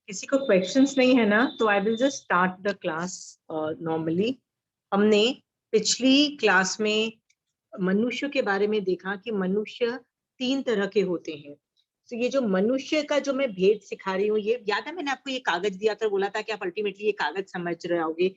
किसी को क्वेश्चंस नहीं है ना, तो I will just start the class normally. हमने पिछली क्लास में मनुष्य के बारे में देखा कि मनुष्य 3 तरह के होते हैं। तो ये जो मनुष्य का जो मैं भेद सिखा रही हूँ, ये याद है मैंने आपको ये कागज दिया था, बोला था कि आप अल्टीमेटली ये कागज समझ रहे होगे।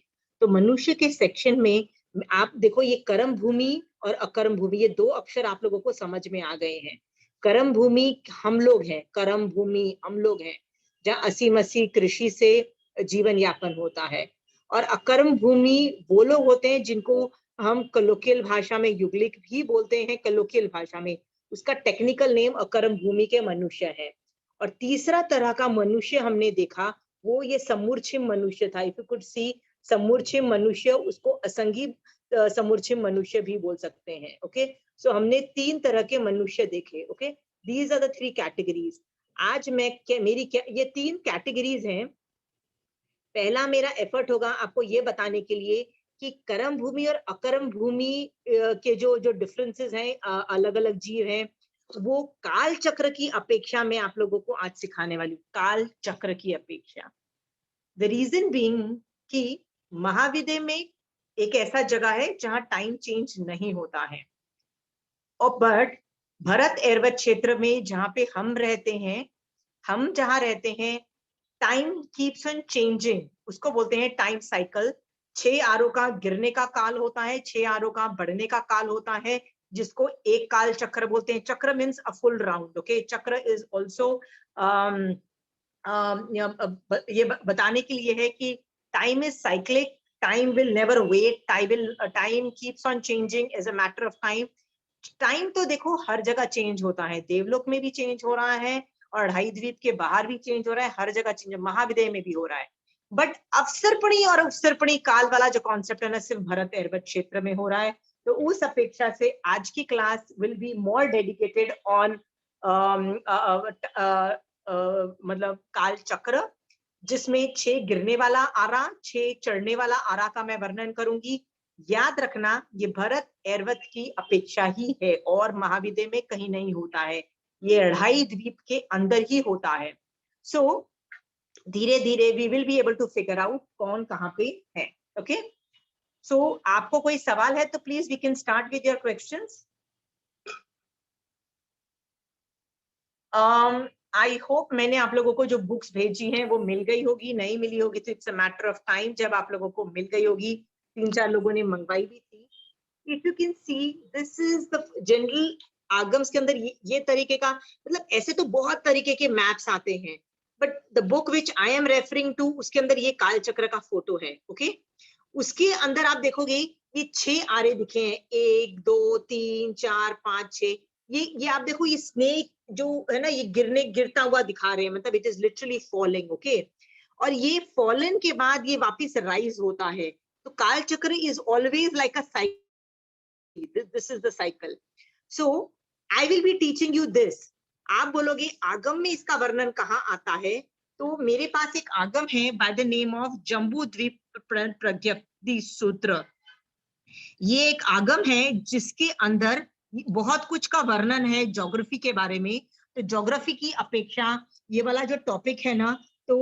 तो मनुष्य के सेक्शन में आप देखो, ये कर्म भूमि और अकर्म भूमि, ये 2 अक्षर आप लोगों को समझ में आ गए हैं। कर्म भूमि हम लोग हैं, कर्म भूमि हम लोग हैं, जहाँ 80-80 कृषि से जीवन यापन होता है। और अकर्म भूमि वो लोग होते हैं जिनको हम कलोकियल भाषा में युगलिक भी बोलते हैं, कलोकियल भाषा में उसका टेक्निकल नेम अकर्म भूमि के मनुष्य है। और तीसरा तरह का मनुष्य हमने देखा, वो ये समूर्छिम मनुष्य था। इफ यू कुड सी समूर्छिम मनुष्य, उसको असंगी समूर्छिम मनुष्य भी बोल सकते हैं। ओके, सो हमने 3 तरह के मनुष्य देखे। Okay, these are the 3 categories. आज मैं ये 3 कैटेगरीज हैं। पहला मेरा एफर्ट होगा आपको ये बताने के लिए कि कर्म भूमि और अकर्म भूमि के जो जो डिफरेंसेस हैं, अलग अलग जीव हैं, वो काल चक्र की अपेक्षा में आप लोगों को आज सिखाने वाली हूँ। काल चक्र की अपेक्षा, द रीजन बीइंग कि महाविद्य में एक ऐसा जगह है जहां टाइम चेंज नहीं होता है, और बट भरत एरवत क्षेत्र में जहां पे हम रहते हैं, हम जहां रहते हैं, टाइम कीप्स ऑन चेंजिंग, उसको बोलते हैं टाइम साइकिल। 6 आरो का गिरने का काल होता है, 6 आरो का बढ़ने का काल होता है, जिसको एक काल चक्र बोलते हैं। Chakra means a full round. Okay, chakra is also ये बताने के लिए है कि time is cyclic, time will never wait, time keeps on changing as a matter of time. Time तो देखो हर जगह चेंज होता है, देवलोक में भी चेंज हो रहा है और अढ़ाई द्वीप के बाहर भी चेंज हो रहा है, हर जगह चेंज, महाविदय में भी हो रहा है। बट अवसर्पणी और अवसर्पणी काल वाला जो कॉन्सेप्ट है ना, सिर्फ भरत एरवत क्षेत्र में हो रहा है। तो उस अपेक्षा से आज की class will be more dedicated on मतलब काल चक्र, जिसमें 6 गिरने वाला आरा, 6 चढ़ने वाला आरा का मैं वर्णन करूंगी। याद रखना, ये भरत एरवत की अपेक्षा ही है और महाविद्य में कहीं नहीं होता है, ये अढ़ाई द्वीप के अंदर ही होता है। सो धीरे धीरे we will be able to figure out कौन कहाँ पे है। ओके, सो आपको कोई सवाल है तो please we can start with your questions. I hope मैंने आप लोगों को जो बुक्स भेजी हैं वो मिल गई होगी, नहीं मिली होगी तो it's a matter of time जब आप लोगों को मिल गई होगी। 3-4 लोगों ने मंगवाई भी थी। If you can see, this is the general Agams के अंदर ये तरीके का, मतलब ऐसे तो बहुत तरीके के मैप्स आते हैं, but the book which I am referring to, उसके अंदर ये काल चक्र का फोटो है। ओके, उसके अंदर आप देखोगे ये 6 आरे दिखे हैं, 1 2 3 4 5 6। ये आप देखो, ये स्नेक जो है ना, ये गिरता हुआ दिखा रहे हैं, मतलब it is literally falling. Okay, और ये फॉलन के बाद ये वापस राइज होता है। तो काल चक्र is always like a cycle, this is the cycle. So I will be teaching you this. आप बोलोगे आगम में इसका वर्णन कहाँ आता है, तो मेरे पास एक आगम है by the name of Jambu Dvipa Prajnapti सूत्र। ये एक आगम है जिसके अंदर बहुत कुछ का वर्णन है ज्योग्राफी के बारे में। तो ज्योग्राफी की अपेक्षा ये वाला जो टॉपिक है ना, तो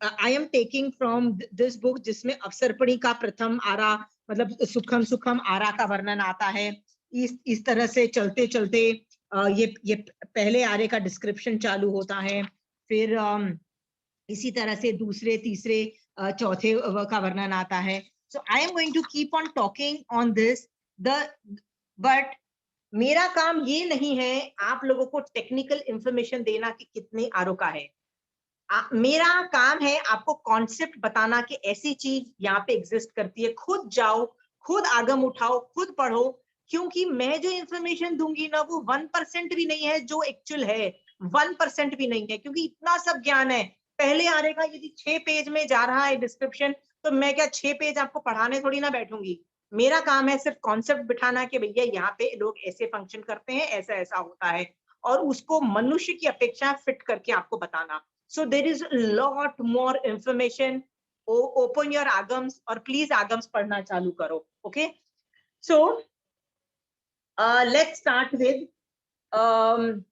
I am taking from this book, जिसमें अवसर्पणी का प्रथम आरा, मतलब सुखम सुखम आरा का वर्णन आता है। इस तरह से चलते चलते ये पहले आरे का डिस्क्रिप्शन चालू होता है, फिर इसी तरह से दूसरे तीसरे चौथे का वर्णन आता है। So I am going to keep on talking on this the but मेरा काम ये नहीं है आप लोगों को टेक्निकल इंफॉर्मेशन देना कि कितने आरो का है। मेरा काम है आपको कॉन्सेप्ट बताना कि ऐसी चीज यहाँ पे एग्जिस्ट करती है। खुद जाओ, खुद आगम उठाओ, खुद पढ़ो, क्योंकि मैं जो इंफॉर्मेशन दूंगी ना, वो 1% भी नहीं है जो एक्चुअल है, 1% भी नहीं है, क्योंकि इतना सब ज्ञान है। पहले आ रहेगा, यदि 6 पेज में जा रहा है डिस्क्रिप्शन, तो मैं क्या 6 पेज आपको पढ़ाने थोड़ी ना बैठूंगी। मेरा काम है सिर्फ कॉन्सेप्ट बिठाना कि भैया यहाँ पे लोग ऐसे फंक्शन करते हैं, ऐसा ऐसा होता है, और उसको मनुष्य की अपेक्षा फिट करके आपको बताना। So there is a lot more information. Open your agams और please agams पढ़ना चालू करो. Okay? So let's start with um,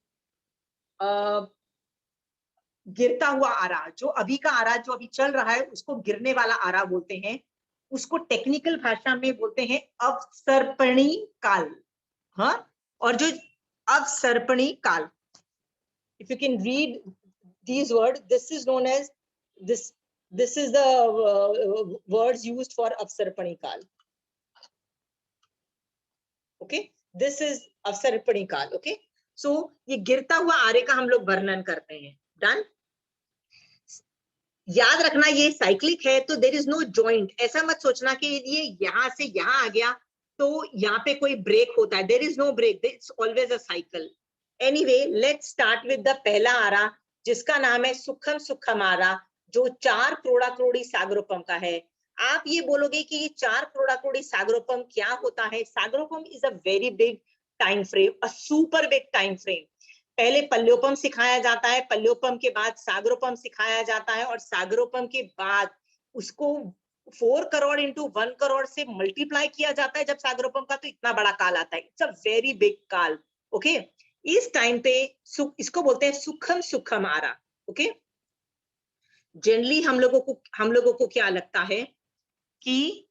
uh, गिरता हुआ आरा, जो अभी का आरा जो अभी चल रहा है उसको गिरने वाला आरा बोलते हैं, उसको टेक्निकल भाषा में बोलते हैं अवसर्पणी काल। हाँ, और जो अवसर्पणी काल, if you can read these words, this is known as this is the words used for avsarpani kal. Okay, this is avsarpani kal. Okay, so ये गिरता हुआ आरे का हम लोग वर्णन करते हैं। डन। याद रखना ये साइक्लिक है, तो देर इज नो जॉइंट। ऐसा मत सोचना कि ये यहां से यहां आ गया तो यहाँ पे कोई ब्रेक होता है, there is no break, it's always a cycle. Anyway, let's start with the पहला आरा जिसका नाम है सुखम सुखम आरा, जो 4 करोड़ा करोड़ी सागरोपम का है। आप ये बोलोगे कि ये 4 करोड़ा करोड़ी सागरोपम क्या होता है? सागरोपम is a very big time frame, a super big time frame. पहले पल्योपम सिखाया जाता है, पल्योपम के बाद सागरोपम सिखाया जाता है, और सागरोपम के बाद उसको 4 करोड़ इंटू 1 करोड़ से मल्टीप्लाई किया जाता है जब सागरोपम का, तो इतना बड़ा काल आता है। इट्स अ वेरी बिग काल। ओके, इस टाइम पे इसको बोलते हैं सुखम सुखम आरा। ओके, जनरली हम लोगों को क्या लगता है कि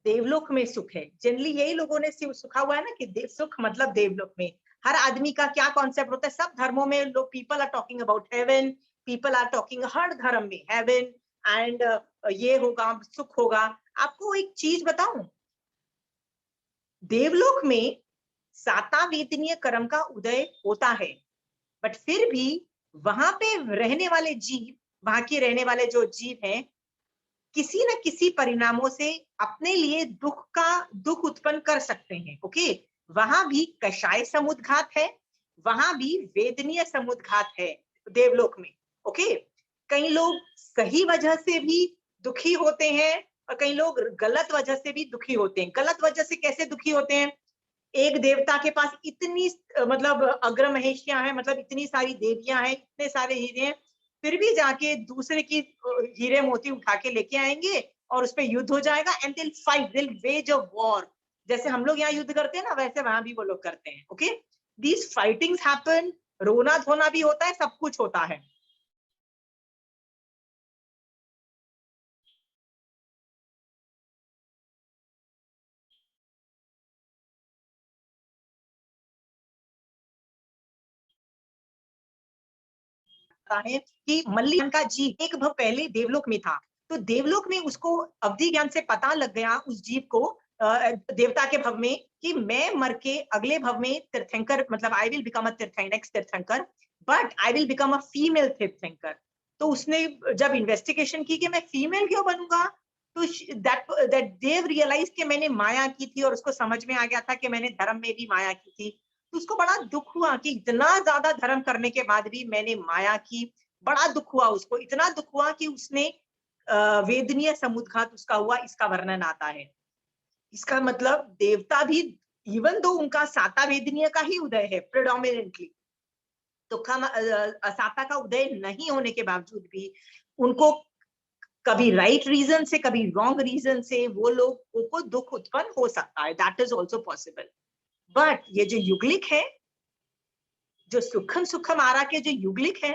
देवलोक में सुख है। जनरली यही लोगों ने सुखा हुआ है ना कि सुख मतलब देवलोक में। हर आदमी का क्या कॉन्सेप्ट होता है, सब धर्मों में लोग, people are talking about heaven, people are talking, हर धर्म में हेवन एंड ये होगा, सुख होगा। आपको एक चीज बताऊं, देवलोक में सातावेदनीय कर्म का उदय होता है, बट फिर भी वहां पे रहने वाले जीव, वहां के रहने वाले जो जीव हैं, किसी न किसी परिणामों से अपने लिए दुख उत्पन्न कर सकते हैं। ओके, वहां भी कषाय समुद्घात है, वहां भी वेदनीय समुद्घात है देवलोक में। ओके, कई लोग सही वजह से भी दुखी होते हैं और कई लोग गलत वजह से भी दुखी होते हैं। गलत वजह से कैसे दुखी होते हैं? एक देवता के पास इतनी मतलब अग्र महेशियां हैं, मतलब इतनी सारी देवियां हैं, इतने सारे हीरे हैं, फिर भी जाके दूसरे की हीरे मोती उठा के लेके आएंगे और उस पर युद्ध हो जाएगा, एंड दिल फाइट, दिल वेज अ वॉर। जैसे हम लोग यहाँ युद्ध करते हैं ना, वैसे वहां भी वो लोग करते हैं। ओके, दीज फाइटिंग्स हैपन, रोना धोना भी होता है, सब कुछ होता है। है कि मल्लिकार्जुन का जीव एक भव पहले देवलोक में था, तो देवलोक में उसको अवधि ज्ञान से पता लग गया उस जीव को देवता के भव में, कि मैं मर के अगले भव में तीर्थंकर, मतलब I will become a next तीर्थंकर, but I will become a female तीर्थंकर। तो उसने जब इन्वेस्टिगेशन की कि मैं फीमेल क्यों बनूंगा, तो दैट देव रियलाइज कि मैंने माया की थी, और उसको समझ में आ गया था कि मैंने धर्म में भी माया की थी। तो उसको बड़ा दुख हुआ कि इतना ज्यादा धर्म करने के बाद भी मैंने माया की। बड़ा दुख हुआ उसको, इतना दुख हुआ कि उसने वेदनीय समुद्घात उसका हुआ, इसका वर्णन आता है। इसका मतलब देवता भी, इवन दो उनका साता वेदनीय का ही उदय है प्रिडोमिनेंटली, तो साता का उदय नहीं होने के बावजूद भी उनको कभी राइट रीजन से कभी रॉन्ग रीजन से वो लोगों को दुख उत्पन्न हो सकता है, that is also possible. But ये जो युगलिक है, जो सुखम सुखम आरा के जो युगलिक है,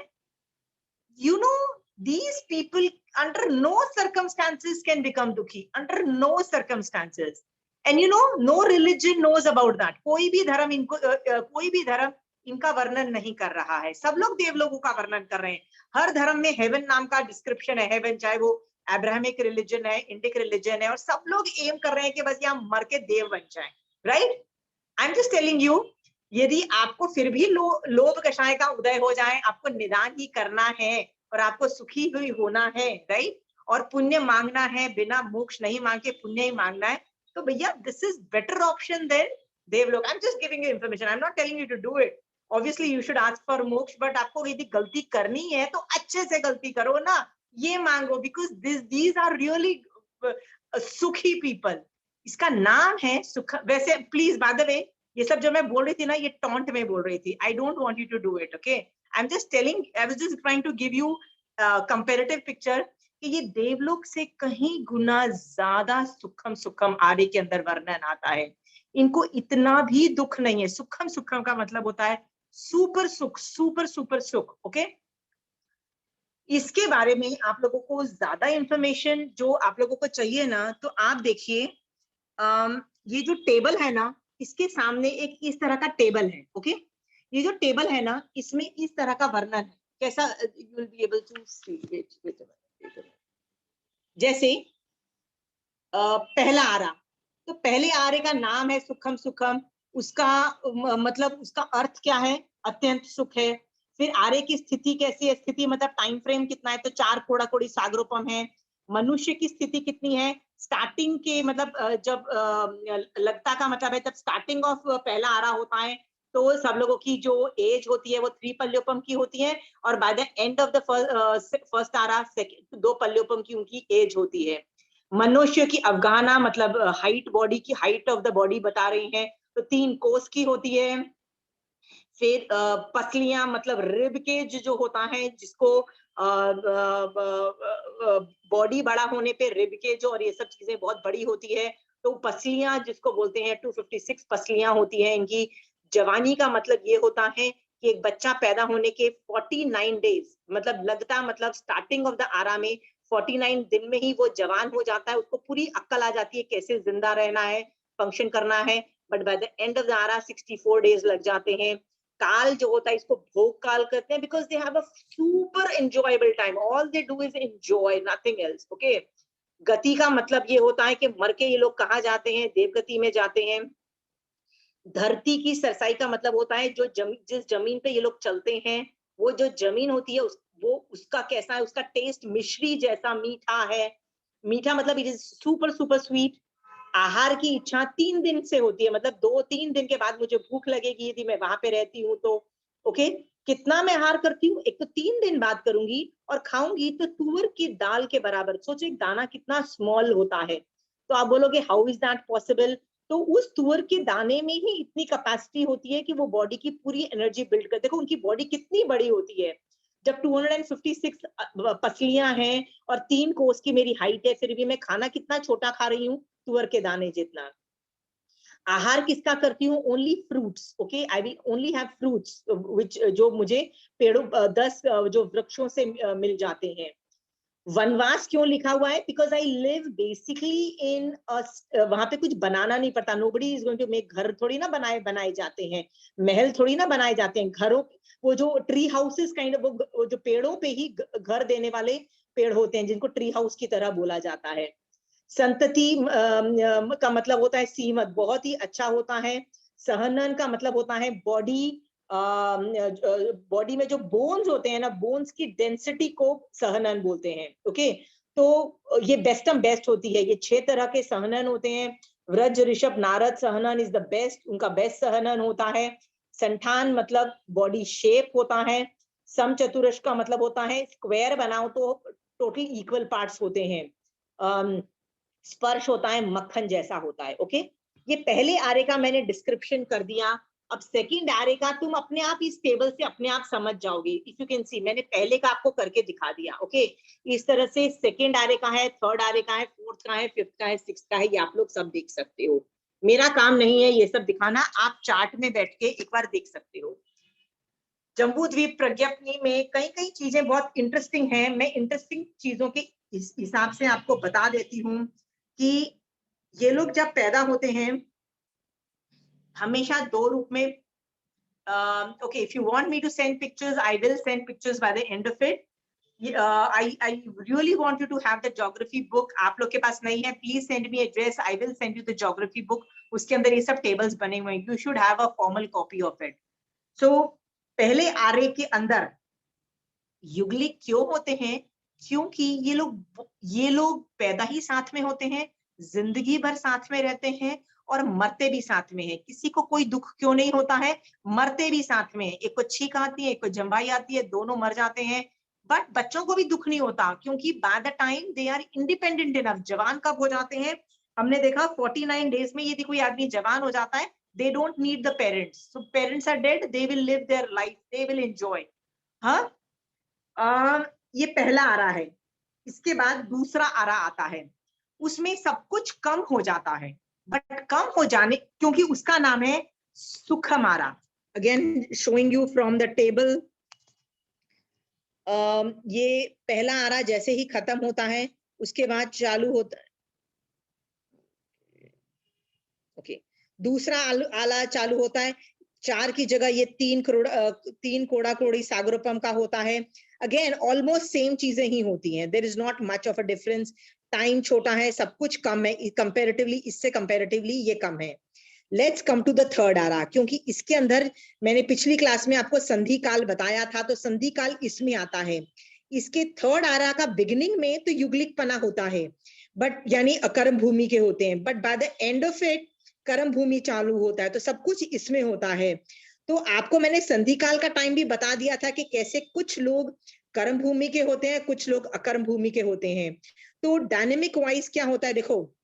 you know, these people under no circumstances can become dukhi, under no circumstances, and you know, no religion knows about that. कोई भी धर्म इनको कोई भी धर्म इनका वर्णन नहीं कर रहा है, सब लोग देवलोगों का वर्णन कर रहे हैं। हर धर्म में हेवन नाम का डिस्क्रिप्शन है, हेवन चाहे वो अब्राहमिक रिलीजन है, इंडिक रिलीजन है, और सब लोग एम कर रहे हैं कि बस यहाँ मर के देव बन जाए, right? I am just telling you, यदि आपको फिर भी लोभ कषाय का उदय हो जाए, आपको निदान ही करना है और आपको सुखी हुई होना है, राइट, और पुण्य मांगना है, बिना मोक्ष नहीं मांग के पुण्य ही मांगना है, तो भैया this is better option than देवलोक। I am just giving you information, I am not telling you to do it. Obviously you should ask for मोक्ष, बट आपको यदि गलती करनी है तो अच्छे से गलती करो ना, ये मांगो, बिकॉज दीज आर रियली सुखी पीपल। इसका नाम है सुख। वैसे प्लीज बाय द वे, ये सब जो मैं बोल रही थी ना, ये टॉन्ट में बोल रही थी, I don't want you to do it, okay? I am just telling, I was just trying to give you comparative picture कि ये देवलोक से कहीं गुना ज्यादा सुखम सुखम आर्य के अंदर वर्णन आता है। इनको इतना भी दुख नहीं है। सुखम सुखम का मतलब होता है सुपर सुख, सुपर सुपर सुख, ओके? इसके बारे में आप लोगों को ज्यादा इंफॉर्मेशन जो आप लोगों को चाहिए ना, तो आप देखिए ये जो टेबल है ना, इसके सामने एक इस तरह का टेबल है। ओके, ये जो टेबल है ना, इसमें इस तरह का वर्णन है। कैसा, you will be able to see it. जैसे पहला आरा, तो पहले आरे का नाम है सुखम सुखम, उसका मतलब उसका अर्थ क्या है, अत्यंत सुख है। फिर आरे की स्थिति कैसी है, स्थिति मतलब टाइम फ्रेम कितना है, तो 4 कोड़ा कोड़ी सागरोपम है। मनुष्य की स्थिति कितनी है, स्टार्टिंग के मतलब जब लगता का मतलब है, तब स्टार्टिंग ऑफ पहला आरा होता है, तो सब लोगों की जो एज होती है वो 3 पल्योपम की होती है, और by the end of the first आरा 2 पल्योपम की उनकी एज होती है। मनुष्य की अवगाहना मतलब हाइट, बॉडी की हाइट ऑफ द बॉडी बता रही है, तो 3 कोस की होती है। फिर पसलियां मतलब रिब केज जो होता है, जिसको बॉडी बड़ा होने पे रिब केज और ये सब चीजें बहुत बड़ी होती है, तो पसलियां जिसको बोलते हैं 256 पसलियां होती हैं इनकी। जवानी का मतलब ये होता है कि एक बच्चा पैदा होने के 49 डेज मतलब लगता मतलब स्टार्टिंग ऑफ द आरा में 49 दिन में ही वो जवान हो जाता है, उसको पूरी अक्ल आ जाती है कैसे जिंदा रहना है, फंक्शन करना है। But by the end of the आरा 64 डेज लग जाते हैं। काल जो होता है इसको भोग काल कहते हैं, because they have a super enjoyable time, all they do is enjoy, nothing else. Okay, गति का मतलब ये होता है कि मर के ये लोग कहाँ जाते हैं, देवगति में जाते हैं। धरती की सरसाई का मतलब होता है जो जिस जमीन पे ये लोग चलते हैं, वो जो जमीन होती है वो उसका कैसा है, उसका टेस्ट मिश्री जैसा मीठा है। मीठा मतलब it is super super sweet. आहार की इच्छा 3 दिन से होती है, मतलब 2-3 दिन के बाद मुझे भूख लगेगी यदि मैं वहां पे रहती हूँ तो। ओके, कितना मैं आहार करती हूँ, एक तो 3 दिन बाद करूंगी, और खाऊंगी तो तुअर की दाल के बराबर। सोचो एक दाना कितना स्मॉल होता है, तो आप बोलोगे हाउ इज दैट पॉसिबल। तो उस तुअर के दाने में ही इतनी कैपेसिटी होती है कि वो बॉडी की पूरी एनर्जी बिल्ड कर, देखो उनकी बॉडी कितनी बड़ी होती है। जब 256 पसलियां हैं और 3 कोस की मेरी हाइट है, फिर भी मैं खाना कितना छोटा खा रही हूँ, तुअर के दाने जितना। आहार किसका करती हूँ, only fruits. Okay, I will only have fruits विच जो मुझे पेड़ों 10 जो वृक्षों से मिल जाते हैं। वनवास क्यों लिखा हुआ है, because I live basically in वहां पे कुछ बनाना नहीं पड़ता, nobody is going to make, घर थोड़ी ना बनाए जाते हैं, महल थोड़ी ना बनाए जाते हैं, घरों वो जो ट्री हाउसेस काइंड ऑफ वो जो पेड़ों पे ही घर देने वाले पेड़ होते हैं, जिनको ट्री हाउस की तरह बोला जाता है। संतति का मतलब होता है सीमत, बहुत ही अच्छा होता है। सहनन का मतलब होता है बॉडी, बॉडी में जो बोन्स होते हैं ना, बोन्स की डेंसिटी को सहनन बोलते हैं। ओके, तो ये बेस्टम बेस्ट होती है। ये 6 तरह के सहनन होते हैं। व्रज ऋषभ नारद सहनन इज द बेस्ट, उनका बेस्ट सहनन होता है। संठान मतलब बॉडी शेप होता है। सम चतुरश का मतलब होता है स्क्वायर बनाओ तो टोटल इक्वल पार्ट्स होते हैं। स्पर्श होता है मक्खन जैसा होता है। ओके, ये पहले आरे का मैंने डिस्क्रिप्शन कर दिया। अब सेकंड आरे का तुम अपने आप इस टेबल से अपने आप समझ जाओगे। इफ यू कैन सी, मैंने पहले का आपको करके दिखा दिया। ओके, इस तरह से सेकंड आरे का है, थर्ड आरे का है, फोर्थ का है, फिफ्थ का है, सिक्स्थ का है, ये आप लोग सब देख सकते हो। मेरा काम नहीं है ये सब दिखाना, आप चार्ट में बैठ के एक बार देख सकते हो। जम्बू द्वीप प्रज्ञप्ति में कई कई चीजें बहुत इंटरेस्टिंग हैं। मैं इंटरेस्टिंग चीजों के इस हिसाब से आपको बता देती हूँ कि ये लोग जब पैदा होते हैं हमेशा 2 रूप में। Okay, if you want me to send pictures, I will send pictures by the end of it. I really want you to have the geography book. आप लोग के पास नहीं है, please send me address. I will send you the geography book. उसके अंदर ये सब tables बने हुए हैं. You should have a formal copy of it. So पहले आरे के अंदर युगलिक क्यों होते हैं, क्योंकि ये लोग पैदा ही साथ में होते हैं, जिंदगी भर साथ में रहते हैं, और मरते भी साथ में है। किसी को कोई दुख क्यों नहीं होता है, मरते भी साथ में है। एक को छींक आती है, एक को जंभाई आती है, दोनों मर जाते हैं। बट बच्चों को भी दुख नहीं होता, क्योंकि by the time they are independent enough. जवान कब हो जाते हैं, हमने देखा 49 डेज में यदि कोई आदमी जवान हो जाता है, they don't need the parents. So parents are dead, they will live their life, they will enjoy. हाँ, ये पहला आरा है। इसके बाद दूसरा आरा आता है, उसमें सब कुछ कम हो जाता है। बट कम हो जाने, क्योंकि उसका नाम है सुखम आरा। Again showing you from the table. ये पहला आरा जैसे ही खत्म होता है उसके बाद चालू होता है, ओके, दूसरा आला चालू होता है, 4 की जगह ये 3 कोड़ा कोड़ी सागरोपम का होता है। अगेन ऑलमोस्ट सेम चीजें ही होती हैं, there is not much of a difference. Time छोटा है, सब कुछ कम है कंपैरेटिवली, इससे कंपैरेटिवली ये कम है। Let's come to the third आरा, क्योंकि इसके अंदर मैंने पिछली क्लास में आपको संधि काल बताया था, तो संधि काल इसमें आता है। इसके थर्ड आरा का बिगिनिंग में तो युगलिक पना होता है, बट यानी अकर्म भूमि के होते हैं, but by the end of it कर्म भूमि चालू होता है, तो सब कुछ इसमें होता है। तो आपको मैंने संधि काल का टाइम भी बता दिया था कि कैसे कुछ लोग कर्म भूमि के होते हैं, कुछ लोग अकर्म भूमि के होते हैं। तो डायनेमिक वाइज क्या होता है, देखो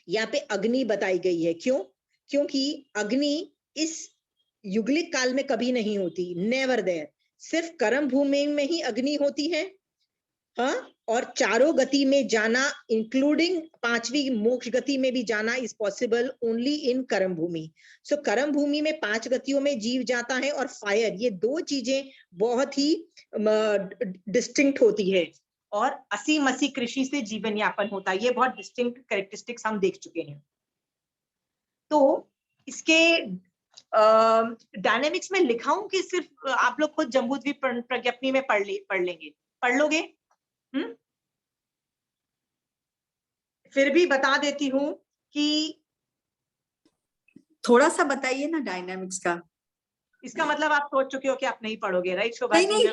यहाँ पे अग्नि बताई गई है, क्यों? क्योंकि अग्नि इस युगलिक काल में कभी नहीं होती, नेवर देयर, सिर्फ कर्म भूमि में ही अग्नि होती है। हाँ, और चारों गति में जाना इंक्लूडिंग 5वीं मोक्ष गति में भी जाना इज पॉसिबल ओनली इन कर्म भूमि। सो कर्म भूमि में 5 गतियों में जीव जाता है, और फायर, ये 2 चीजें बहुत ही डिस्टिंक्ट होती है, और 80-80 कृषि से जीवन यापन होता है। ये बहुत डिस्टिंक्ट कैरेक्टरिस्टिक्स हम देख चुके हैं। तो इसके डायनेमिक्स में लिखा हूं कि सिर्फ आप लोग खुद जम्बूद्वीप प्रज्ञप्ति में पढ़ लेंगे, पढ़ लोगे? फिर भी बता देती हूँ कि थोड़ा सा बताइए ना डायनामिक्स का। इसका मतलब आप सोच चुके हो कि आप नहीं पढ़ोगे, राइट शोभा जी? नहीं,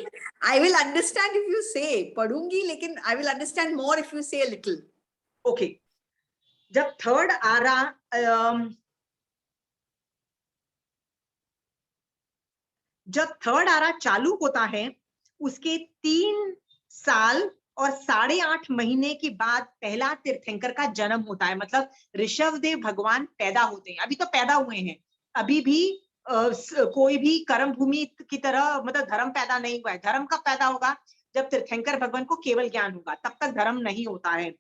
I will understand if you से, पढ़ूंगी, लेकिन I will understand more if you से अ लिटिल। ओके, जब थर्ड आरा जब थर्ड आरा चालू होता है, उसके 3 साल और 8.5 महीने के बाद पहला तीर्थंकर का जन्म होता है। मतलब ऋषभदेव भगवान पैदा होते हैं, अभी तो पैदा हुए हैं, अभी भी कोई भी कर्म भूमि की तरह मतलब धर्म पैदा नहीं हुआ है। धर्म कब पैदा होगा? जब तीर्थंकर भगवान को केवल ज्ञान होगा, तब तक धर्म नहीं होता है।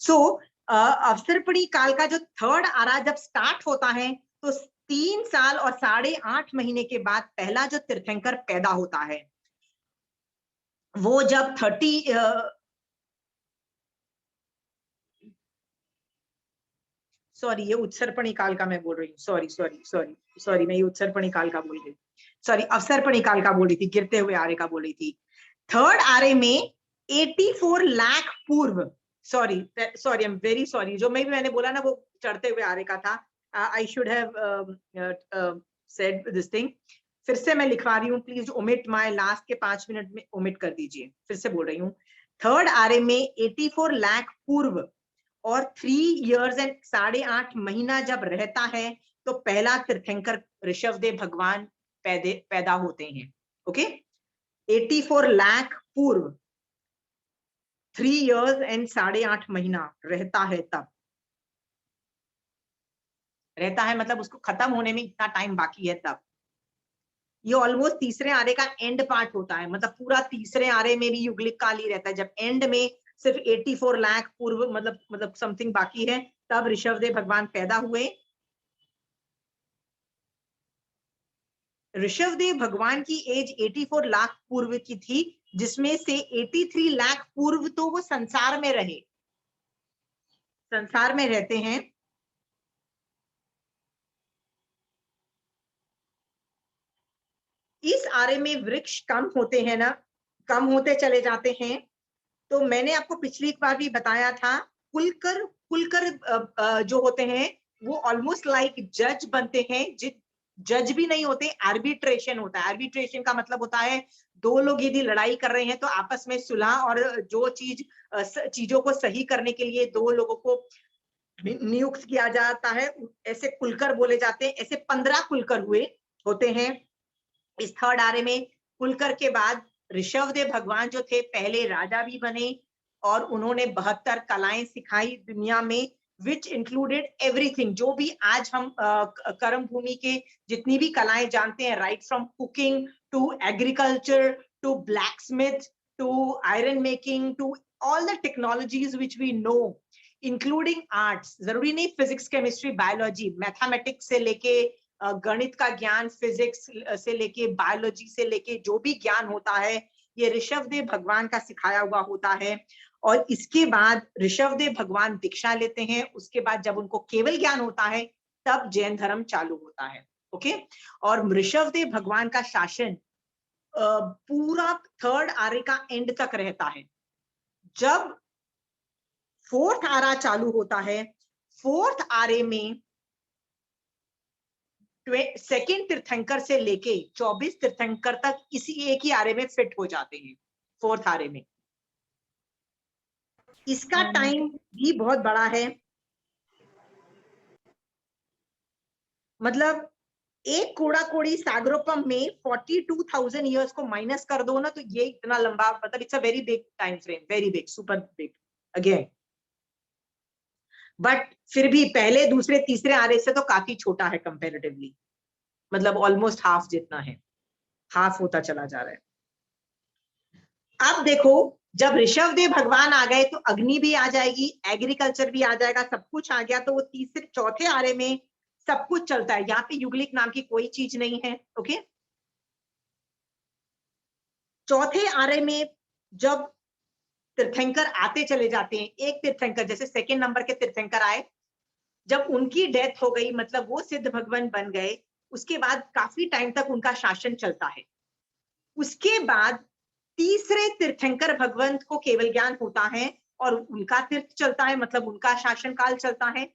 सो अवसरपणी काल का जो थर्ड आरा जब स्टार्ट होता है, तो 3 साल और 8.5 महीने के बाद पहला जो तीर्थंकर पैदा होता है, वो जब 30 सॉरी, ये उत्सर्पणी काल का मैं बोल रही हूँ, सॉरी, मैं ये उत्सर्पणी काल का बोल रही हूँ, सॉरी अवसर्पणी काल का बोल रही थी, गिरते हुए आरे का बोल रही थी। थर्ड आरे में 84 लाख पूर्व, sorry I am very sorry, जो मैंने बोला ना वो चढ़ते हुए आरे का था, I should have said this thing. फिर से मैं लिखवा रही हूँ, प्लीज ओमिट माय लास्ट के 5 मिनट में ओमिट कर दीजिए। फिर से बोल रही हूँ, थर्ड आरे में 84 लाख पूर्व और 3 इयर्स एंड 8.5 महीना जब रहता है, तो पहला तीर्थंकर ऋषभदेव भगवान पैदा होते हैं। ओके, 84 लाख पूर्व, 3 इयर्स एंड 8.5 महीना रहता है, तब रहता है मतलब उसको खत्म होने में इतना टाइम बाकी है तब। ये ऑलमोस्ट तीसरे आरे का एंड पार्ट होता है, मतलब पूरा तीसरे आरे में भी युगलिक काल ही रहता है। जब एंड में सिर्फ 84 लाख पूर्व मतलब समथिंग बाकी है, तब ऋषभदेव भगवान पैदा हुए। ऋषभदेव भगवान की एज 84 लाख पूर्व की थी, जिसमें से 83 लाख पूर्व तो वो संसार में रहे, संसार में रहते हैं। इस आरे में वृक्ष कम होते हैं ना, कम होते चले जाते हैं। तो मैंने आपको पिछली बार भी बताया था, कुलकर जो होते हैं वो ऑलमोस्ट लाइक जज बनते हैं। जज भी नहीं होते, आर्बिट्रेशन होता है। आर्बिट्रेशन का मतलब होता है 2 लोग यदि लड़ाई कर रहे हैं तो आपस में सुलह और जो चीजों को सही करने के लिए 2 लोगों को नियुक्त किया जाता है, ऐसे कुलकर बोले जाते हैं। ऐसे 15 कुलकर होते हैं इस थर्ड आरे में। कुलकर के बाद ऋषभदेव भगवान जो थे, पहले राजा भी बने और उन्होंने 72 कलाएं सिखाई दुनिया में, विच इंक्लूडेड एवरीथिंग, जो भी आज हम कर्म भूमि के जितनी भी कलाएं जानते हैं, right from cooking to agriculture to blacksmith to iron making to all the technologies which we know, including arts. जरूरी नहीं फिजिक्स, केमिस्ट्री, बायोलॉजी, मैथमेटिक्स से लेके गणित का ज्ञान, फिजिक्स से लेके बायोलॉजी से लेके जो भी ज्ञान होता है, ये ऋषभदेव भगवान का सिखाया हुआ होता है। और इसके बाद ऋषभदेव भगवान दीक्षा लेते हैं, उसके बाद जब उनको केवल ज्ञान होता है तब जैन धर्म चालू होता है। ओके, और ऋषभदेव भगवान का शासन पूरा थर्ड आर्य का एंड तक रहता है। जब फोर्थ आरा चालू होता है, फोर्थ आरे में सेकेंड तीर्थंकर से लेके 24 तीर्थंकर तक इसी एक ही आरे में फिट हो जाते हैं, फोर्थ आरे में। इसका टाइम भी बहुत बड़ा है, मतलब एक कूड़ा कोड़ी सागरोपम में 42,000 ईयर्स को माइनस कर दो ना, तो ये इतना लंबा, मतलब it's a very big time frame, very big, super big again. But फिर भी पहले दूसरे तीसरे आरे से तो काफी छोटा है कंपैरेटिवली, मतलब ऑलमोस्ट हाफ जितना है, हाफ होता चला जा रहा है। अब देखो, जब ऋषभदेव भगवान आ गए तो अग्नि भी आ जाएगी, एग्रीकल्चर भी आ जाएगा, सब कुछ आ गया, तो वो तीसरे चौथे आरे में सब कुछ चलता है। यहाँ पे युगलिक नाम की कोई चीज नहीं है। ओके, चौथे आरे में जब तीर्थंकर आते चले जाते हैं, एक तीर्थंकर जैसे सेकेंड नंबर के तीर्थंकर आए, जब उनकी डेथ हो गई, मतलब वो सिद्ध भगवान बन गए, उसके बाद काफी टाइम तक उनका शासन चलता है। उसके बाद तीसरे तीर्थंकर भगवंत को केवल ज्ञान होता है और उनका तीर्थ चलता है, मतलब उनका शासन काल चलता है।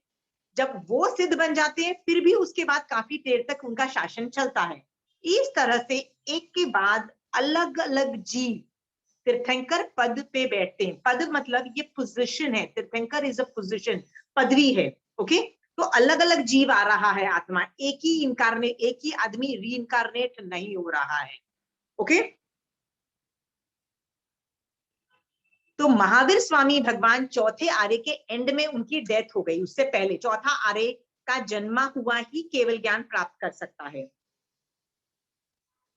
जब वो सिद्ध बन जाते हैं फिर भी उसके बाद काफी देर तक उनका शासन चलता है। इस तरह से एक के बाद अलग अलग जीव तीर्थंकर पद पे बैठते हैं। पद मतलब ये पोजीशन है, तीर्थंकर इज अ पोजीशन, पदवी है। ओके, तो अलग अलग जीव आ रहा है आत्मा, एक ही इनकारनेट, एक ही आदमी री इनकारनेट नहीं हो रहा है। ओके, तो महावीर स्वामी भगवान चौथे आर्य के एंड में उनकी डेथ हो गई, उससे पहले चौथा आर्य का जन्मा हुआ ही केवल ज्ञान प्राप्त कर सकता है।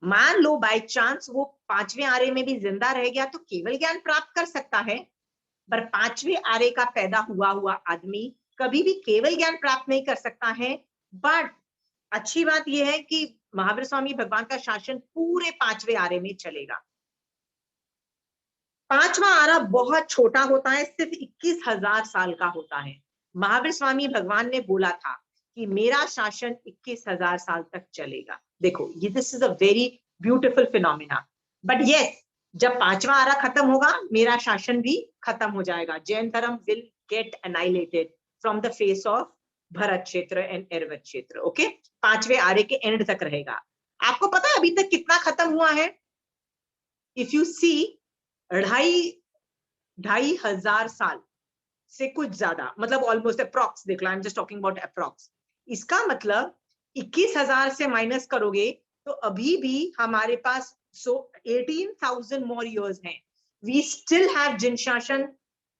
मान लो बाय चांस वो पांचवें आर्य में भी जिंदा रह गया तो केवल ज्ञान प्राप्त कर सकता है, पर पांचवें आर्य का पैदा हुआ हुआ आदमी कभी भी केवल ज्ञान प्राप्त नहीं कर सकता है। बट अच्छी बात यह है कि महावीर स्वामी भगवान का शासन पूरे पांचवें आर्य में चलेगा। पांचवा आरा बहुत छोटा होता है, सिर्फ 21,000 साल का होता है। महावीर स्वामी भगवान ने बोला था कि मेरा शासन 21,000 साल तक चलेगा। देखो, ये this is a very beautiful phenomena. But yes, जब पांचवा आरा खत्म होगा मेरा शासन भी खत्म हो जाएगा। जैन धर्म will get एनाइलेटेड from the face of Bharat क्षेत्र एंड एरवत क्षेत्र। ओके, पांचवे आरे के एंड तक रहेगा। आपको पता है अभी तक कितना खत्म हुआ है? इफ यू सी, 2,500 साल से कुछ ज्यादा, मतलब ऑलमोस्ट अप्रॉक्स देख लो, I am just talking about approx. इसका मतलब 21,000 से माइनस करोगे तो अभी भी हमारे पास 18,000 मोर इयर्स हैं। वी स्टिल हैव जिन शासन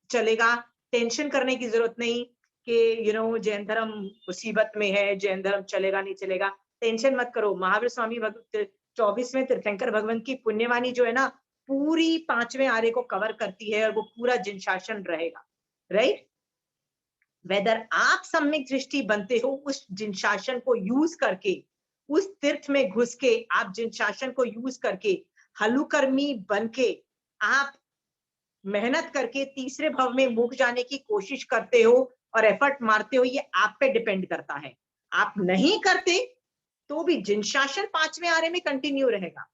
चलेगा, टेंशन करने की जरूरत नहीं कि जैन धर्म मुसीबत में है, जैन धर्म चलेगा नहीं चलेगा, टेंशन मत करो। महावीर स्वामी 24वें तीर्थंकर भगवान की पुण्यवाणी जो है ना, पूरी पांचवें आर्य को कवर करती है और वो पूरा जिन शासन रहेगा। राइट, वेदर आप सम्यक दृष्टि बनते हो, उस जिन शासन को यूज करके, उस तीर्थ में घुस के, आप जिन शासन को यूज करके हलुकर्मी बन के आप मेहनत करके तीसरे भव में मुक जाने की कोशिश करते हो और एफर्ट मारते हो, ये आप पे डिपेंड करता है। आप नहीं करते तो भी जिन शासन पांचवें आर्य में कंटिन्यू रहेगा।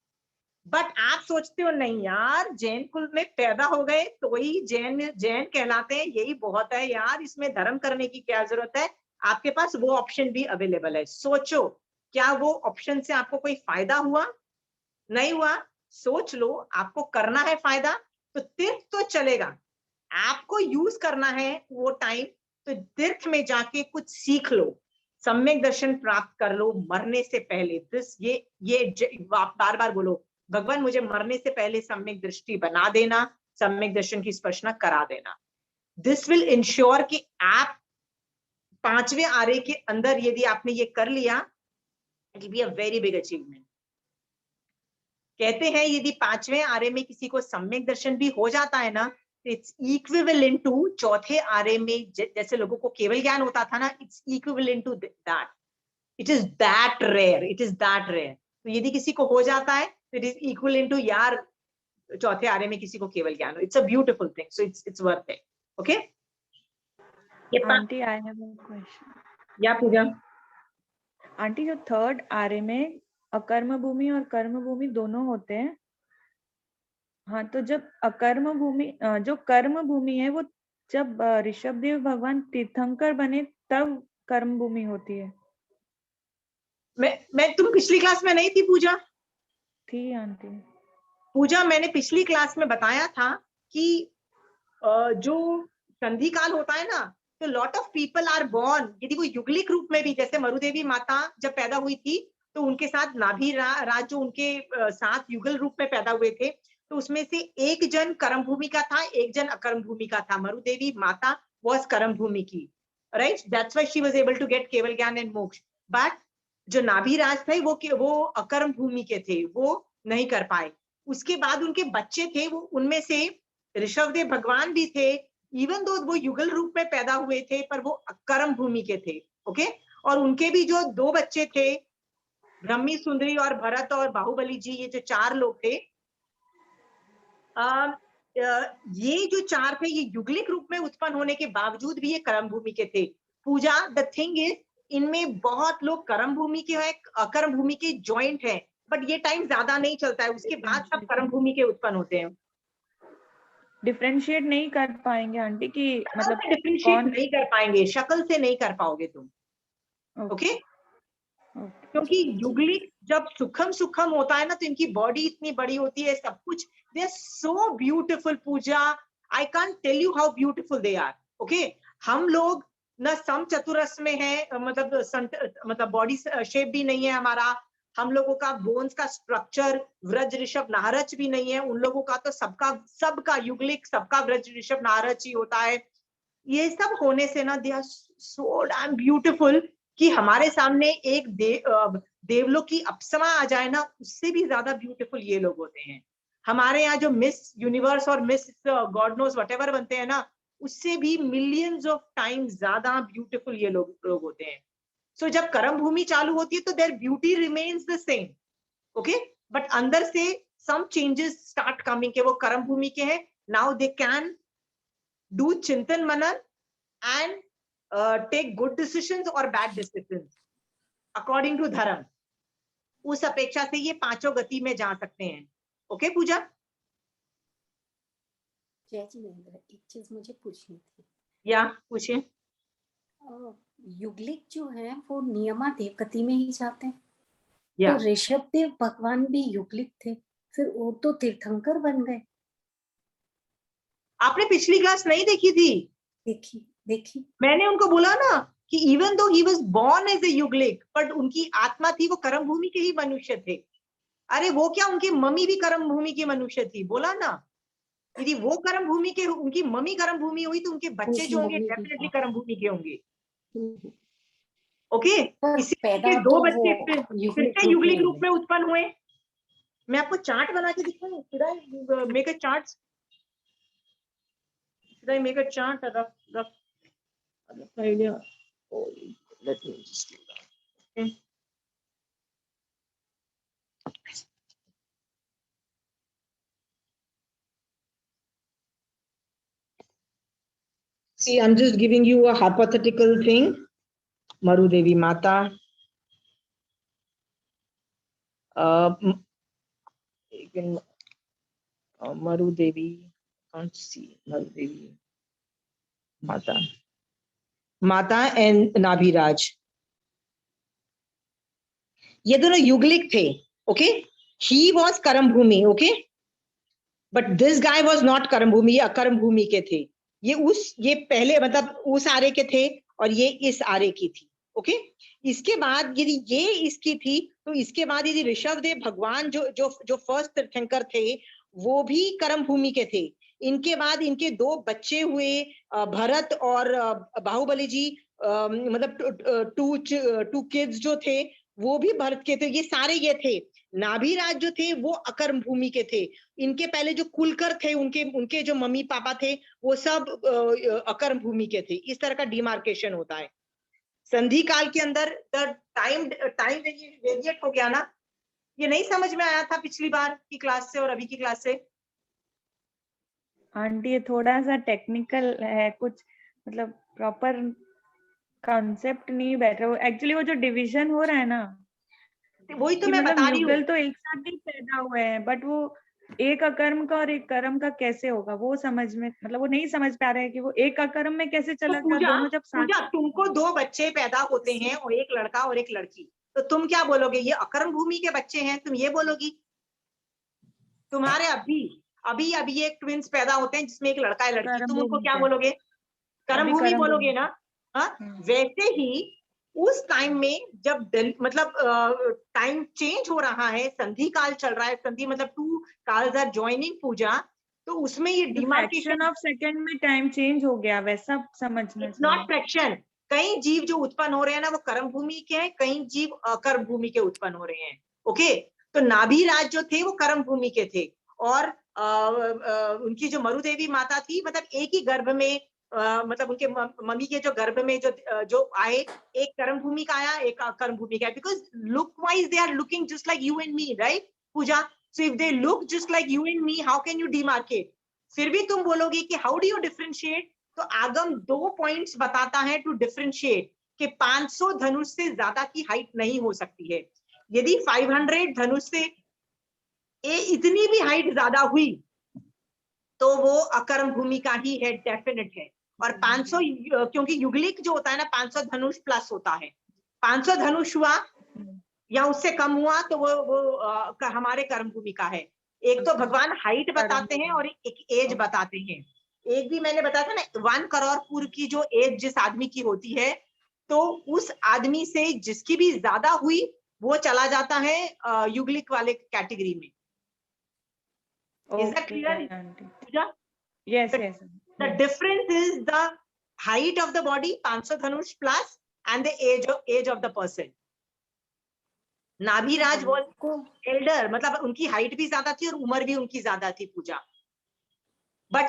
बट आप सोचते हो नहीं यार, जैन कुल में पैदा हो गए तो ही जैन जैन कहलाते हैं, यही बहुत है यार, इसमें धर्म करने की क्या जरूरत है? आपके पास वो ऑप्शन भी अवेलेबल है। सोचो, क्या वो ऑप्शन से आपको कोई फायदा हुआ? नहीं हुआ। सोच लो, आपको करना है फायदा तो तीर्थ तो चलेगा, आपको यूज करना है वो टाइम, तो तीर्थ में जाके कुछ सीख लो, सम्यक दर्शन प्राप्त कर लो मरने से पहले। दिस ये आप बार बार बोलो, भगवान मुझे मरने से पहले सम्यक दृष्टि बना देना, सम्यक दर्शन की स्पर्शना करा देना। दिस विल इंश्योर कि आप पांचवें आर्य के अंदर यदि आपने ये कर लिया, it will be a very big achievement. कहते हैं यदि पांचवें आर्य में किसी को सम्यक दर्शन भी हो जाता है ना, इट्स इक्विवेलेंट टू चौथे आर्य में जैसे लोगों को केवल ज्ञान होता था ना, it's equivalent to that. It is that rare, it is that rare. तो यदि किसी को हो जाता है तो इट इज इक्विवेलेंट टू यार चौथे आर्य में किसी को केवल ज्ञान हो. It's a beautiful thing, so it's worth it. Okay, ये aunty I have a question. या पूजा. आंटी जो थर्ड आर्य में अकर्म भूमि और कर्म भूमि दोनों होते हैं. हाँ, तो जब अकर्म भूमि जो कर्म भूमि है वो जब ऋषभदेव भगवान तीर्थंकर बने तब कर्म भूमि होती है. मैं तुम पिछली क्लास में नहीं थी पूजा? थी आंटी. पूजा, मैंने पिछली क्लास में बताया था कि जो संधि काल होता है ना, तो lot of people are born, यदि वो युगलिक रूप में भी, जैसे मरुदेवी माता जब पैदा हुई थी तो उनके साथ नाभि राज जो उनके साथ युगल रूप में पैदा हुए थे, तो उसमें से एक जन कर्म भूमि का था, एक जन अकर्म भूमि का था. मरुदेवी माता वॉज कर्म भूमि की, right? That's why she was able to get केवल ज्ञान एंड मोक्ष. बट जो नाभि राज थे वो अकर्म भूमि के थे, वो नहीं कर पाए. उसके बाद उनके बच्चे थे, वो उनमें से ऋषभदेव भगवान भी थे. इवन दो वो युगल रूप में पैदा हुए थे, पर वो कर्म भूमि के थे. ओके, और उनके भी जो दो बच्चे थे, ब्रह्मी सुंदरी और भरत और बाहुबली जी, ये जो चार लोग थे, ये जो चार थे, ये युगलिक रूप में उत्पन्न होने के बावजूद भी ये कर्म भूमि के थे. पूजा, द थिंग इज, इनमें बहुत लोग कर्म भूमि के हैं, अकर्म भूमि के जॉइंट हैं, बट ये टाइम ज्यादा नहीं चलता है, उसके बाद सब कर्म भूमि के उत्पन्न होते हैं. डिफरेंशिएट नहीं कर पाएंगे आंटी कि मतलब डिफरेंशिएट कौन. नहीं कर पाएंगे, शक्ल से नहीं कर पाओगे तुम. ओके, क्योंकि युगलिक जब सुखम होता है ना, तो इनकी बॉडी इतनी बड़ी होती है, सब कुछ, they are so beautiful. Pooja, I can't tell you how beautiful they are. Okay, हम लोग ना सम चतुरस में है, मतलब बॉडी शेप भी नहीं है हमारा, हम लोगों का बोन्स का स्ट्रक्चर व्रज ऋषभ नारच भी नहीं है. उन लोगों का तो सबका युगलिक, सबका व्रज ऋषभ नारच ही होता है. ये सब होने से ना, they are so damn beautiful कि हमारे सामने एक देवलोक की अप्सरा आ जाए ना, उससे भी ज्यादा ब्यूटीफुल ये लोग होते हैं. हमारे यहाँ जो मिस यूनिवर्स और मिस गॉड नोस व्हाटएवर बनते हैं ना, उससे भी मिलियंस ऑफ टाइम्स ज्यादा ब्यूटीफुल ये लोग होते हैं. सो जब कर्म भूमि चालू होती है तो there beauty remains the same. Okay, but अंदर से सम चेंजेस स्टार्ट कमिंग के वो कर्म भूमि के हैं. नाउ दे कैन डू चिंतन मनन and take good decisions or bad decisions according to धर्म. उस अपेक्षा से ये पांचों गति में जा सकते हैं. ओके पूजा? जय जी महेंद्र, एक चीज मुझे पूछनी थी. या पूछिए. युगलिक जो है वो नियमादेव गति में ही जाते हैं. या तो ऋषभदेव भगवान भी युगलिक थे, फिर वो तो तीर्थंकर बन गए. आपने पिछली क्लास नहीं देखी थी? देखी मैंने उनको बोला ना कि even though he was born as a युगलिक, बट उनकी आत्मा थी, वो कर्म भूमि के ही मनुष्य थे. अरे वो क्या, उनकी मम्मी भी कर्म भूमि की मनुष्य थी. बोला ना, यदि वो कर्म भूमि के, उनकी मम्मी कर्म भूमि हुई, तो उनके बच्चे जो होंगे डेफिनेटली कर्म भूमि के होंगे. ओके, इसी दो बच्चे फिर से युगलिक रूप में उत्पन्न हुए. मैं आपको चार्ट बना के दिखाऊं? Should I make a chart? Should I make a chart? Rough idea. Oh, let me just do that. Okay. See, I'm just giving you a hypothetical thing. Marudevi Mata. Marudevi. Can't see Marudevi Mata and Nabhiraj. ये दोनों युगलिक थे. Okay, he was कर्म भूमि. Okay, but this guy was not कर्म भूमि, ये अकर्म भूमि के थे. ये पहले मतलब उस आरे के थे और ये इस आरे की थी. ओके, इसके बाद यदि ये इसकी थी, तो इसके बाद यदि ऋषभदेव भगवान जो फर्स्ट तीर्थंकर थे, वो भी कर्म भूमि के थे. इनके बाद इनके दो बच्चे हुए, भरत और बाहुबली जी, मतलब टू किड्स जो थे वो भी भरत के थे. ये सारे ये थे. नाभिराज जो थे वो अकर्म भूमि के थे. इनके पहले जो कुलकर थे, उनके जो मम्मी पापा थे, वो सब अकर्म भूमि के थे. इस तरह का डिमार्केशन होता है. संधि काल के अंदर टाइम वेरिएट हो गया ना. ये नहीं समझ में आया था पिछली बार की क्लास से और अभी की क्लास से? आंटी ये थोड़ा सा टेक्निकल है, कुछ मतलब प्रॉपर कॉन्सेप्ट नहीं बैठ रहा। एक्चुअली वो जो डिवीजन हो रहा है ना, वही तो कि मैं मतलब बता रही हूँ। युगल तो एक साथ ही पैदा हुए हैं, बट वो एक अकर्म का और एक कर्म का कैसे होगा वो समझ में, मतलब वो नहीं समझ पा रहे हैं कि वो एक अकर्म में कैसे तो चला गया, पूजा, दोनों जब साथ। पूजा तुमको 2 बच्चे पैदा होते हैं और एक लड़का और एक लड़की, तो तुम क्या बोलोगे? ये अकर्म भूमि के बच्चे हैं, तुम ये बोलोगी? तुम्हारे अभी अभी अभी एक ट्विंस पैदा होते हैं जिसमें एक लड़का है लड़की, कर्म तुम उनको भूमि क्या पे, बोलोगे? कर्म अभी भूमि कर्म बोलोगे भूमि। ना? हाँ, वैसे ही उस टाइम में जब मतलब टाइम चेंज हो रहा है, संधि काल चल रहा है, संधि मतलब 2 काल्स आर जॉइनिंग पूजा, तो उसमें ये तो फ्रैक्शन डिमार्केशन, ऑफ सेकंड में टाइम चेंज हो गया, वैसा समझना इट्स नॉट चाहिए। फ्रैक्शन। कई जीव जो उत्पन्न हो रहे हैं ना, वो कर्म भूमि के हैं, कई जीव अकर्म भूमि के उत्पन्न हो रहे हैं। ओके, तो नाभिराज जो थे वो कर्म भूमि के थे, और उनकी जो मरुदेवी माता थी, मतलब एक ही गर्भ में, मतलब उनके मम्मी के जो गर्भ में जो आए, एक कर्म भूमि का आया, एक अकर्म भूमि का, because look wise they are looking just like you and me, right Pooja? So if they look just like you and me, how can you demarcate? फिर भी तुम बोलोगे कि हाउ डू यू डिफरेंशिएट? तो आगम 2 पॉइंट्स बताता है टू डिफरेंशिएट, कि 500 धनुष से ज्यादा की हाइट नहीं हो सकती है। यदि 500 धनुष से इतनी भी हाइट ज्यादा हुई तो वो अकर्म भूमि का ही है, डेफिनेट है। और 500, क्योंकि युगलिक जो होता है ना, 500 धनुष प्लस होता है। 500 धनुष हुआ या उससे कम हुआ तो वो हमारे कर्म भूमि का है। एक तो भगवान हाइट बताते हैं और एक एज बताते हैं। एक भी मैंने बताया था ना, 1 करोड़ पूर्व की जो एज जिस आदमी की होती है, तो उस आदमी से जिसकी भी ज्यादा हुई वो चला जाता है युगलिक वाले कैटेगरी में। Is that clear Pooja? Yes The, yes. the difference is the height of the body, 500 dhanush plus, and the age of the person. Nabhiraj was को elder, मतलब उनकी हाइट भी ज्यादा थी और उम्र भी उनकी ज्यादा थी पूजा। बट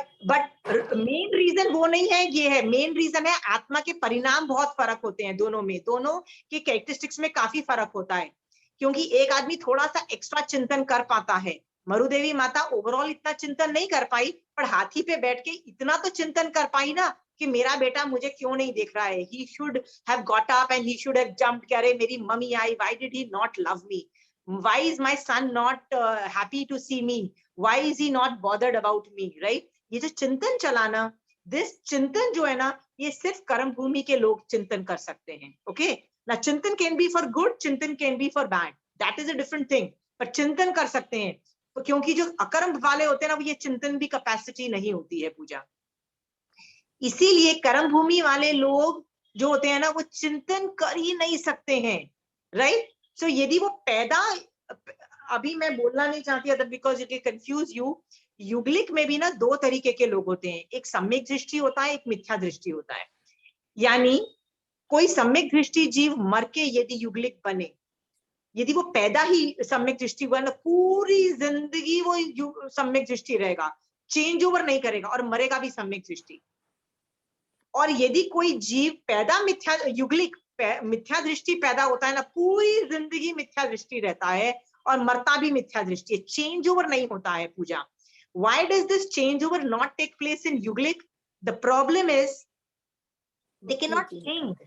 मेन रीजन वो नहीं है, ये है मेन रीजन है, आत्मा के परिणाम बहुत फर्क होते हैं दोनों में, दोनों के कैरेक्टरिस्टिक्स में काफी फर्क होता है। क्योंकि एक आदमी थोड़ा सा एक्स्ट्रा चिंतन कर पाता है, मरुदेवी माता ओवरऑल इतना चिंतन नहीं कर पाई, पर हाथी पे बैठ के इतना तो चिंतन कर पाई ना, कि मेरा बेटा मुझे क्यों नहीं देख रहा है, he should have got up and he should have jumped, कि अरे मेरी mummy I, why did he not love me, why is my son not happy to see me, why is he not bothered about me, right? ये जो चिंतन चलाना, this चिंतन जो है ना, ये सिर्फ कर्म भूमि के लोग चिंतन कर सकते हैं। ओके ना, चिंतन कैन बी फॉर गुड, चिंतन can be for bad, that is a different thing, पर चिंतन कर सकते हैं। तो क्योंकि जो अकर्म वाले होते हैं ना, वो ये चिंतन भी कैपेसिटी नहीं होती है पूजा। इसीलिए कर्म भूमि वाले लोग जो होते हैं ना, वो चिंतन कर ही नहीं सकते हैं, राइट? सो यदि वो पैदा, अभी मैं बोलना नहीं चाहती other because it will confuse you, युगलिक में भी ना 2 तरीके के लोग होते हैं, एक सम्यक दृष्टि होता है, एक मिथ्या दृष्टि होता है। यानी कोई सम्यक दृष्टि जीव मर के यदि युगलिक बने, यदि वो पैदा ही सम्यक दृष्टि हुआ ना, पूरी जिंदगी वो सम्यक दृष्टि रहेगा, चेंज ओवर नहीं करेगा, और मरेगा भी सम्यक दृष्टि। और यदि कोई जीव पैदा मिथ्या युगलिक मिथ्या दृष्टि पैदा होता है ना, पूरी जिंदगी मिथ्या दृष्टि रहता है और मरता भी मिथ्या दृष्टि है, चेंज ओवर नहीं होता है पूजा। Why does this changeover not take place in Yuglic? The problem is they cannot think.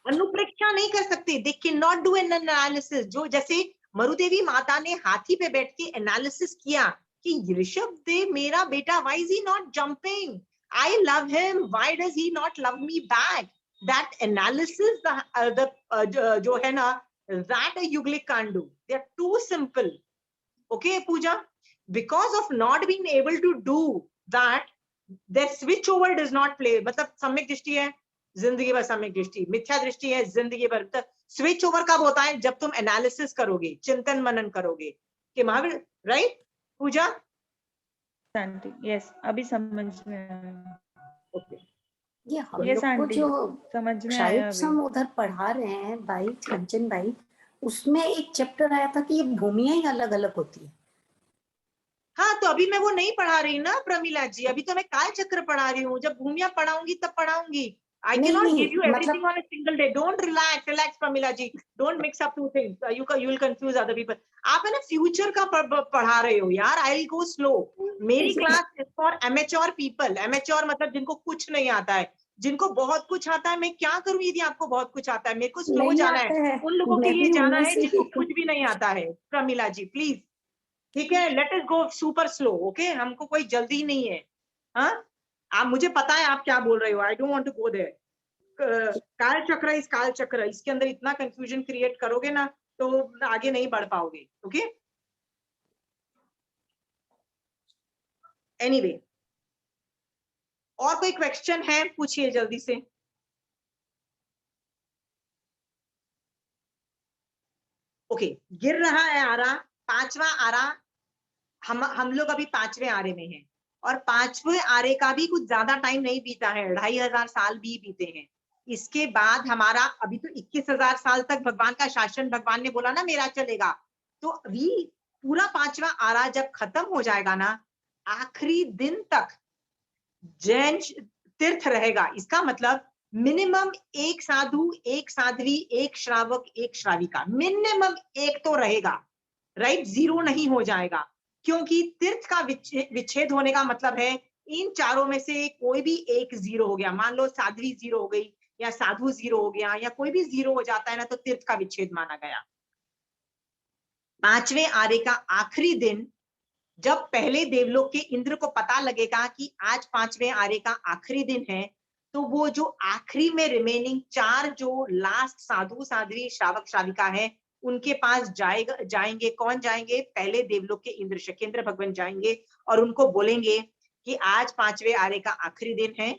अनुप्रेक्षा नहीं कर सकते, they cannot do an analysis। जो जैसे मरुदेवी माता ने हाथी पे बैठ के एनालिसिस किया कि ऋषभ देव मेरा बेटा, why is he not jumping? I love him, why does he not love me back? That analysis जो है ना, that a Yuglic can't do. They are too simple. Okay, Pooja? Because of not being able to do that, their switch over does not play। मतलब सम्यक दृष्टि है, जिंदगी भर सम्यक दृष्टि, मिथ्या दृष्टि है, जिंदगी भर। स्विच ओवर कब होता है? जब तुम एनालिसिस करोगे, चिंतन मनन करोगे कि महावीर, राइट पूजा? यस, अभी समझ में आया। ये हम Yes, लोग को आंटी, जो समझ में आया ट्राइब्स अभी। हम उधर पढ़ा रहे हैं भाई, कंचन भाई, उसमें एक चैप्टर आया था कि ये भूमियां ही अलग अलग होती है। हाँ, तो अभी मैं वो नहीं पढ़ा रही ना प्रमिला जी, अभी तो मैं काल चक्र पढ़ा रही हूँ, जब भूमिया पढ़ाऊंगी तब पढ़ाऊंगी। I नहीं, cannot नहीं, give you everything मतलब on a single day. Don't relax, Pramila ji. Don't mix up two things. You will confuse other people. आप है ना फ्यूचर का पढ़ा रहे हो यार. I'll go slow. मेरी class is for amateur people. Amateur मतलब जिनको कुछ नहीं आता है. जिनको बहुत कुछ आता है, मैं क्या करूं यदि आपको बहुत कुछ आता है? मेरे को स्लो नहीं जाना आता है. है, उन लोगों के मैं लिए भी जाना उनमें है से जिनको ही कुछ भी नहीं आता है. प्रमिला जी प्लीज. ठीक है, लेट अस गो सुपर स्लो. ओके, हमको कोई जल्दी नहीं है. हाँ, आप, मुझे पता है आप क्या बोल रहे हो. I don't want to go there. काल चक्र, इस काल चक्र, इसके अंदर इतना कंफ्यूजन क्रिएट करोगे ना तो आगे नहीं बढ़ पाओगे. ओके, एनीवे, और कोई क्वेश्चन है? पूछिए जल्दी से. ओके, गिर रहा है आरा, पांचवा आरा. हम लोग अभी पांचवें आरे में हैं, और पांचवें आरे का भी कुछ ज्यादा टाइम नहीं बीता है. 2500 साल भी बीते हैं. इसके बाद हमारा अभी तो 21,000 साल तक भगवान का शासन, भगवान ने बोला ना मेरा चलेगा. तो अभी पूरा पांचवा आरा जब खत्म हो जाएगा ना, आखिरी दिन तक जैन तीर्थ रहेगा. इसका मतलब मिनिमम एक साधु, एक साध्वी, एक श्रावक, एक श्राविका, मिनिमम एक तो रहेगा. राइट, जीरो नहीं हो जाएगा. क्योंकि तीर्थ का विच्छेद होने का मतलब है इन चारों में से कोई भी एक जीरो हो गया. मान लो साध्वी जीरो हो गई, या साधु जीरो हो गया, या कोई भी जीरो हो जाता है ना, तो तीर्थ का विच्छेद माना गया. पांचवें आरे का आखिरी दिन, जब पहले देवलोक के इंद्र को पता लगेगा कि आज पांचवें आरे का आखिरी दिन है, तो वो जो आखिरी में रिमेनिंग 4 जो लास्ट साधु, साध्वी, श्रावक, श्राविका है, उनके पास जाएंगे. कौन जाएंगे? पहले देवलोक के इंद्र शकेंद्र भगवान जाएंगे और उनको बोलेंगे कि आज पांचवें आरे का आखिरी दिन है,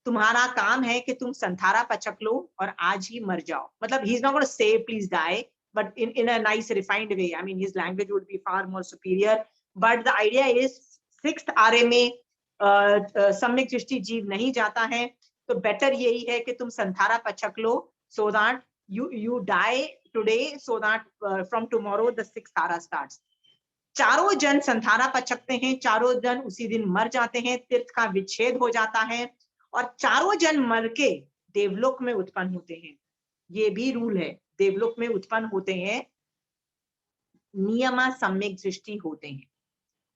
तुम्हारा काम है कि तुम संथारा पचक लो और आज ही मर जाओ. मतलब he is not gonna say please die, but in a nice refined way. I mean, his language would be far more superior. But the idea is 6th आरे में सम्यक दृष्टि जीव नहीं जाता है, तो बेटर यही है कि तुम संथारा पचक लो, so that you die today, so that from tomorrow the 6th Ara starts. चारों जन संथारा पचकते हैं, चारों जन उसी दिन मर जाते हैं, तीर्थ का विच्छेद हो जाता है, और चारों जन मर के देवलोक में उत्पन्न होते हैं. ये भी रूल है. देवलोक में उत्पन्न होते हैं, नियमा सम्यक दृष्टि होते हैं,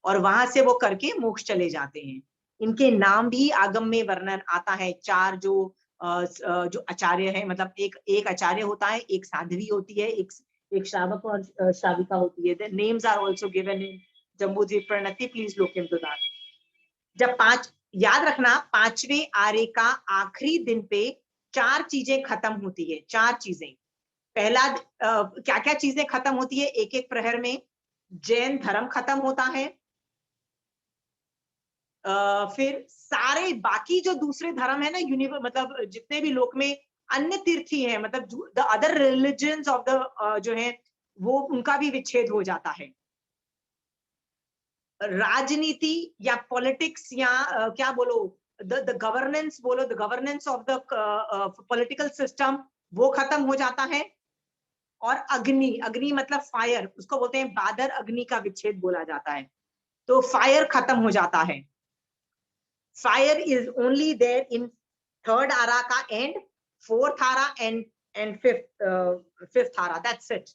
और वहां से वो करके मोक्ष चले जाते हैं. इनके नाम भी आगम में वर्णन आता है. 4 जो आचार्य है, मतलब एक आचार्य होता है, एक साध्वी होती है, एक श्रावक और श्राविका होती है. The names are also given in Jambudvipa Pranati. Please look into that. जब याद रखना, पांचवें आरे का आखिरी दिन पे 4 चीजें खत्म होती है. 4 चीजें. पहला, क्या क्या चीजें खत्म होती है? एक एक प्रहर में जैन धर्म खत्म होता है. फिर सारे बाकी जो दूसरे धर्म है ना, मतलब जितने भी लोक में अन्य तीर्थी हैं, मतलब the other religions of the जो है, वो उनका भी विच्छेद हो जाता है. राजनीति या पॉलिटिक्स, या क्या बोलो, द गवर्नेंस बोलो, the governance of the political system, वो खत्म हो जाता है. और अग्नि मतलब फायर, उसको बोलते हैं बादर अग्नि का विच्छेद बोला जाता है. तो फायर खत्म हो जाता है. Fire is only there in 3rd ara का end, 4th ara and 5th ara. That's it.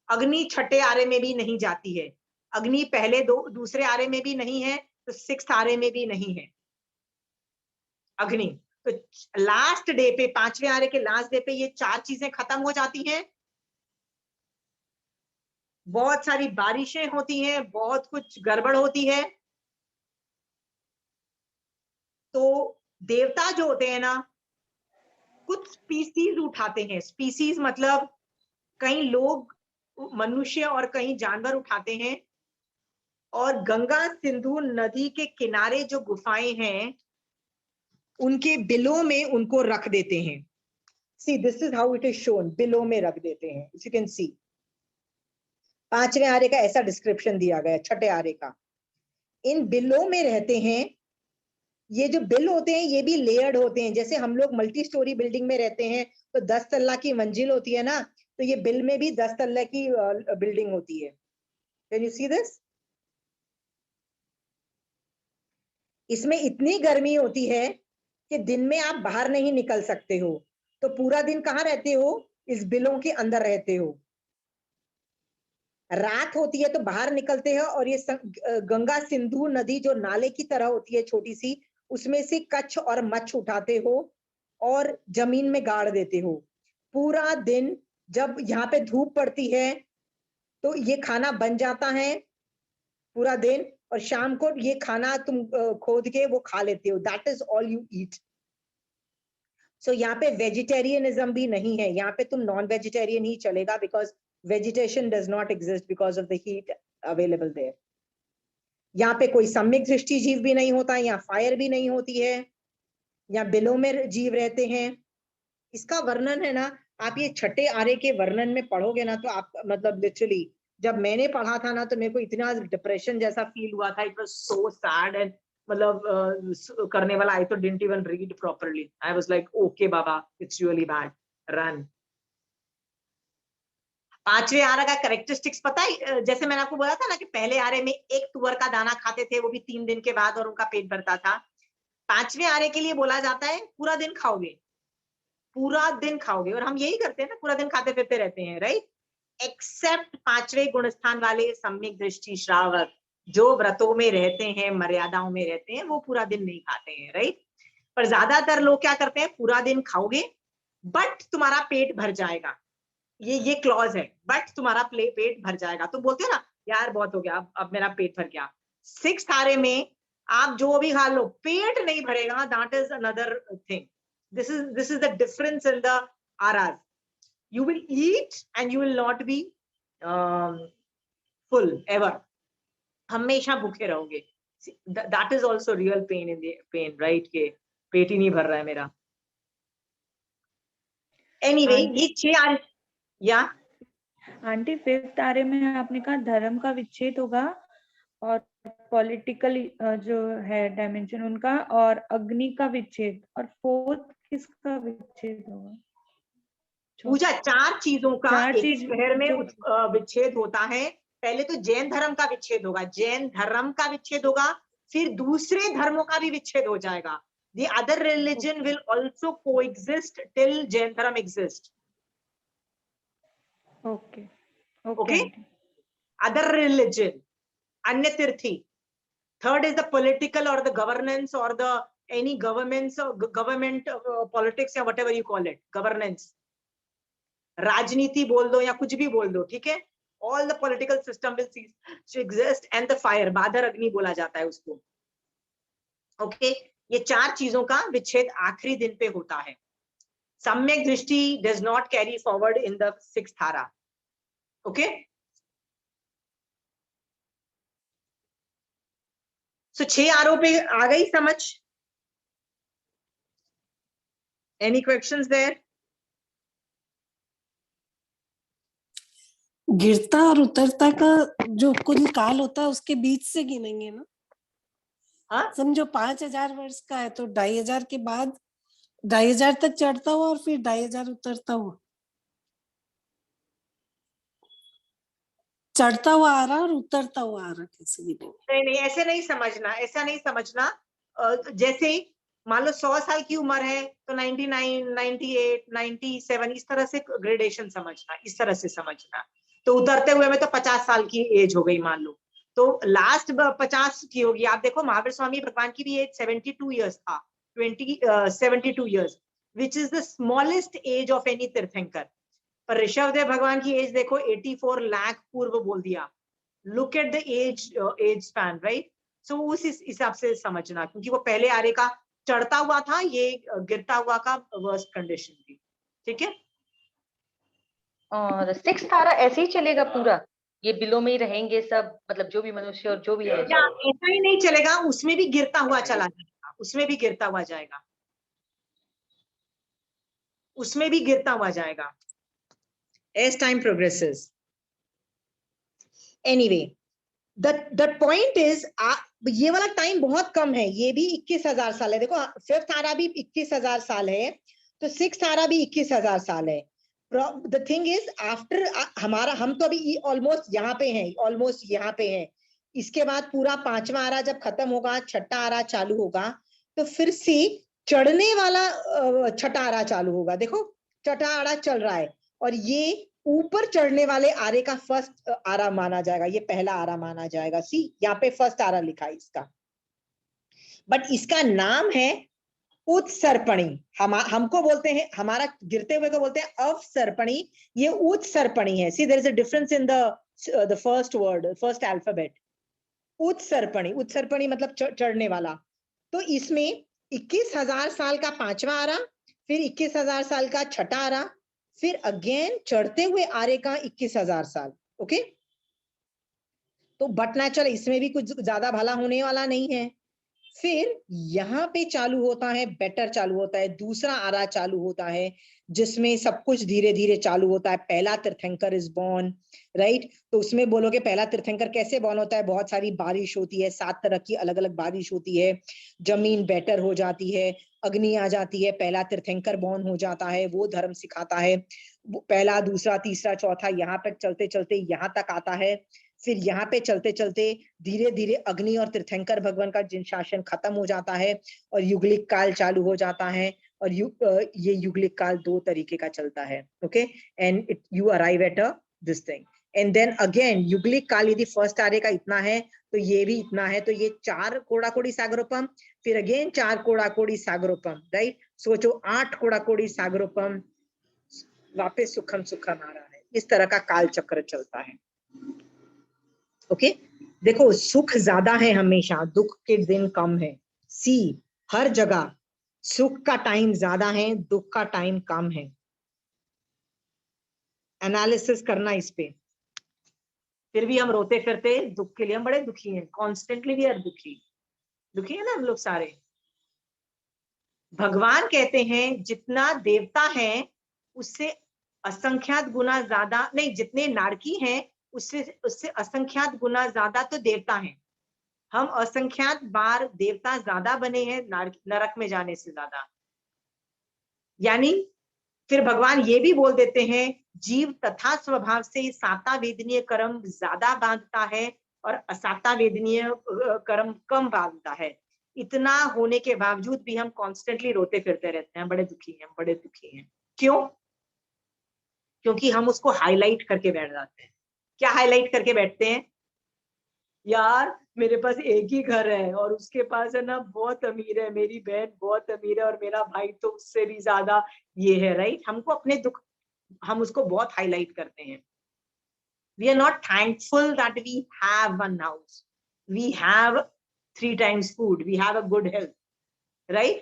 अग्नि 6ठे आरे में भी नहीं जाती है. अग्नि पहले दूसरे आरे में भी नहीं है, तो 6th आरे में भी नहीं है अग्नि. तो लास्ट डे पे, 5वें आरे के लास्ट डे पे ये 4 चीजें खत्म हो जाती हैं. बहुत सारी बारिशें होती हैं, बहुत कुछ गड़बड़ होती है. तो देवता जो होते हैं ना, कुछ स्पीसीज उठाते हैं. स्पीसीज मतलब कई लोग, मनुष्य और कई जानवर उठाते हैं, और गंगा सिंधु नदी के किनारे जो गुफाएं हैं, उनके बिलों में उनको रख देते हैं. See, this is how it is shown. बिलों में रख देते हैं. इफ यू कैन सी, 5वें आरे का ऐसा डिस्क्रिप्शन दिया गया, 6ठे आरे का. इन बिलों में रहते हैं. ये जो बिल होते हैं, ये भी लेयर्ड होते हैं. जैसे हम लोग मल्टी स्टोरी बिल्डिंग में रहते हैं, तो 10 तल्ला की मंजिल होती है ना, तो ये बिल में भी 10 तल्ला की बिल्डिंग होती है. Can you see this? इसमें इतनी गर्मी होती है कि दिन में आप बाहर नहीं निकल सकते हो, तो पूरा दिन कहाँ रहते हो? इस बिलों के अंदर रहते हो। रात होती है तो बाहर निकलते हैं और ये गंगा सिंधु नदी जो नाले की तरह होती है छोटी सी, उसमें से कच्छ और मच्छ उठाते हो और जमीन में गाड़ देते हो। पूरा दिन जब यहाँ पे धूप पड़ती है तो ये खाना बन जाता है पूरा दिन, और शाम को ये खाना तुम खोद के वो खा लेते हो। That is all you eat. So यहाँ पे वेजिटेरियनिज्म भी नहीं है, यहाँ पे तुम नॉन वेजिटेरियन ही चलेगा, because vegetation does not exist because of the heat available there. यहाँ पे कोई सम्यक दृष्टि जीव भी नहीं होता, यहाँ फायर भी नहीं होती है, यहाँ बिलों में जीव रहते हैं। इसका वर्णन है ना, आप ये छठे आर्य के वर्णन में पढ़ोगे ना तो आप मतलब लिटरली, जब मैंने पढ़ा था ना तो मेरे को इतना डिप्रेशन जैसा फील हुआ था। It was so sad and मतलब करने वाला आई तो didn't even read properly. I was like okay Baba, it's really bad, run. पांचवें आर्य का कैरेक्टरिस्टिक्स पता है? जैसे मैंने आपको बोला था ना कि पहले आर्य में एक तुअर का दाना खाते थे, वो भी 3 दिन के बाद, और उनका पेट भरता था। पांचवें आर्य के लिए बोला जाता है पूरा दिन खाओगे, पूरा दिन खाओगे, और हम यही करते हैं ना, पूरा दिन खाते फिरते रहते हैं, राइट? एक्सेप्ट पांचवें गुणस्थान वाले सम्यक दृष्टि श्रावक, जो व्रतों में रहते हैं, मर्यादाओं में रहते हैं, वो पूरा दिन नहीं खाते हैं, राइट? पर ज्यादातर लोग क्या करते हैं, पूरा दिन खाओगे बट तुम्हारा पेट भर जाएगा। ये क्लॉज है, बट तुम्हारा पेट भर जाएगा। तो बोलते हो ना यार बहुत हो गया, अब मेरा पेट भर गया। 6th आर्य में आप जो भी खा लो, पेट नहीं भरेगा। That is another thing. This is the difference in the aras. You will eat and you will not be full ever. हमेशा भूखे रहोगे। That is also real pain in the pain, right? के पेट ही नहीं भर रहा है मेरा। एनीवे, ये 6 आर्य। या आंटी 5th आर्य में आपने कहा धर्म का विच्छेद होगा और पॉलिटिकल जो है डायमेंशन उनका, और अग्नि का विच्छेद, और 4th किसका विच्छेद होगा? पूजा 4 चीजों का चार एक चीज शहर में जो विच्छेद होता है। पहले तो जैन धर्म का विच्छेद होगा, जैन धर्म का विच्छेद होगा, फिर दूसरे धर्मों का भी विच्छेद हो जाएगा। The other religion will also coexist till Jain Dharam exists. Okay Okay? Other religion, अन्य तीर्थी. Third is the political or the governance or the any governments or government politics या whatever you call it, governance. राजनीति बोल दो या कुछ भी बोल दो, ठीक है? All the political system will cease to exist and the fire, बादर अग्नि बोला जाता है उसको। ओके, ये 4 चीजों का विच्छेद आखिरी दिन पे होता है। सम्यक दृष्टि does not carry forward in the 6th आरा। ओके, सो 6 आरों पे आ गई समझ? Any questions there? गिरता और उतरता का जो कुल काल होता है उसके बीच से गिनेंगे ना? हाँ, समझो 5000 वर्ष का है तो 2500 के बाद 2500 तक चढ़ता हुआ और फिर 2500 उतरता हुआ, चढ़ता हुआ आ रहा और उतरता हुआ आ रहा, कैसे गिनेंगे? नहीं ऐसे नहीं समझना, ऐसा नहीं समझना। जैसे मान लो 100 साल की उम्र है तो 99, 98, 97 इस तरह से ग्रेडेशन समझना, इस तरह से समझना। तो उतरते हुए में तो 50 साल की एज हो गई मान लो, तो लास्ट 50 की होगी। आप देखो महावीर स्वामी भगवान की भी एज 72 इयर्स था, 72 years, which is the smallest age of any tirthankar. पर ऋषभदेव भगवान की एज देखो 84 लाख पूर्व बोल दिया। Look at the age span, right? So उस हिसाब से समझना, क्योंकि वो पहले आर्य का चढ़ता हुआ था, ये गिरता हुआ का वर्स्ट कंडीशन थी, ठीक है? और 6th आरा ऐसे ही चलेगा पूरा, ये बिलों में ही रहेंगे सब, मतलब जो भी मनुष्य और जो भी है। या ऐसा ही नहीं चलेगा, उसमें भी गिरता हुआ चला जाएगा, उसमें भी गिरता हुआ जाएगा, उसमें भी गिरता हुआ जाएगा as time progresses. Anyway, the point is, ये वाला टाइम बहुत कम है, ये भी 21,000 साल है। देखो 5th आरा भी 21,000 साल है, तो 6th आरा भी 21,000 साल है। The thing is, after हमारा, हम तो अभी ऑलमोस्ट यहाँ पे हैं, ऑलमोस्ट यहाँ पे हैं। इसके बाद पूरा 5वां आरा जब खत्म होगा, 6ठा आरा चालू होगा, तो फिर से चढ़ने वाला छठा आरा चालू होगा। देखो छठा आरा चल रहा है और ये ऊपर चढ़ने वाले आरे का फर्स्ट आरा माना जाएगा, ये पहला आरा माना जाएगा। सी यहाँ पे फर्स्ट आरा लिखा है इसका, बट इसका नाम है उत्सर्पणी। हमको बोलते हैं, हमारा गिरते हुए को बोलते हैं अवसर्पणी, ये उत्सर्पणी है। See there is a difference in the first word, first alphabet. उत्सर्पणी, उत्सर्पणी मतलब चढ़ने वाला। तो इसमें 21,000 साल का पांचवा आरा, फिर 21,000 साल का छठा आरा, फिर अगेन चढ़ते हुए आरे का 21,000 साल। ओके, तो बट नेचुरल इसमें भी कुछ ज्यादा भला होने वाला नहीं है। फिर यहाँ पे चालू होता है, बेटर चालू होता है, दूसरा आरा चालू होता है जिसमें सब कुछ धीरे धीरे चालू होता है। पहला तीर्थंकर इज बॉर्न, राइट। तो उसमें बोलोगे पहला तीर्थंकर कैसे बॉर्न होता है? बहुत सारी बारिश होती है, 7 तरह की अलग अलग बारिश होती है, जमीन बेटर हो जाती है, अग्नि आ जाती है, पहला तीर्थंकर बॉर्न हो जाता है, वो धर्म सिखाता है। पहला, दूसरा, तीसरा, चौथा, यहाँ तक चलते चलते यहाँ तक आता है। फिर यहाँ पे चलते चलते धीरे धीरे अग्नि और तीर्थंकर भगवान का जिन शासन खत्म हो जाता है और युगलिक काल चालू हो जाता है। और ये युगलिक काल 2 तरीके का चलता है। Okay, and you arrive at this thing, and then again युगलिक काल यदि फर्स्ट आरे का इतना है तो ये भी इतना है, तो ये 4 कोड़ाकोड़ी सागरोपम, फिर अगेन 4 कोड़ाकोड़ी सागरोपम, राइट। सोचो 8 कोड़ाकोड़ी सागरोपम, वापस सुखम सुखम आ रहा है। इस तरह का काल चक्र चलता है। ओके, देखो सुख ज्यादा है हमेशा, दुख के दिन कम है। सी हर जगह सुख का टाइम ज्यादा है, दुख का टाइम कम है। एनालिसिस करना इस पे। फिर भी हम रोते फिरते दुख के लिए, हम बड़े दुखी हैं, कॉन्स्टेंटली वी आर दुखी, दुखी है ना हम लोग सारे। भगवान कहते हैं जितना देवता है उससे असंख्यात गुना ज्यादा, नहीं, जितने नारकी हैं उससे असंख्यात गुना ज्यादा तो देवता हैं। हम असंख्यात बार देवता ज्यादा बने हैं नरक में जाने से ज्यादा। यानी फिर भगवान ये भी बोल देते हैं जीव तथा स्वभाव से साता वेदनीय कर्म ज्यादा बांधता है और असाता वेदनीय कर्म कम बांधता है। इतना होने के बावजूद भी हम कॉन्स्टेंटली रोते फिरते रहते हैं, बड़े दुखी हैं, बड़े दुखी हैं। क्यों? क्योंकि हम उसको हाईलाइट करके बैठ जाते हैं। क्या हाईलाइट करके बैठते हैं? यार मेरे पास एक ही घर है और उसके पास है ना बहुत अमीर है, मेरी बहन बहुत अमीर है और मेरा भाई तो उससे भी ज्यादा ये है, राइट। हमको अपने दुख, हम उसको बहुत हाईलाइट करते हैं। We are not thankful that we have one house, we have 3 times food, we have a good health, right?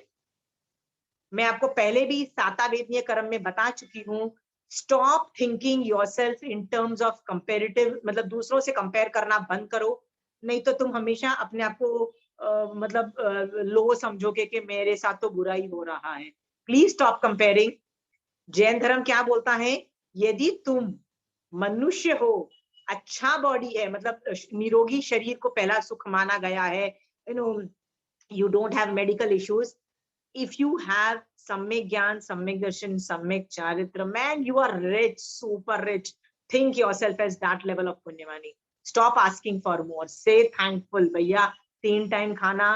मैं आपको पहले भी साता वेदनीय कर्म में बता चुकी हूँ, stop thinking yourself in terms of comparative, मतलब दूसरों से कंपेयर करना बंद करो, नहीं तो तुम हमेशा अपने आप को मतलब लो समझोगे कि मेरे साथ तो बुरा ही हो रहा है। Please stop comparing. जैन धर्म क्या बोलता है? यदि तुम मनुष्य हो, अच्छा बॉडी है, मतलब निरोगी शरीर को पहला सुख माना गया है, you know, you don't have medical issues, if you have सम्यक ज्ञान, सम्यक दर्शन, सम्यक चारित्र, man, you are rich, super rich. Think yourself as that level of पुण्यवानी. Stop asking for more. Say thankful. भैया 3 टाइम खाना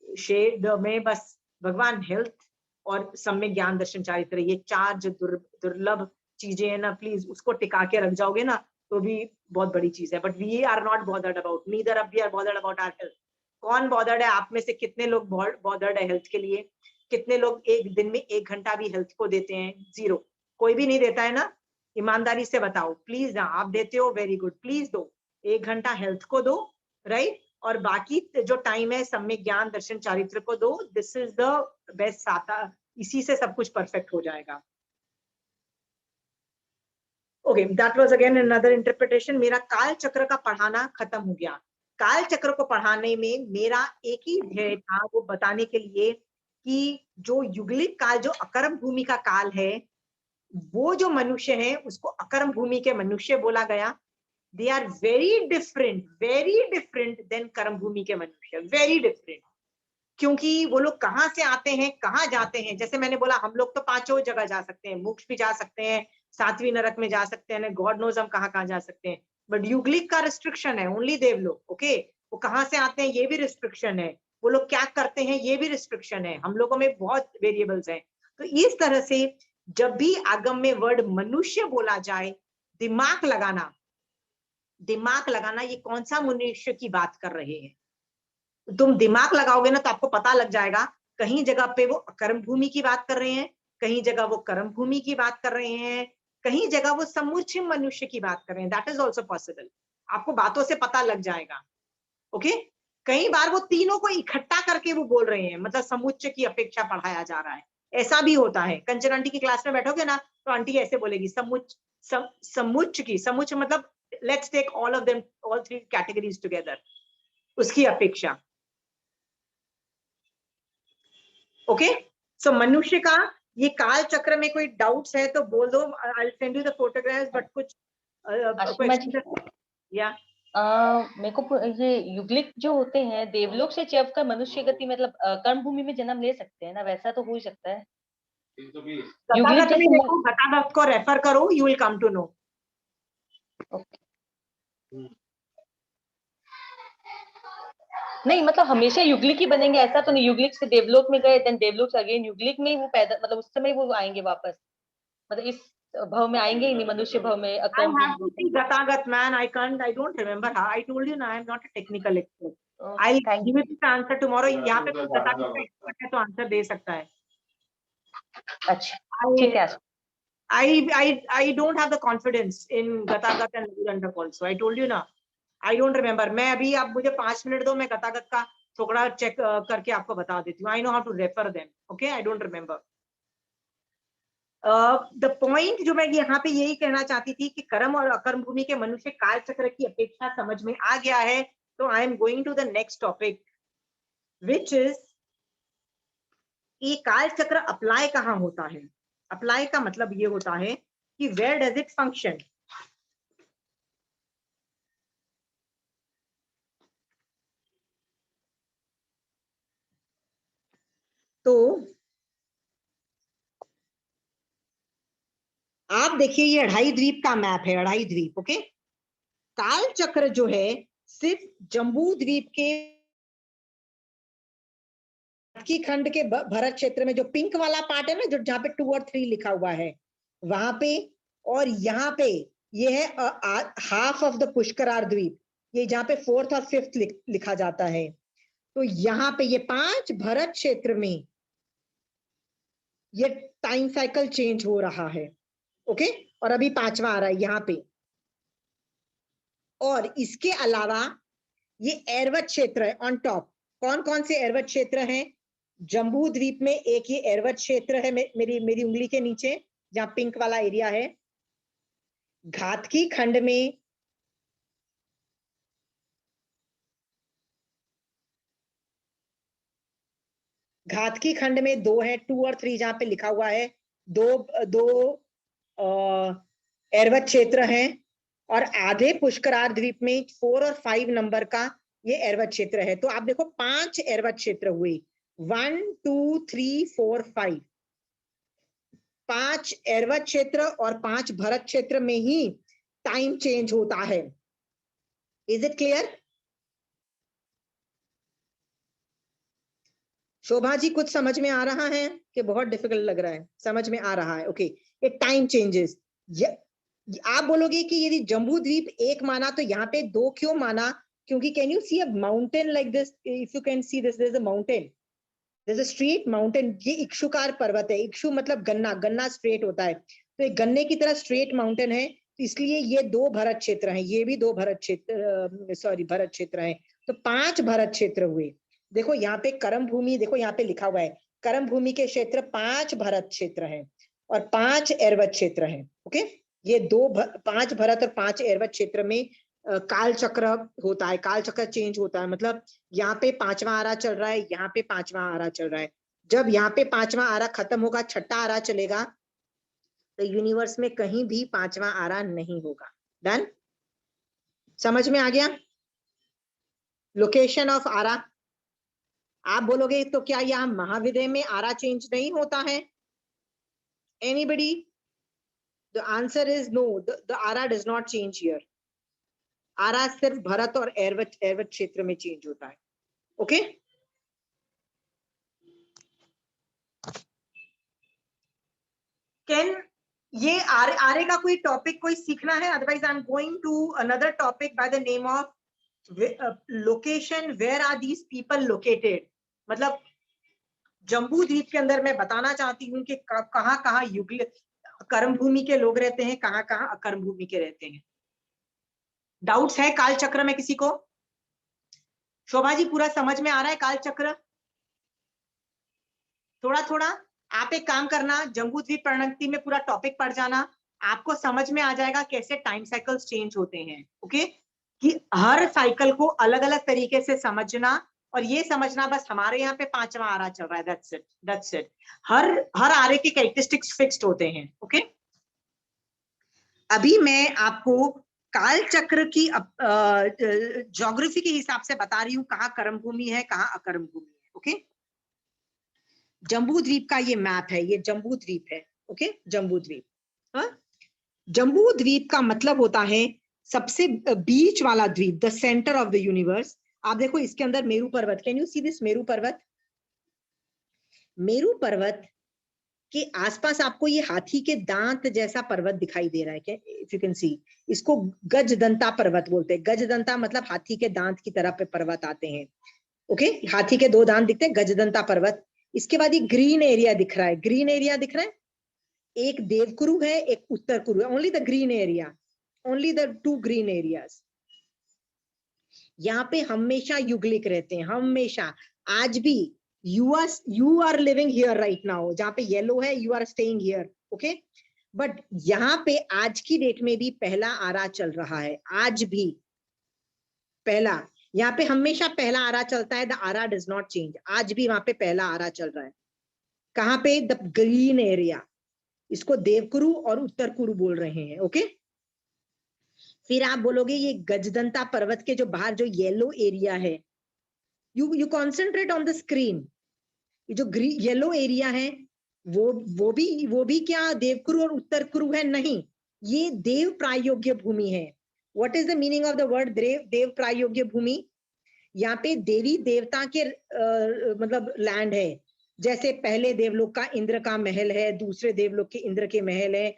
शेड में बस भगवान, हेल्थ और सम्यक ज्ञान, दर्शन, चारित्र, ये 4 जो दुर्लभ चीजें हैं ना, प्लीज उसको टिका के रख जाओगे ना तो भी बहुत बड़ी चीज है। But we are not bothered about, neither of we are bothered about our health. कौन बॉदर्ड है? आप में से कितने लोग बॉदर्ड है हेल्थ के लिए? कितने लोग एक दिन में 1 घंटा भी हेल्थ को देते हैं? 0, कोई भी नहीं देता है ना। ईमानदारी से बताओ प्लीज। आप देते हो, वेरी गुड, प्लीज दो, 1 घंटा हेल्थ को दो, राइट। और बाकी जो टाइम है सम्यक ज्ञान, दर्शन, चारित्र को दो। दिस इज द बेस्ट साता, इसी से सब कुछ परफेक्ट हो जाएगा। Okay, that was again another interpretation. मेरा काल चक्र का पढ़ाना खत्म हो गया। काल चक्र को पढ़ाने में मेरा एक ही ध्येय था, वो बताने के लिए कि जो युगलिक काल, जो अकर्म भूमि का काल है, वो जो मनुष्य है उसको अकर्म भूमि के मनुष्य बोला गया। They are very different then कर्म भूमि के मनुष्य, वेरी डिफरेंट। क्योंकि वो लोग कहाँ से आते हैं, कहाँ जाते हैं? जैसे मैंने बोला, हम लोग तो 5 जगह जा सकते हैं, मोक्ष भी जा सकते हैं, 7वीं नरक में जा सकते हैं, गॉड नोज हम कहाँ जा सकते हैं। बट युगलिक का रिस्ट्रिक्शन है, ओनली देवलोक। ओके, वो कहाँ से आते हैं ये भी रिस्ट्रिक्शन है। वो लोग क्या करते हैं ये भी रिस्ट्रिक्शन है, हम लोगों में बहुत वेरिएबल्स हैं। तो इस तरह से जब भी आगम में वर्ड मनुष्य बोला जाए, दिमाग लगाना ये कौन सा मनुष्य की बात कर रहे हैं। तुम दिमाग लगाओगे ना तो आपको पता लग जाएगा, कहीं जगह पे वो अकर्म भूमि की बात कर रहे हैं, कहीं जगह वो कर्म भूमि की बात कर रहे हैं, कहीं जगह वो समुच्चय मनुष्य की बात कर रहे हैं। दैट इज ऑल्सो पॉसिबल, आपको बातों से पता लग जाएगा। ओके, कई बार वो तीनों को इकट्ठा करके वो बोल रहे हैं, मतलब समुच्चय की अपेक्षा पढ़ाया जा रहा है, ऐसा भी होता है। कंचन आंटी की क्लास में बैठोगे ना तो आंटी ऐसे बोलेगी, समुच्चय की, समुच्चय मतलब let's take all of them, all three categories together, उसकी अपेक्षा। ओके, सो मनुष्य का ये काल चक्र में कोई डाउट्स है तो बोल दो, I will send you the photographs, but कुछ या मेरे को ये युगलिक जो होते हैं, देवलोक से जब का मनुष्य गति मतलब कर्म भूमि में जन्म ले सकते हैं ना, वैसा तो हो ही सकता है। युगलिक गतागत में जैसे देखो, गतागत को रेफर करो, you will come to know. नहीं मतलब हमेशा युगलिक ही बनेंगे ऐसा तो नहीं, युगलिक से देवलोक में गए, देन देवलोक से अगेन युगलिक में वो पैदा, मतलब उस समय वो आएंगे वापस, मतलब इस भव में आएंगे ही नहीं, मनुष्य भव में I have to see Gatagat, man. I don't remember. I told you, I am not a technical expert. I'll give you the answer tomorrow. यहाँ पे Gatagat का expert है तो आंसर दे सकता है। अच्छा, ठीक है। I don't have the confidence in Gatagat and Nagurandhak also. I told you ना, I don't remember. मैं अभी, आप मुझे 5 मिनट दो, मैं Gatagat का थोड़ा चेक करके आपको बता देती हूँ। I know how to refer them. Okay, I don't remember. The point जो मैं यहाँ पे यही कहना चाहती थी कि कर्म और अकर्म भूमि के मनुष्य काल चक्र की अपेक्षा समझ में आ गया है, तो I am going to the next topic, which is ये काल चक्र अप्लाई कहाँ होता है। अप्लाई का मतलब ये होता है कि वेयर डज इट फंक्शन। तो आप देखिए, ये अढ़ाई द्वीप का मैप है, अढ़ाई द्वीप। ओके, काल चक्र जो है सिर्फ जम्बू द्वीप के की खंड के भरत क्षेत्र में, जो पिंक वाला पार्ट है ना, जो जहां पे 2 और 3 लिखा हुआ है वहां पे, और यहाँ पे ये है हाफ ऑफ द पुष्करार द्वीप, ये जहाँ पे 4th और 5th लिखा जाता है। तो यहाँ पे ये 5 भरत क्षेत्र में ये टाइम साइकिल चेंज हो रहा है। ओके, और अभी 5वां आ रहा है यहाँ पे। और इसके अलावा ये एरवत क्षेत्र है ऑन टॉप। कौन कौन से एरवत क्षेत्र हैं? जम्बू द्वीप में एक ये एरवत क्षेत्र है, मेरी उंगली के नीचे जहां पिंक वाला एरिया है। घातकी खंड में घातकी खंड में 2 है, 2 और 3 जहां पे लिखा हुआ है, दो एरवत क्षेत्र हैं। और आधे पुष्करार द्वीप में 4 और 5 नंबर का ये एरवत क्षेत्र है। तो आप देखो 5 एरवत क्षेत्र हुए, 1 2 3 4 5, 5 एरवत क्षेत्र और 5 भरत क्षेत्र में ही टाइम चेंज होता है। Is it clear? Shobha ji, कुछ समझ में आ रहा है कि बहुत डिफिकल्ट लग रहा है? समझ में आ रहा है? ओके, ये टाइम चेंजेस। आप बोलोगे कि यदि जम्बू द्वीप 1 माना तो यहाँ पे 2 क्यों माना? क्योंकि can you see a mountain like this? If you can see this, there is a mountain, there is a straight mountain. ये इक्षुकार पर्वत है। इक्षु मतलब गन्ना, गन्ना स्ट्रेट होता है, तो एक गन्ने की तरह स्ट्रेट माउंटेन है। तो इसलिए ये 2 भरत क्षेत्र हैं, ये भी 2 भरत क्षेत्र, सॉरी भरत क्षेत्र हैं। तो 5 भरत क्षेत्र हुए। देखो यहाँ पे कर्म भूमि, देखो यहाँ पे लिखा हुआ है कर्म भूमि के क्षेत्र 5 भरत क्षेत्र हैं और 5 एरवत क्षेत्र हैं। ओके, ये 5 भरत और 5 एरवत क्षेत्र में काल चक्र होता है, काल चक्र चेंज होता है। मतलब यहाँ पे 5वां आरा चल रहा है, यहाँ पे 5वां आरा चल रहा है। जब यहाँ पे 5वां आरा खत्म होगा, 6ठा आरा चलेगा, तो यूनिवर्स में कहीं भी 5वां आरा नहीं होगा। डन? समझ में आ गया? लोकेशन ऑफ आरा। आप बोलोगे तो क्या यहाँ महाविद्य में आरा चेंज नहीं होता है? Anybody? The answer is no, the Ara does not change here. आरा सिर्फ भरत और एरवत क्षेत्र में चेंज होता है। ओके, कैन ये आरे का कोई टॉपिक कोई सीखना है? Otherwise I am going to another topic by the name of location, where are these people located. मतलब जम्बू द्वीप के अंदर मैं बताना चाहती हूँ कि कहाँ कहाँ युगल कर्म भूमि के लोग रहते हैं, कहाँ कहाँ अकर्म भूमि के रहते हैं। डाउट्स है काल चक्र में किसी को? शोभा जी पूरा समझ में आ रहा है काल चक्र? थोड़ा थोड़ा आप एक काम करना, जम्बू द्वीप प्रणति में पूरा टॉपिक पढ़ जाना, आपको समझ में आ जाएगा कैसे टाइम साइकिल्स चेंज होते हैं। ओके, कि हर साइकिल को अलग अलग तरीके से समझना, और ये समझना बस हमारे यहाँ पे 5वां आरा चल रहा है, दैट्स इट, दैट्स इट। हर आरे के कैरेक्टरिस्टिक्स फिक्स्ड होते हैं। ओके, अभी मैं आपको काल चक्र की ज्योग्राफी के हिसाब से बता रही हूँ कहाँ कर्म भूमि है, कहाँ अकर्म भूमि है। ओके, जम्बू द्वीप का ये मैप है, ये जम्बू द्वीप है। ओके, जम्बू द्वीप, हाँ, जम्बू द्वीप का मतलब होता है सबसे बीच वाला द्वीप, the centre of the universe. आप देखो इसके अंदर मेरू पर्वत, can you see this Meru पर्वत? मेरू पर्वत के आसपास आपको ये हाथी के दांत जैसा पर्वत दिखाई दे रहा है क्या? इफ यू कैन सी, इसको गजदंता पर्वत बोलते हैं। गजदंता मतलब हाथी के दांत की तरह पे पर्वत आते हैं। ओके, हाथी के 2 दांत दिखते हैं, गजदंता पर्वत। इसके बाद ये ग्रीन एरिया दिख रहा है, ग्रीन एरिया दिख रहा है, एक देवकुरु है, एक उत्तर कुरु है, only the green area, only the 2 green areas. यहाँ पे हमेशा युगलिक रहते हैं, हमेशा, आज भी। you are living here right now, जहाँ पे येलो है, you are staying here, okay? But यहाँ पे आज की डेट में भी पहला आरा चल रहा है, आज भी पहला, यहाँ पे हमेशा पहला आरा चलता है, the Ara does not change. आज भी वहां पे पहला आरा चल रहा है। कहाँ पे? द ग्रीन एरिया, इसको देवकुरु और उत्तर कुरु बोल रहे हैं। ओके, फिर आप बोलोगे ये गजदंता पर्वत के जो बाहर जो येलो एरिया है, you concentrate on the screen, ये जो येलो एरिया है वो भी क्या देवकुरु और उत्तर कुरु है? नहीं, ये देव प्रायोग्य भूमि है। What is the meaning of the word देव प्रायोग्य भूमि? यहाँ पे देवी देवता के मतलब लैंड है। जैसे पहले देवलोक का इंद्र का महल है, दूसरे देवलोक के इंद्र के महल है,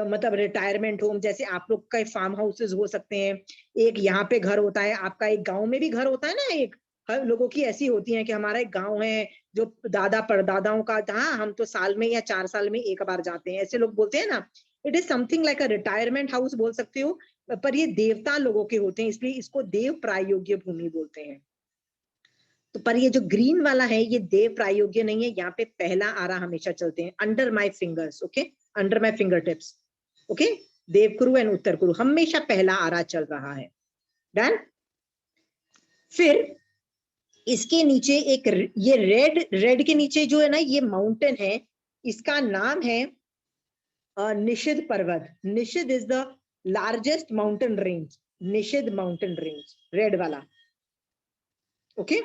मतलब रिटायरमेंट होम, जैसे आप लोग का फार्म हाउसेस हो सकते हैं। एक यहाँ पे घर होता है, आपका एक गांव में भी घर होता है ना, एक हर लोगों की ऐसी होती है कि हमारा एक गांव है जो दादा परदादाओं का, हाँ हम तो साल में या 4 साल में एक बार जाते हैं, ऐसे लोग बोलते हैं ना। It is something like a retirement house बोल सकते हो, पर ये देवता लोगों के होते हैं, इसलिए इसको देव प्रायोग्य भूमि बोलते हैं। तो पर ये जो ग्रीन वाला है ये देव प्रायोग्य नहीं है, यहाँ पे पहला आरा हमेशा चलते हैं, under my fingers. Okay, under my finger tips. Okay, Devkuru and Uttar Kuru हमेशा पहला आरा चल रहा है। डन। फिर इसके नीचे एक ये रेड के नीचे जो है ना ये माउंटेन है, इसका नाम है निषिद्ध पर्वत। निषिद्ध is the largest mountain range, निषिद्ध माउंटेन रेंज, रेड वाला। ओके,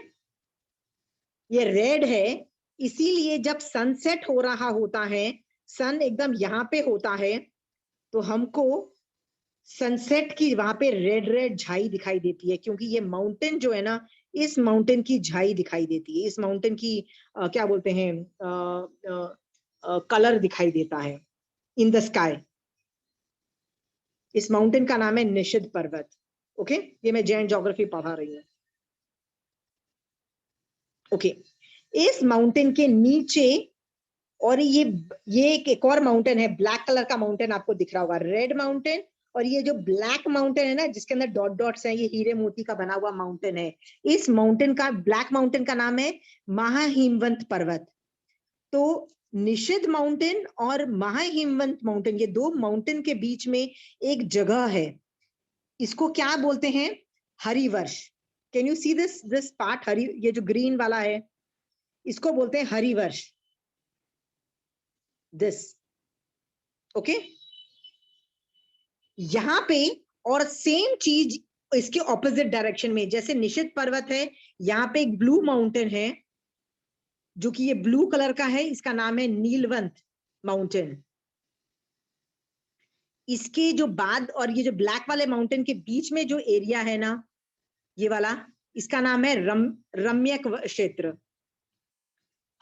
ये रेड है, इसीलिए जब सनसेट हो रहा होता है, सन एकदम यहाँ पे होता है, तो हमको सनसेट की वहां पे रेड रेड झाई दिखाई देती है, क्योंकि ये माउंटेन जो है ना, इस माउंटेन की झाई दिखाई देती है, इस माउंटेन की क्या बोलते हैं कलर दिखाई देता है इन द स्काई। इस माउंटेन का नाम है निषिद्ध पर्वत। ओके, ये मैं जैन ज्योग्राफी पढ़ा रही हूँ। ओके, इस माउंटेन के नीचे, और ये एक और माउंटेन है, ब्लैक कलर का माउंटेन आपको दिख रहा होगा, रेड माउंटेन। और ये जो ब्लैक माउंटेन है ना, जिसके अंदर डॉट डॉट्स हैं, ये हीरे मोती का बना हुआ माउंटेन है। इस माउंटेन का, ब्लैक माउंटेन का नाम है महाहिमवंत पर्वत। तो निषिद्ध माउंटेन और महाहिमवंत माउंटेन, ये 2 माउंटेन के बीच में एक जगह है, इसको क्या बोलते हैं? Harivarsh. Can you see this part? Hari, ये जो ग्रीन वाला है, इसको बोलते हैं हरिवर्ष, दिस। ओके, यहाँ पे और सेम चीज इसके ऑपोजिट डायरेक्शन में, जैसे निषिद्ध पर्वत है, यहाँ पे एक ब्लू माउंटेन है जो कि ये ब्लू कलर का है, इसका नाम है नीलवंत माउंटेन। इसके जो बाद और ये जो ब्लैक वाले माउंटेन के बीच में जो एरिया है ना, ये वाला, इसका नाम है रम्यक क्षेत्र।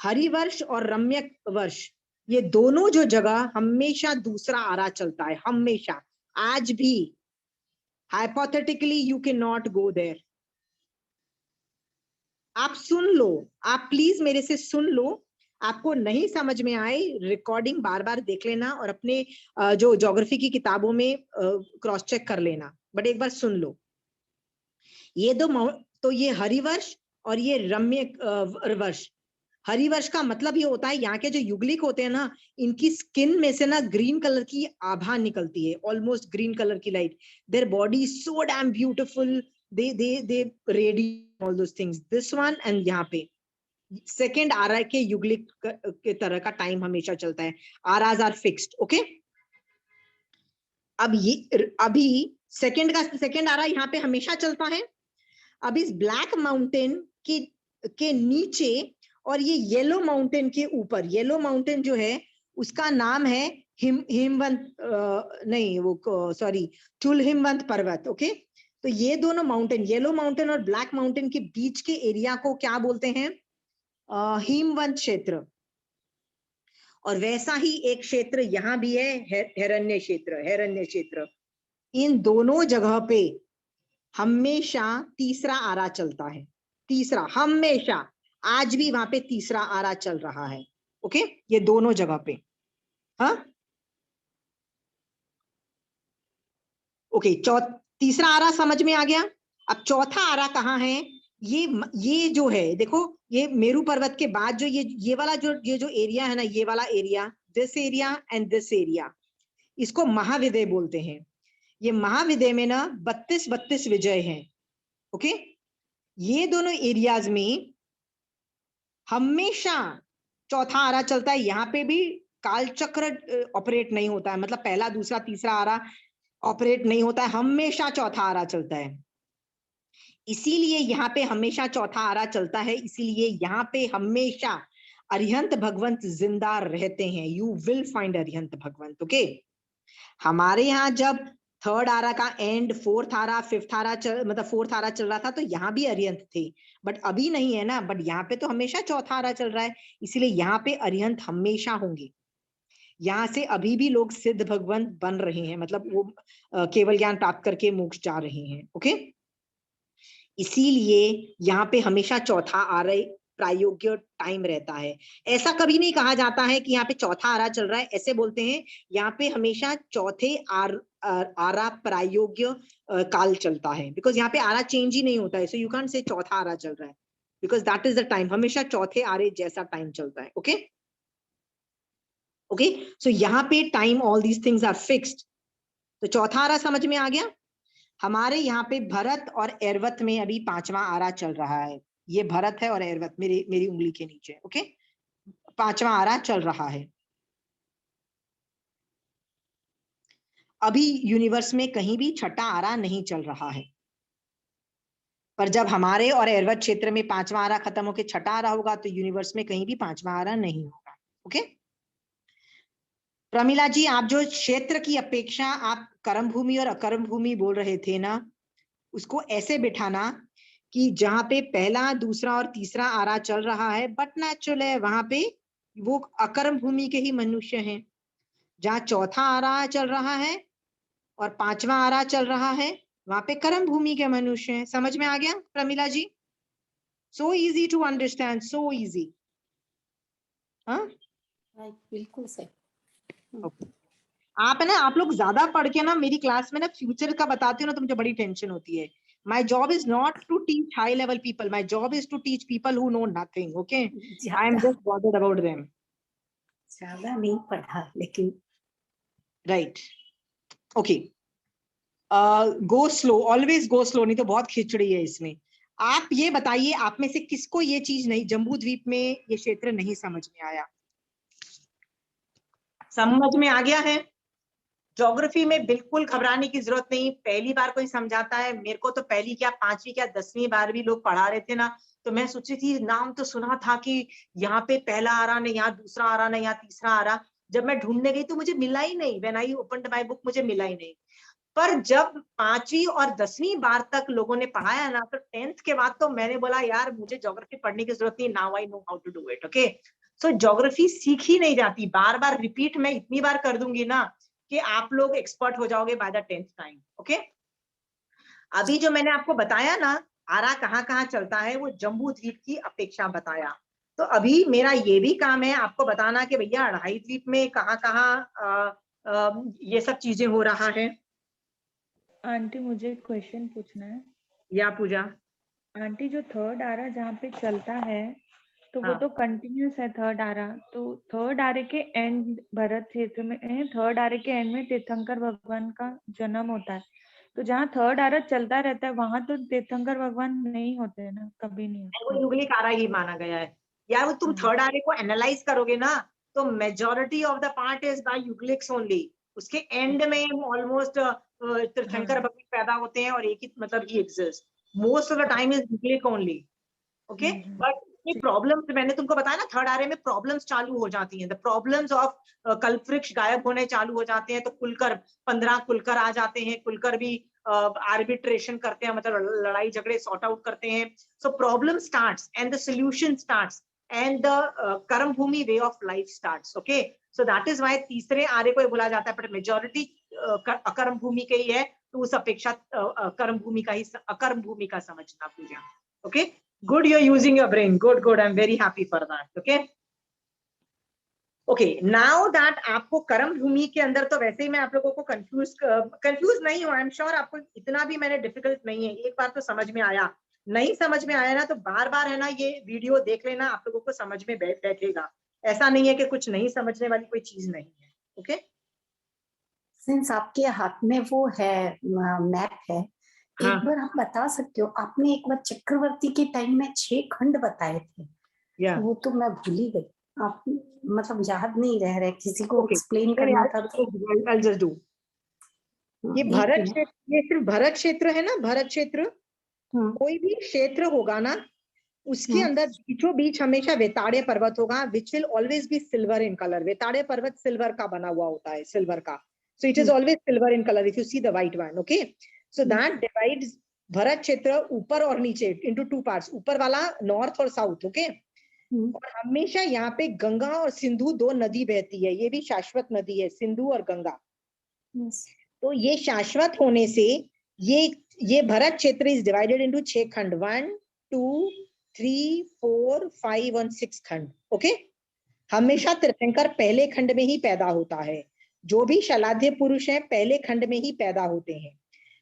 हरिवर्ष और रम्यक वर्ष ये दोनों जो जगह हमेशा दूसरा आरा चलता है, हमेशा, आज भी। Hypothetically you can not go there. आप सुन लो, आप प्लीज मेरे से सुन लो। आपको नहीं समझ में आए, रिकॉर्डिंग बार बार देख लेना और अपने जो ज्योग्राफी की किताबों में क्रॉस चेक कर लेना, बट एक बार सुन लो। ये तो ये हरिवर्ष और ये रम्य वर्ष। हरिवर्ष का मतलब ये होता है यहाँ के जो युगलिक होते हैं ना, इनकी स्किन में से ना ग्रीन कलर की आभा निकलती है, ऑलमोस्ट ग्रीन कलर की light. Their body is so damn beautiful, they radiate all those things. This one and यहाँ पे सेकेंड आरा के युगलिक के तरह का टाइम हमेशा चलता है। आराज आर फिक्स्ड, ओके। अब ये अभी सेकेंड आरा यहाँ पे हमेशा चलता है। अब इस ब्लैक माउंटेन के नीचे और ये येलो माउंटेन के ऊपर, येलो माउंटेन जो है उसका नाम है हिमवंत, नहीं वो सॉरी, चुलहिमवंत पर्वत, ओके। तो ये दोनों माउंटेन, येलो माउंटेन और ब्लैक माउंटेन के बीच के एरिया को क्या बोलते हैं? हिमवंत क्षेत्र। और वैसा ही एक क्षेत्र यहाँ भी है, हिरण्य क्षेत्र, हिरण्य क्षेत्र। इन दोनों जगह पे हमेशा तीसरा आरा चलता है, तीसरा, हमेशा, आज भी वहां पे तीसरा आरा चल रहा है, ओके, ये दोनों जगह पे। हाँ, ओके, तीसरा आरा समझ में आ गया। अब चौथा आरा कहाँ है? ये जो है, देखो, ये मेरू पर्वत के बाद जो ये वाला जो एरिया है ना, ये वाला area, this area and this area, इसको महाविदय बोलते हैं। ये महाविदय में ना 32 विजय हैं, ओके। ये दोनों एरियाज में हमेशा चौथा आरा चलता है। यहाँ पे भी कालचक्र ऑपरेट नहीं होता है, मतलब पहला, दूसरा, तीसरा आरा ऑपरेट नहीं होता है, हमेशा चौथा आरा चलता है। इसीलिए यहाँ पे हमेशा चौथा आरा चलता है, इसीलिए यहाँ पे हमेशा अरिहंत भगवंत जिंदा रहते हैं। You will find Arihant Bhagwant, okay. हमारे यहाँ जब थर्ड आरा का एंड, फोर्थ आरा, फिफ्थ आरा मतलब फोर्थ आरा चल रहा था, तो यहाँ भी अरिहंत थे, बट अभी नहीं है ना। बट यहाँ पे तो हमेशा चौथा आरा चल रहा है, इसीलिए यहाँ पे अरिहंत हमेशा होंगे। यहाँ से अभी भी लोग सिद्ध भगवंत बन रहे हैं, मतलब वो केवल ज्ञान प्राप्त करके मोक्ष जा रहे हैं, ओके। इसीलिए यहाँ पे हमेशा चौथा आरा प्रायोग्य टाइम रहता है। ऐसा कभी नहीं कहा जाता है कि यहाँ पे चौथा आरा चल रहा है, ऐसे बोलते हैं यहाँ पे हमेशा चौथे आरा प्रायोग्य काल चलता है, बिकॉज यहाँ पे आरा चेंज ही नहीं होता है। सो यू कांट से चौथा आरा चल रहा है, because that is the time, हमेशा चौथे आरे जैसा टाइम चलता है, ओके। ओके, सो यहाँ पे time, all these things are fixed. तो चौथा आरा समझ में आ गया। हमारे यहाँ पे भरत और ऐरवत में अभी पांचवा आरा चल रहा है। ये भरत है और ऐरवत मेरी उंगली के नीचे, ओके, पांचवा आरा चल रहा है। अभी यूनिवर्स में कहीं भी छठा आरा नहीं चल रहा है, पर जब हमारे और ऐरवत क्षेत्र में पांचवा आरा खत्म होकर छठा आरा होगा, तो यूनिवर्स में कहीं भी पांचवा आरा नहीं होगा, ओके। प्रमिला जी, आप जो क्षेत्र की अपेक्षा आप कर्म भूमि और अकर्म भूमि बोल रहे थे ना, उसको ऐसे बिठाना कि जहां पे पहला, दूसरा और तीसरा आरा चल रहा है, बट नेचुरल है वहां पे वो अकर्म भूमि के ही मनुष्य हैं। जहां चौथा आरा चल रहा है और पांचवा आरा चल रहा है, वहां पे कर्म भूमि के मनुष्य हैं। समझ में आ गया Pramila ji? So easy to understand, so easy. हाँ, बिल्कुल सही। आप है ना, आप लोग ज्यादा पढ़ के ना मेरी क्लास में ना फ्यूचर का बताते हो ना, तो मुझे बड़ी टेंशन होती है। My job is not to teach high level people. My job is to teach people who know nothing. Okay, I am just bothered about them. ज्यादा नहीं पढ़ा लेकिन Right. Okay. Go slow. Always go slow. नहीं तो बहुत खिचड़ी है इसमें। आप ये बताइए, आप में से किसको ये चीज नहीं, जम्बू द्वीप में ये क्षेत्र नहीं समझ में आया? समझ में आ गया है? ज्योग्राफी में बिल्कुल घबराने की जरूरत नहीं। पहली बार कोई समझाता है, मेरे को तो पहली क्या, पांचवी क्या, 10वीं बार भी लोग पढ़ा रहे थे ना, तो मैं सोची थी, नाम तो सुना था कि यहाँ पे पहला आरा नहीं, यहाँ दूसरा आरा नहीं, यहाँ तीसरा आरा। जब मैं ढूंढने गई तो मुझे मिला ही नहीं। When I opened my book, मुझे मिला ही नहीं। पर जब 5वीं और 10वीं बार तक लोगों ने पढ़ाया ना, तो 10th के बाद तो मैंने बोला, यार मुझे ज्योग्राफी पढ़ने की जरूरत नहीं, now I know how to do it, okay. So geography सीखी नहीं जाती, बार बार रिपीट मैं इतनी बार कर दूंगी ना कि आप लोग एक्सपर्ट हो जाओगे by the 10th time. Okay, अभी जो मैंने आपको बताया ना आरा कहाँ कहाँ चलता है, वो जम्बू द्वीप की अपेक्षा बताया। तो अभी मेरा ये भी काम है आपको बताना कि भैया अढ़ाई द्वीप में कहाँ कहाँ ये सब चीजें हो रहा है। आंटी मुझे क्वेश्चन पूछना है। या पूजा, आंटी जो थर्ड आरा जहाँ पे चलता है तो वो हाँ। तो कंटिन्यूस है थर्ड आरा, तो थर्ड आरे के एंड भरत क्षेत्र में, थर्ड आरे के एंड में तीर्थंकर भगवान का जन्म होता है, तो जहाँ थर्ड आरा चलता रहता है वहां तो तीर्थंकर भगवान नहीं होते हैं ना, कभी नहीं वो होते। युगलिक आरा ही माना गया है यार। वो तुम हाँ। थर्ड आरे को एनालाइज करोगे ना तो majority of the part is by युगलिक्स ओनली। उसके एंड में ऑलमोस्ट तीर्थंकर हाँ। भगवान पैदा होते हैं और एक ही मतलब ही exist, most of the time is युगलिक ओनली। ओके, बट ये प्रॉब्लम्स मैंने तुमको बताया ना, थर्ड आरे में प्रॉब्लम्स चालू हो जाती हैं। द प्रॉब्लम्स ऑफ कल्पवृक्ष गायब होने चालू हो जाते हैं, तो कुलकर 15 कुलकर आ जाते हैं। कुलकर भी आर्बिट्रेशन करते हैं, मतलब लड़ाई झगड़े सॉर्ट आउट करते हैं। So problem starts and the solution starts and the कर्म भूमि way of life starts. Okay, so that is why तीसरे आरे को बोला जाता है, बट मेजोरिटी अकर्म भूमि के ही है, तो उस अपेक्षा कर्म भूमि का ही अकर्म भूमि का समझना Pooja. Okay, good, you're using your brain, good, I'm very happy for that. Okay, now that आपको कर्म भूमि के अंदर तो वैसे ही मैं आप लोगों को कंफ्यूज नहीं हूं, आई एम श्योर आपको इतना भी मैंने डिफिकल्ट नहीं है, एक बार तो समझ में आया। नहीं समझ में आया ना तो बार बार है ना ये वीडियो देख लेना, आप लोगों को समझ में बैठेगा। ऐसा नहीं है कि कुछ नहीं समझने वाली कोई चीज नहीं है। ओके, सिंस आपके हाथ में वो है मैप है, हाँ। एक बार आप बता सकते हो, आपने एक बार चक्रवर्ती के टाइम में 6 खंड बताए थे, या वो तो मैं भूल ही गई। आप मतलब याद नहीं रह रहे, किसी को ओके, एक्सप्लेन करना था तो I'll just do। ये एक भरत मिनट। क्षेत्र, ये सिर्फ भरत क्षेत्र है ना, भरत क्षेत्र। कोई भी क्षेत्र होगा ना उसके अंदर बीचों बीच हमेशा वेताड़े पर्वत होगा, which will always be silver in colour. वेताड़े पर्वत सिल्वर का बना हुआ होता है, सिल्वर का, so it is always silver in colour if you see the white one. Okay, so that divides Bharat क्षेत्र ऊपर और नीचे इनटू 2 पार्ट्स, ऊपर वाला नॉर्थ और साउथ। ओके, और हमेशा यहाँ पे गंगा और सिंधु 2 नदी बहती है, ये भी शाश्वत नदी है, सिंधु और गंगा। तो ये शाश्वत होने से ये भरत क्षेत्र इज डिवाइडेड इनटू 6 खंड, 1 2 3 4 5 और 6 खंड। ओके, हमेशा तीर्थंकर पहले खंड में ही पैदा होता है। जो भी शलाध्य पुरुष है पहले खंड में ही पैदा होते हैं,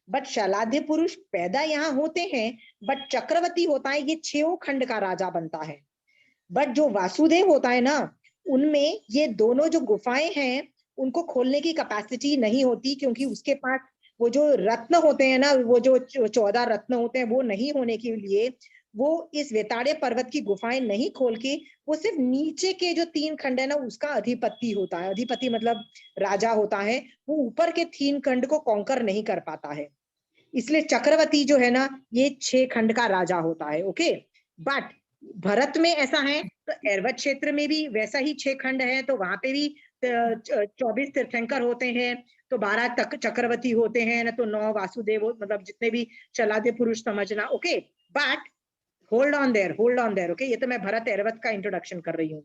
बट शलाध्य पुरुष पैदा यहाँ होते हैं, बट चक्रवर्ती होता है ये 6 खंड का राजा बनता है। बट जो वासुदेव होता है ना, उनमें ये दोनों जो गुफाएं हैं उनको खोलने की कैपेसिटी नहीं होती, क्योंकि उसके पास वो जो रत्न होते हैं ना, वो जो 14 रत्न होते हैं, वो नहीं होने के लिए वो इस वेताड़े पर्वत की गुफाएं नहीं खोल के वो सिर्फ नीचे के जो 3 खंड है ना उसका अधिपति होता है। अधिपति मतलब राजा होता है, वो ऊपर के 3 खंड को कॉन्कर नहीं कर पाता है। इसलिए चक्रवर्ती जो है ना ये 6 खंड का राजा होता है। ओके, बट भरत में ऐसा है, तो एरवत क्षेत्र में भी वैसा ही 6 खंड है, तो वहां पे भी 24 तीर्थंकर होते हैं, तो 12 चक्रवर्ती होते हैं ना, तो 9 वासुदेव, मतलब जितने भी चलादे पुरुष समझना। Okay, but hold on their. Okay, ये तो मैं भरत एरवत का इंट्रोडक्शन कर रही हूँ।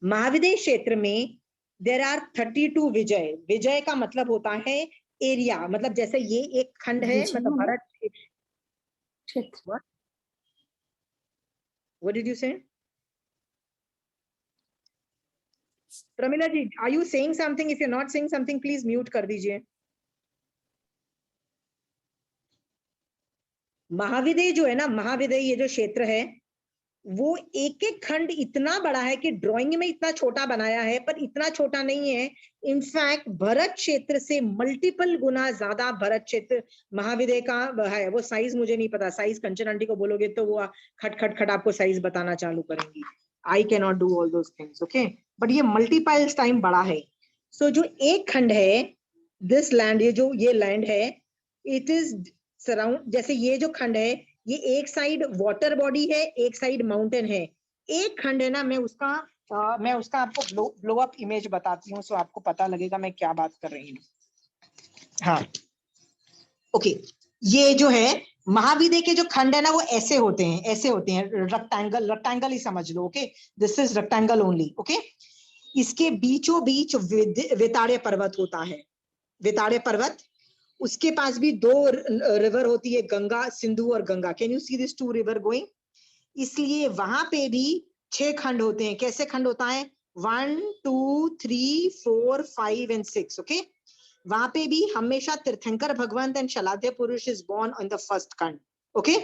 महाविदेश क्षेत्र में देर आर 32 विजय। विजय का मतलब होता है एरिया, मतलब जैसे ये एक खंड है, मतलब भरत क्षेत्र। What did you say? Pramila ji, are you saying something? If you're not saying something, please mute कर दीजिए। महाविदेय जो है ना, महाविदेय ये जो क्षेत्र है वो एक एक खंड इतना बड़ा है कि ड्राइंग में इतना छोटा बनाया है, पर इतना छोटा नहीं है। इनफैक्ट भरत क्षेत्र से मल्टीपल गुना ज्यादा भरत क्षेत्र महाविदेय का है। वो साइज मुझे नहीं पता, साइज कंचन आंटी को बोलोगे तो वो खट खट खट आपको साइज बताना चालू करेंगी। I can not do all those things. Okay, but ये मल्टीपल्स टाइम बड़ा है। सो जो एक खंड है, दिस लैंड, ये लैंड है, इट इज सराउंड, जैसे ये जो खंड है ये एक साइड वाटर बॉडी है, एक साइड माउंटेन है। एक खंड है ना, मैं उसका आपको ब्लो अप इमेज बताती हूँ, सो आपको पता लगेगा मैं क्या बात कर रही हूँ। हाँ, ओके, ये जो है महाविद्य के जो खंड है ना वो ऐसे होते हैं, ऐसे होते हैं, रेक्टेंगल, रेक्टेंगल ही समझ लो, okay, this is rectangle only, okay. इसके बीचों बीच वेताड़े पर्वत होता है, वेताड़े पर्वत, उसके पास भी 2 रिवर होती है, गंगा, सिंधु और Ganga. Can you see this 2 river going? इसलिए वहां पे भी 6 खंड होते हैं। कैसे खंड होता है? 1 2 3 4 5 एंड 6, ओके। वहां पे भी हमेशा तीर्थंकर भगवंत and shaladhya purush is born on the first khand, okay.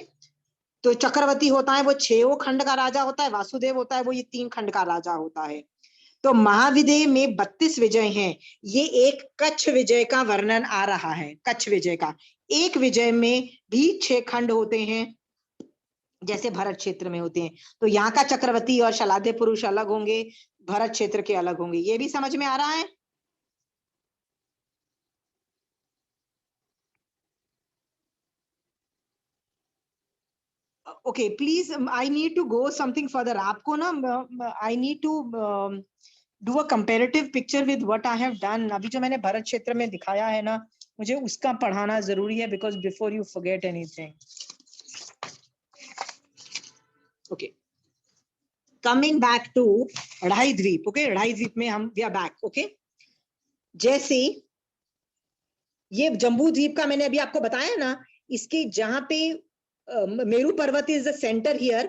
तो चक्रवर्ती होता है वो 6 खंड का राजा होता है, वासुदेव होता है वो ये 3 खंड का राजा होता है। तो महाविद्य में 32 विजय हैं। ये एक कच्छ विजय का वर्णन आ रहा है, कच्छ विजय का। एक विजय में भी 6 खंड होते हैं, जैसे भरत क्षेत्र में होते हैं। तो यहाँ का चक्रवर्ती और शलाध्य पुरुष अलग होंगे, भरत क्षेत्र के अलग होंगे। ये भी समझ में आ रहा है? Okay please, I need to go something further. आपको ना I need to do a comparative picture with what I have done. अभी जो मैंने भरत क्षेत्र में दिखाया है ना, मुझे उसका पढ़ाना जरूरी है, because before you forget anything. Okay, coming back to Adhai Dweep, okay. अढ़ाई द्वीप में हम वी आर बैक, ओके। जैसे ये जम्बू द्वीप का मैंने अभी आपको बताया ना, इसके जहां पे मेरू पर्वत is the centre here,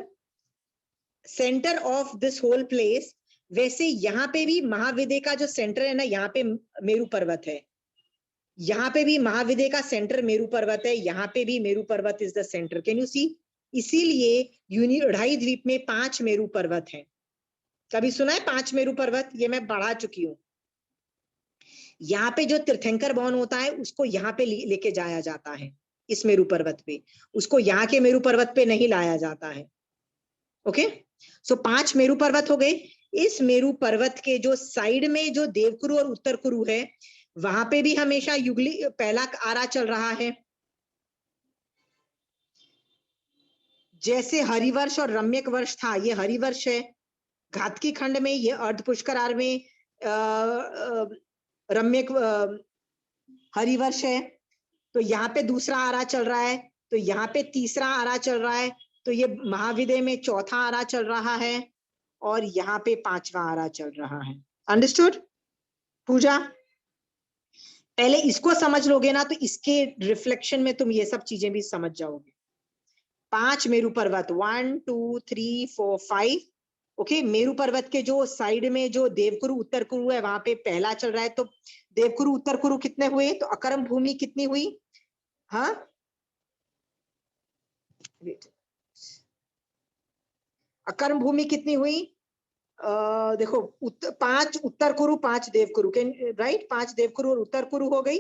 centre of this whole place, वैसे यहाँ पे भी महाविद्य का जो सेंटर है ना, यहाँ पे मेरू पर्वत है। यहाँ पे भी महाविद्य का सेंटर मेरू पर्वत है, यहाँ पे भी मेरू पर्वत is the centre. Can you see? इसीलिए अढ़ाई द्वीप में 5 मेरू पर्वत हैं। कभी सुना है 5 मेरू पर्वत? ये मैं बढ़ा चुकी हूँ। यहाँ पे जो तीर्थंकर बौन होता है उसको यहाँ पे लेके जाया जाता है, इस मेरू पर्वत पे। उसको यहाँ के मेरू पर्वत पे नहीं लाया जाता है, ओके। सो 5 मेरू पर्वत हो गए। इस मेरू पर्वत के जो साइड में जो देवकुरु और उत्तर कुरु है, वहां पे भी हमेशा युगली पहला आरा चल रहा है। जैसे हरिवर्ष और रम्यक वर्ष था, ये हरिवर्ष है। घातकी खंड में ये अर्ध पुष्कर आर में रम्यक हरिवर्ष है। तो यहाँ पे दूसरा आरा चल रहा है, तो यहाँ पे तीसरा आरा चल रहा है। तो ये महाविद्य में चौथा आरा चल रहा है, और यहाँ पे 5वां आरा चल रहा है। अंडरस्टूड पूजा? पहले इसको समझ लोगे ना, तो इसके रिफ्लेक्शन में तुम ये सब चीजें भी समझ जाओगे। 5 मेरू पर्वत, 1 2 3 4 5, ओके। मेरू पर्वत के जो साइड में जो देवकुरु उत्तर कुरु है, वहां पे पहला चल रहा है। तो देवकुरु उत्तर कुरु कितने हुए? तो अकर्म भूमि कितनी हुई? हाँ, अकर्म भूमि कितनी हुई? देखो 5 उत्तर कुरु 5 देवकुरु, राइट। 5 देवकुरु और उत्तर कुरु हो गई।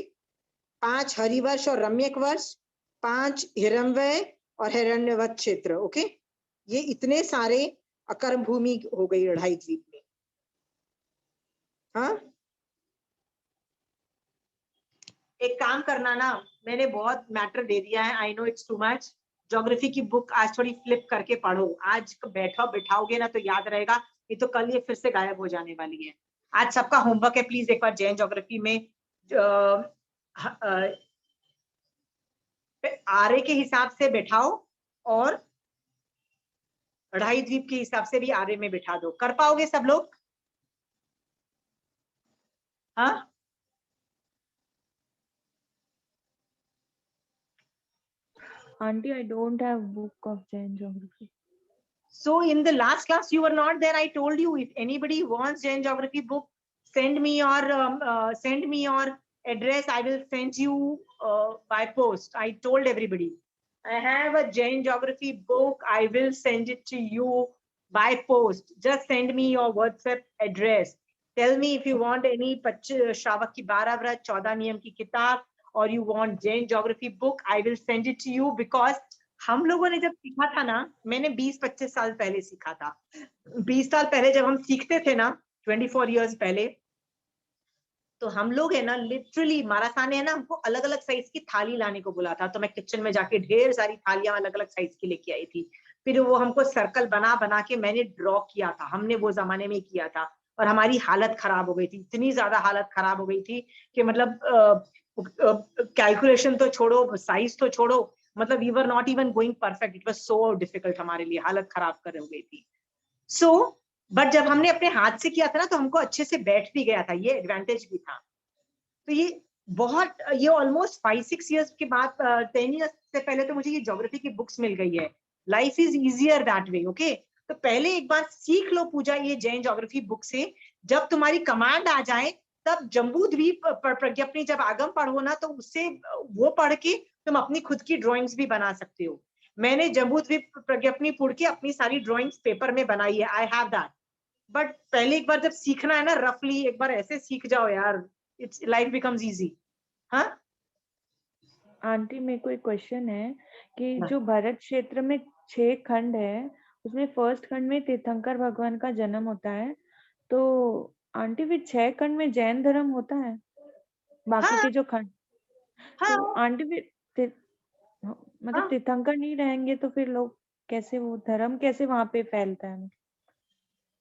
5 हरिवर्ष और रम्यक वर्ष, 5 हिरण्मय और हिरण्यवत क्षेत्र, ओके। ये इतने सारे अकर्म भूमि हो गई अढ़ाई द्वीप में। हाँ, एक काम करना ना, मैंने बहुत मैटर दे दिया है, I know it's too much. Geography की बुक आज थोड़ी फ्लिप करके पढ़ो। आज बैठाओगे ना तो याद रहेगा, ये तो कल ये फिर से गायब हो जाने वाली है। आज सबका होमवर्क है, प्लीज एक बार जैन ज्योग्राफी में आरे के हिसाब से बैठाओ, और अढ़ाई द्वीप के हिसाब से भी आरे में बिठा दो। कर पाओगे सब लोग? हाँ, Auntie, I don't have book of Jain geography. so in the last class you were not there. I told you, if anybody wants Jain geography book, send me your address. I will send you by post. I told everybody I have a Jain geography book. I will send it to you by post. Just send me your WhatsApp address. Tell me if you want any Shravak ki 12 Vrat 14 niyam ki kitab, or you want Jain geography book. I will send it to you, because हम लोगों ने जब सीखा था ना, मैंने 20-25 साल पहले सीखा था। 20 साल पहले जब हम सीखते थे ना, 24 इयर्स पहले, तो हम लोग है ना लिटरली मारासा ने है ना हमको अलग अलग साइज की थाली लाने को बोला था। तो मैं किचन में जाके ढेर सारी थालियां अलग अलग साइज की लेके आई थी। फिर वो हमको सर्कल बना बना के मैंने ड्रॉ किया था, हमने वो जमाने में किया था। और हमारी हालत खराब हो गई थी, इतनी ज्यादा हालत खराब हो गई थी कि मतलब कैलकुलेशन तो छोड़ो, साइज तो छोड़ो, मतलब we were not even going perfect, it was so difficult हमारे लिए, हालत खराब कर हो गई थी। सो बट जब हमने अपने हाथ से किया था ना तो हमको अच्छे से बैठ भी गया था, ये एडवांटेज भी था। तो ये बहुत, ये ऑलमोस्ट 5-6 years के बाद, 10 years से पहले तो मुझे ये ज्योग्राफी की बुक्स मिल गई है। Life is easier that way, okay. तो पहले एक बार सीख लो पूजा ये जैन ज्योग्राफी बुक से, जब तुम्हारी कमांड आ जाए तब जम्बू द्वीप प्रज्ञप्ति जब आगम पढ़ो ना, तो उससे वो पढ़ के तुम अपनी खुद की ड्राइंग्स भी बना सकते हो। मैंने जम्बू द्वीप प्रज्ञप्ति पढ़ के अपनी सारी ड्राइंग्स पेपर में बनाई है, आई हैव दैट। बट पहले एक बार जब सीखना है ना रफली, एक बार ऐसे सीख जाओ यार, इट्स लाइफ बिकम्स इजी। हाँ आंटी, मेरे को एक क्वेश्चन है कि हाँ। जो भारत क्षेत्र में 6 खंड है, उसमें फर्स्ट खंड में तीर्थंकर भगवान का जन्म होता है, तो आंटी फिर 6 खंड में जैन धर्म होता है, बाकी हाँ के जो खंड? हाँ तो आंटी फिर मतलब हाँ। तीर्थंकर नहीं रहेंगे तो फिर लोग कैसे, वो धर्म कैसे वहां पे फैलता है? जब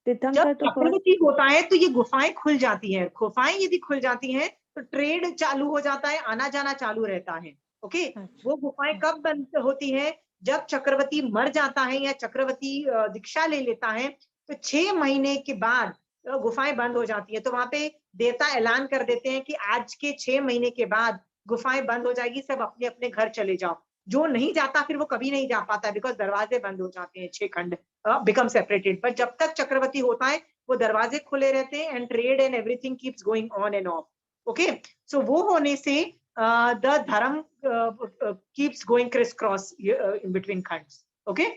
तीर्थंकर तो फर्स्ट। चक्रवती होता है तो ये गुफाएं खुल जाती हैं, गुफाएं यदि खुल जाती हैं तो ट्रेड चालू हो जाता है, आना जाना चालू रहता है, ओके। वो गुफाएं कब बंद होती है? जब चक्रवर्ती मर जाता है या चक्रवर्ती दीक्षा ले लेता है, तो 6 महीने के बाद गुफाएं बंद हो जाती है। तो वहां पे देवता ऐलान कर देते हैं कि आज के 6 महीने के बाद गुफाएं बंद हो जाएगी, सब अपने अपने घर चले जाओ। जो नहीं जाता फिर वो कभी नहीं जा पाता, बिकॉज दरवाजे बंद हो जाते हैं, 6 खंड बिकम सेपरेटेड। पर जब तक चक्रवर्ती होता है वो दरवाजे खुले रहते हैं, and trade and everything keeps going on and off, okay. So वो होने से द धर्म keeps going criss cross in between खंड्स, ओके।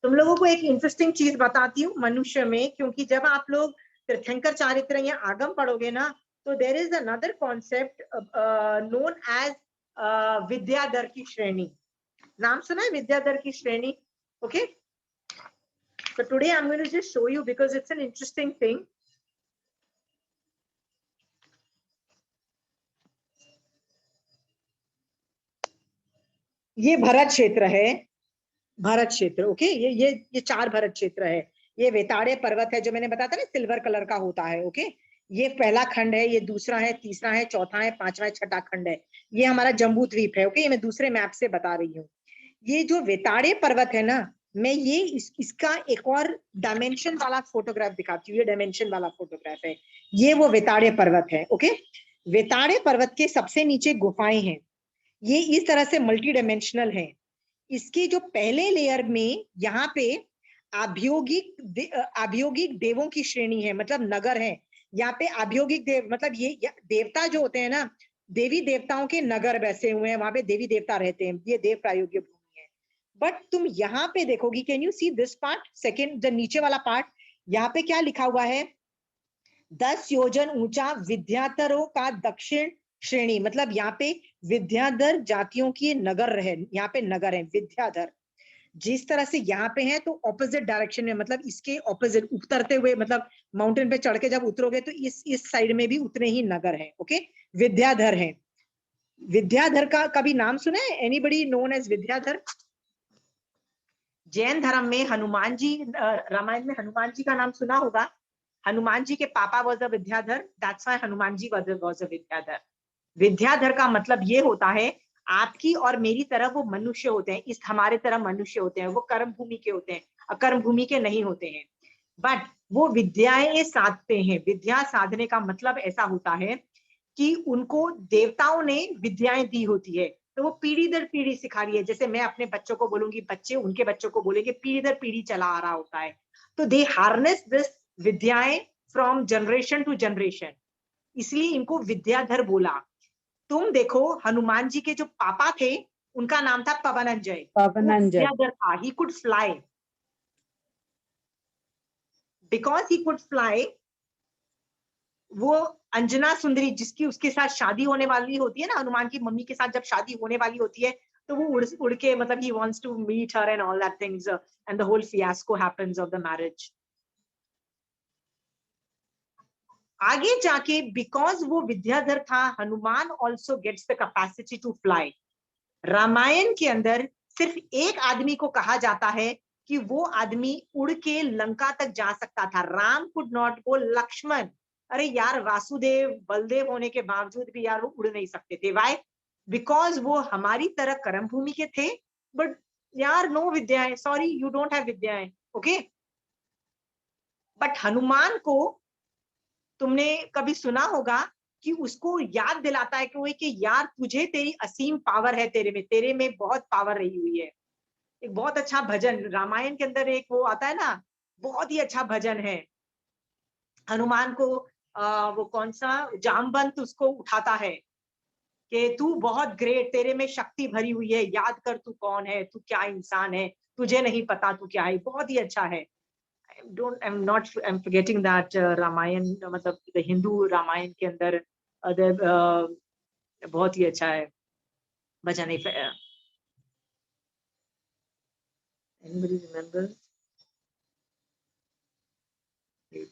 तुम लोगों को एक इंटरेस्टिंग चीज बताती हूँ मनुष्य में, क्योंकि जब आप लोग तीर्थंकर चारित्र या आगम पढ़ोगे ना, तो there is another concept known as Vidyadhar की श्रेणी। नाम सुना है विद्याधर की श्रेणी? Okay. So today I'm going to just show you because it's an interesting thing. ये भरत क्षेत्र है, भरत क्षेत्र, ओके। ये 4 भरत क्षेत्र है। ये वेताड़े पर्वत है जो मैंने बताया था ना, सिल्वर कलर का होता है, ओके। ये पहला खंड है, ये दूसरा है, तीसरा है, चौथा है, पांचवा है, छठा खंड है। ये हमारा जम्बू द्वीप है, ओके। ये मैं दूसरे मैप से बता रही हूँ। ये जो वेताड़े पर्वत है ना, मैं ये इसका एक और डायमेंशन वाला फोटोग्राफ दिखाती हूँ। ये डायमेंशन वाला फोटोग्राफ है, ये वो वेताड़े पर्वत है, ओके। वेताड़े पर्वत के सबसे नीचे गुफाएं हैं, ये इस तरह से मल्टी डायमेंशनल है। इसके जो पहले लेयर में यहाँ पे आभियोगिक देवों की श्रेणी है, मतलब नगर है। यहाँ पे आभियोगिक देव मतलब ये देवता जो होते हैं ना, देवी देवताओं के नगर बसे हुए हैं, वहां पे देवी देवता रहते हैं, ये देव प्रायोग्य भूमि है। बट तुम यहाँ पे देखोगी, can you see this part, second जो नीचे वाला पार्ट, यहाँ पे क्या लिखा हुआ है? 10 योजन ऊंचा विद्याधरों का दक्षिण श्रेणी, मतलब यहाँ पे विद्याधर जातियों की नगर है, यहाँ पे नगर है विद्याधर। जिस तरह से यहाँ पे है तो ऑपोजिट डायरेक्शन में, मतलब इसके ऑपोजिट उतरते हुए, मतलब माउंटेन पे चढ़ के जब उतरोगे तो इस साइड में भी उतने ही नगर है, ओके। विद्याधर है। विद्याधर का कभी नाम सुना है? Anybody known as Vidyadhar? Jain धर्म में हनुमान जी, रामायण में हनुमान जी का नाम सुना होगा। हनुमान जी के papa was a Vidyadhar, that's why Hanuman ji was a Vidyadhar. Vidyadhar का मतलब ये होता है, आपकी और मेरी तरह वो मनुष्य होते हैं, इस हमारे तरह मनुष्य होते हैं, वो कर्म भूमि के होते हैं, अकर्म भूमि के नहीं होते हैं। बट वो विद्याएं साधते हैं। विद्या साधने का मतलब ऐसा होता है कि उनको देवताओं ने विद्याएं दी होती है, तो वो पीढ़ी दर पीढ़ी सिखा रही है। जैसे मैं अपने बच्चों को बोलूंगी, बच्चे उनके बच्चों को बोलेंगे, पीढ़ी दर पीढ़ी चला आ रहा होता है। तो दे हार्नेस दिस विद्याएं फ्रॉम जनरेशन टू जनरेशन, इसलिए इनको विद्याधर बोला। तुम देखो हनुमान जी के जो पापा थे उनका नाम था पवनंजय। विद्याधर था, he could fly, because he could fly. वो अंजना सुंदरी जिसकी उसके साथ शादी होने वाली होती है ना, हनुमान की मम्मी के साथ जब शादी होने वाली होती है, तो वो उड़ के, मतलब he wants to meet her and all that things, and the whole fiasco happens of the marriage. आगे जाके बिकॉज वो विद्याधर था, Hanuman also gets the capacity to fly. Ramayan के अंदर सिर्फ एक आदमी को कहा जाता है कि वो आदमी उड़ के लंका तक जा सकता था, Ram could not go, Lakshman. अरे यार, वासुदेव बलदेव होने के बावजूद भी यार वो उड़ नहीं सकते थे। वाई? बिकॉज वो हमारी तरह कर्म भूमि के थे, बट यार नो विद्याएं, सॉरी यू डोंट हैव विद्याएं, ओके। बट हनुमान को तुमने कभी सुना होगा कि उसको याद दिलाता है कि यार तुझे तेरी असीम पावर है, तेरे में बहुत पावर रही हुई है। एक बहुत अच्छा भजन रामायण के अंदर एक वो आता है ना, बहुत ही अच्छा भजन है। हनुमान को वो कौन सा जामवंत उसको उठाता है कि तू बहुत ग्रेट, तेरे में शक्ति भरी हुई है, याद कर तू कौन है, तू क्या इंसान है, तुझे नहीं पता तू क्या है। बहुत ही अच्छा है। I'm forgetting that रामायण, मतलब हिंदू रामायण के अंदर बहुत ही अच्छा है भजन। Anybody remember?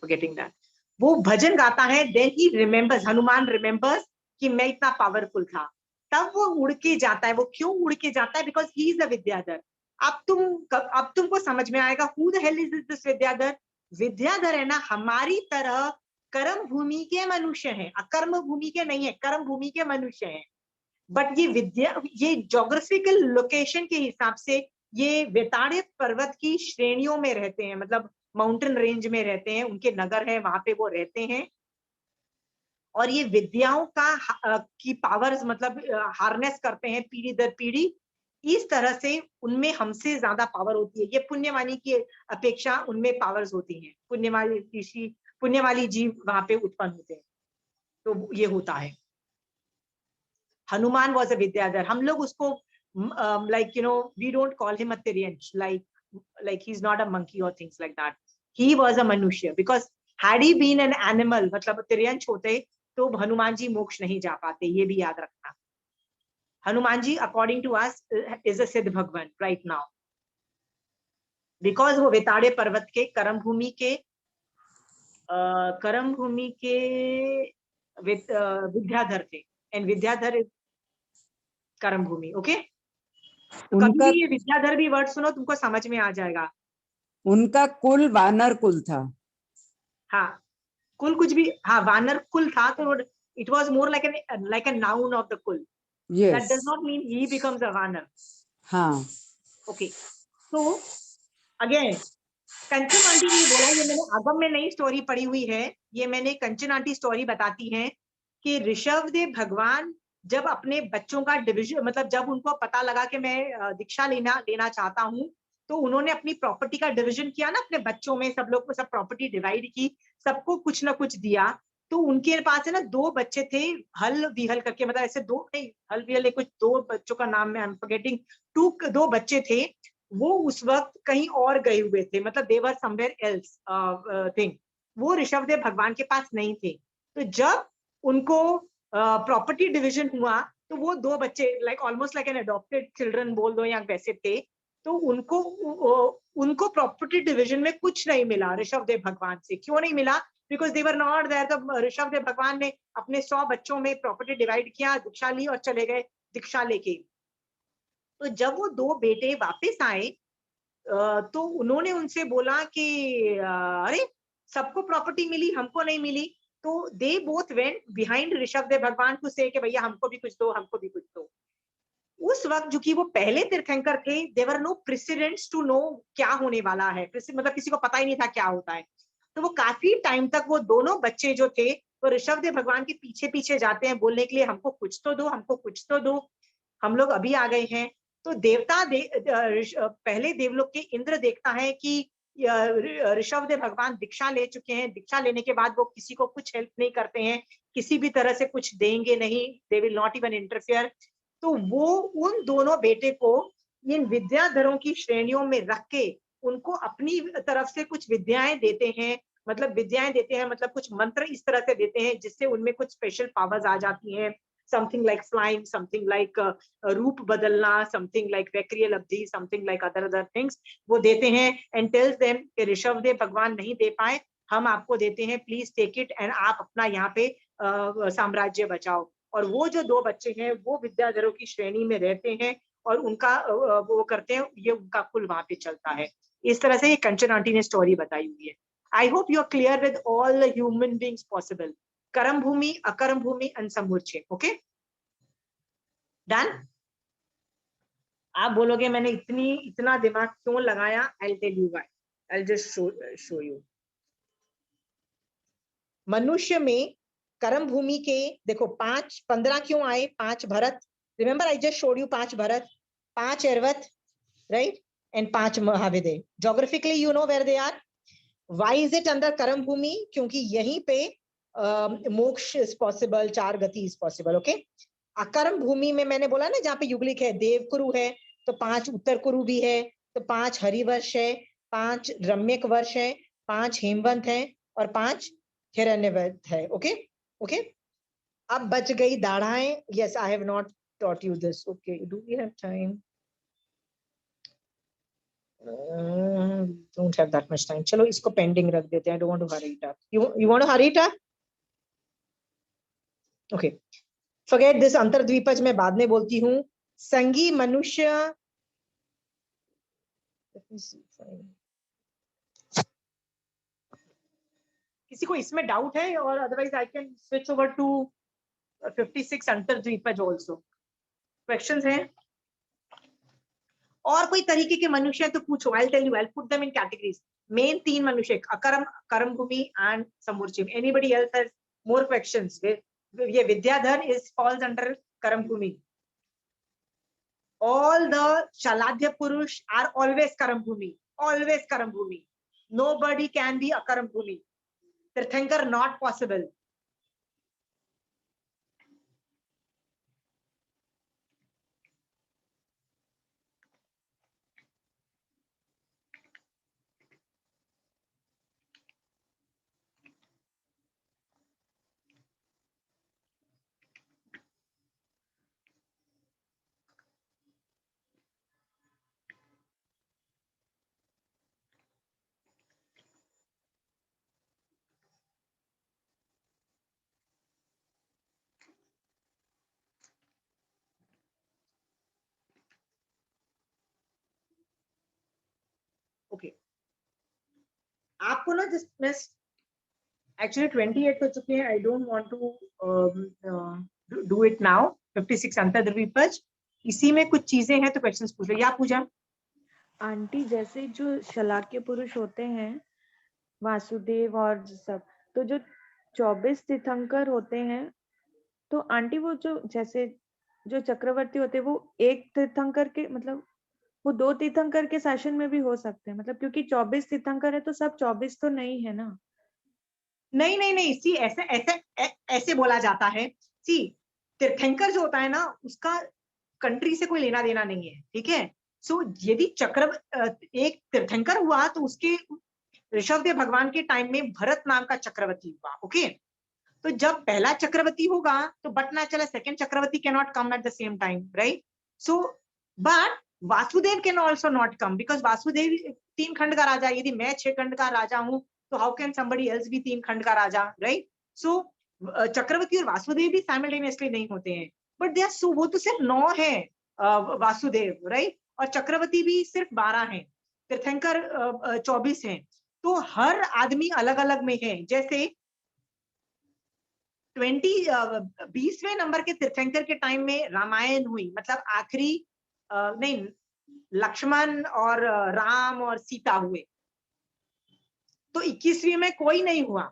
Forgetting that. वो भजन गाता है, then he remembers, Hanuman remembers कि मैं इतना पावरफुल था, तब वो उड़ के जाता है। वो क्यों उड़ के जाता है? Because he is a Vidyadhar. अब तुमको समझ में आएगा who the hell is this Vidyadhar. Vidyadhar है ना हमारी तरह कर्म भूमि के मनुष्य हैं, अकर्म भूमि के नहीं है, कर्म भूमि के मनुष्य हैं। बट ये जोग्राफिकल लोकेशन के हिसाब से ये वेताड़े पर्वत की श्रेणियों में रहते हैं, मतलब माउंटेन रेंज में रहते हैं, उनके नगर है वहां पे वो रहते हैं। और ये विद्याओं की पावर्स मतलब हार्नेस करते हैं पीढ़ी दर पीढ़ी। इस तरह से उनमें हमसे ज्यादा पावर होती है। ये पुण्यवाणी की अपेक्षा उनमें पावर्स होती हैं। पुण्यवाली जीव वहां पे उत्पन्न होते हैं। तो ये होता है। Hanuman was a Vidyadhar. हम लोग उसको like we don't call him a Tiryansh, like he's not a monkey or things like that. He was a मनुष्य, because had he been an animal, मतलब तिर्यंश होते तो हनुमान जी मोक्ष नहीं जा पाते, ये भी याद रखना। Hanuman ji according to us is a सिद्ध भगवान right now, because वो वेताड़े पर्वत के कर्म भूमि के विद्याधर थे, एंड विद्याधर इज कर्म भूमि। ओके, कभी भी ये विद्याधर भी वर्ड सुनो तुमको समझ में आ जाएगा। उनका कुल वानर कुल था। हाँ, कुल कुछ भी, हाँ वानर कुल था, तो it was more like a noun of the कुल। That does not mean he becomes a वानर। हाँ, ओके, तो अगेन कंचन आंटी ने बोला, ये मैंने आगम में नई स्टोरी पढ़ी हुई है, ये मैंने कंचन आंटी स्टोरी बताती है कि ऋषभदेव भगवान जब अपने बच्चों का डिविजन, मतलब जब उनको पता लगा कि मैं दीक्षा लेना चाहता हूँ, तो उन्होंने अपनी प्रॉपर्टी का डिविजन किया ना, अपने बच्चों में सब लोग को सब प्रॉपर्टी डिवाइड की, सबको कुछ ना कुछ दिया। तो उनके पास है ना 2 बच्चे थे, हल विहल करके, मतलब ऐसे 2 नहीं, हल विहल कुछ 2 बच्चों का नाम मैं फॉरगेटिंग, 2 बच्चे थे। वो उस वक्त कहीं और गए हुए थे, मतलब देवर समवेयर एल्स थिंग। वो ऋषभदेव भगवान के पास नहीं थे। तो जब उनको प्रॉपर्टी डिविजन हुआ, तो वो 2 बच्चे like almost like an adopted children बोल दो या वैसे थे। तो उनको प्रॉपर्टी डिविजन में कुछ नहीं मिला ऋषभदेव भगवान से। क्यों नहीं मिला? Because they were not there. तो ऋषभदेव भगवान ने अपने 100 बच्चों में प्रॉपर्टी डिवाइड किया, दीक्षा ली और चले गए दीक्षा लेके। तो जब वो 2 बेटे वापस आए, तो उन्होंने उनसे बोला कि अरे सबको प्रॉपर्टी मिली, हमको नहीं मिली। तो they both went behind Rishabhdev भगवान को से कि भैया हमको भी कुछ दो, हमको भी कुछ दो। उस वक्त जो कि वो पहले तीर्थंकर थे, देवर नो प्रेसिडेंट्स टू नो क्या होने वाला है, मतलब किसी को पता ही नहीं था क्या होता है। तो वो काफी टाइम तक वो दोनों बच्चे जो थे वो ऋषभदेव भगवान के पीछे पीछे जाते हैं बोलने के लिए, हमको कुछ तो दो, हमको कुछ तो दो, हम लोग अभी आ गए हैं। तो पहले देवलोक के इंद्र देखता है कि ऋषभदेव भगवान दीक्षा ले चुके हैं। दीक्षा लेने के बाद वो किसी को कुछ हेल्प नहीं करते हैं, किसी भी तरह से कुछ देंगे नहीं, they will not even interfere. तो वो उन दोनों बेटे को इन विद्याधरों की श्रेणियों में रख के उनको अपनी तरफ से कुछ विद्याएं देते हैं, मतलब कुछ मंत्र इस तरह से देते हैं जिससे उनमें कुछ स्पेशल पावर्स आ जाती हैं। Something like flying, something like रूप बदलना, समथिंग लाइक वैक्रियल अब्धि, समथिंग लाइक अदर थिंग्स वो देते हैं। एंड टेल्स देम कि ऋषभदेव भगवान नहीं दे पाए, हम आपको देते हैं, प्लीज टेक इट एंड आप अपना यहाँ पे साम्राज्य बचाओ। और वो जो 2 बच्चे हैं वो विद्याधरों की श्रेणी में रहते हैं और उनका वो करते हैं, ये उनका कुल वहां पे चलता है। इस तरह से ये कंचन आंटी ने स्टोरी बताई हुई है। I hope you are clear with all the human beings possible, कर्म भूमि, अकर्म भूमि एंड समूर्चे। Okay, done? आप बोलोगे मैंने इतना दिमाग क्यों लगाया? I'll tell you why. I'll just show you. मनुष्य में कर्म भूमि के देखो 15 क्यों आए? 5 Bharat. Remember I just showed you 5 Bharat, 5 ऐरवत, right? And 5 महाविदे. Geographically you know where they are. Why is it under कर्म भूमि? क्योंकि यहीं पे मोक्ष is possible, 4 गति is possible. Okay? अकर्म भूमि में मैंने बोला ना, जहाँ पे युगलिक है, देवकुरु है, तो 5 उत्तर कुरु भी है, तो 5 हरिवर्ष है, 5 रम्यक वर्ष है, 5 हेमवंत है और 5 हिरण्यवत है. Okay okay. अब बच गई दाढ़ाएं. Yes, I have not taught you this. Okay, do we have time? Don't have that much time. चलो इसको पेंडिंग रख देते हैं. I don't want to hurry it up. You want to hurry it up? Okay. Forget this. अंतर्द्वीपज मैं बाद में बोलती हूँ. संगी मनुष्य. Let me see. किसी को इसमें डाउट है? और otherwise I can switch over to 56 अंतर्द्वीपज ऑल्सो. क्वेश्चंस हैं? और कोई तरीके के मनुष्य है तो पूछो. I'll tell you. I'll put them in categories. Main 3 मनुष्य, अकर्म, कर्म भूमि and समूर्चिम. Anybody else has more questions? ये विद्याधर is falls under कर्म भूमि. All the Shaladya Purush are always कर्म भूमि. Always कर्म भूमि. Nobody can be a कर्म भूमि. Tirthankar not possible. Okay. आपको ना जस्ट एक्चुअली 28 हो चुके हैं. I don't want to do it now. 56 अंतर्द्वीपज, इसी में कुछ चीजें हैं तो क्वेश्चंस पूछ लो. या पूजा? आंटी जैसे जो शलाक्य पुरुष होते हैं, वासुदेव और सब, तो जो 24 तीर्थंकर होते हैं, तो आंटी वो जो जैसे जो चक्रवर्ती होते हैं वो एक तीर्थंकर के मतलब वो 2 तीर्थंकर के शासन में भी हो सकते हैं, मतलब क्योंकि 24 तीर्थंकर है तो सब 24 तो नहीं है ना. नहीं नहीं नहीं. सी ऐसे ऐसे ऐसे बोला जाता है. सी तीर्थंकर जो होता है ना, उसका कंट्री से कोई लेना देना नहीं है. ठीक है. सो यदि एक तीर्थंकर हुआ तो उसके ऋषभदेव भगवान के टाइम में भरत नाम का चक्रवर्ती हुआ. ओके. तो जब पहला चक्रवर्ती होगा तो बट ना चला second chakravarti can not come at the same time, right? So but Vasudev can also not come because Vasudev 3 खंड का राजा. यदि मैं 6 खंड का राजा हूं तो how can somebody else be 3 खंड का राजा, राइट? सो चक्रवर्ती और वासुदेव भी साइमल्टेनियसली नहीं होते हैं. बट दे आर सो, वो तो सिर्फ 9 है वासुदेव, राइट? और चक्रवर्ती भी सिर्फ 12 हैं. तीर्थंकर 24 हैं. तो हर आदमी अलग अलग में है. जैसे 20वें नंबर के तीर्थंकर के टाइम में रामायण हुई, मतलब आखिरी नहीं, लक्ष्मण और राम और सीता हुए. तो 21वीं में कोई नहीं हुआ.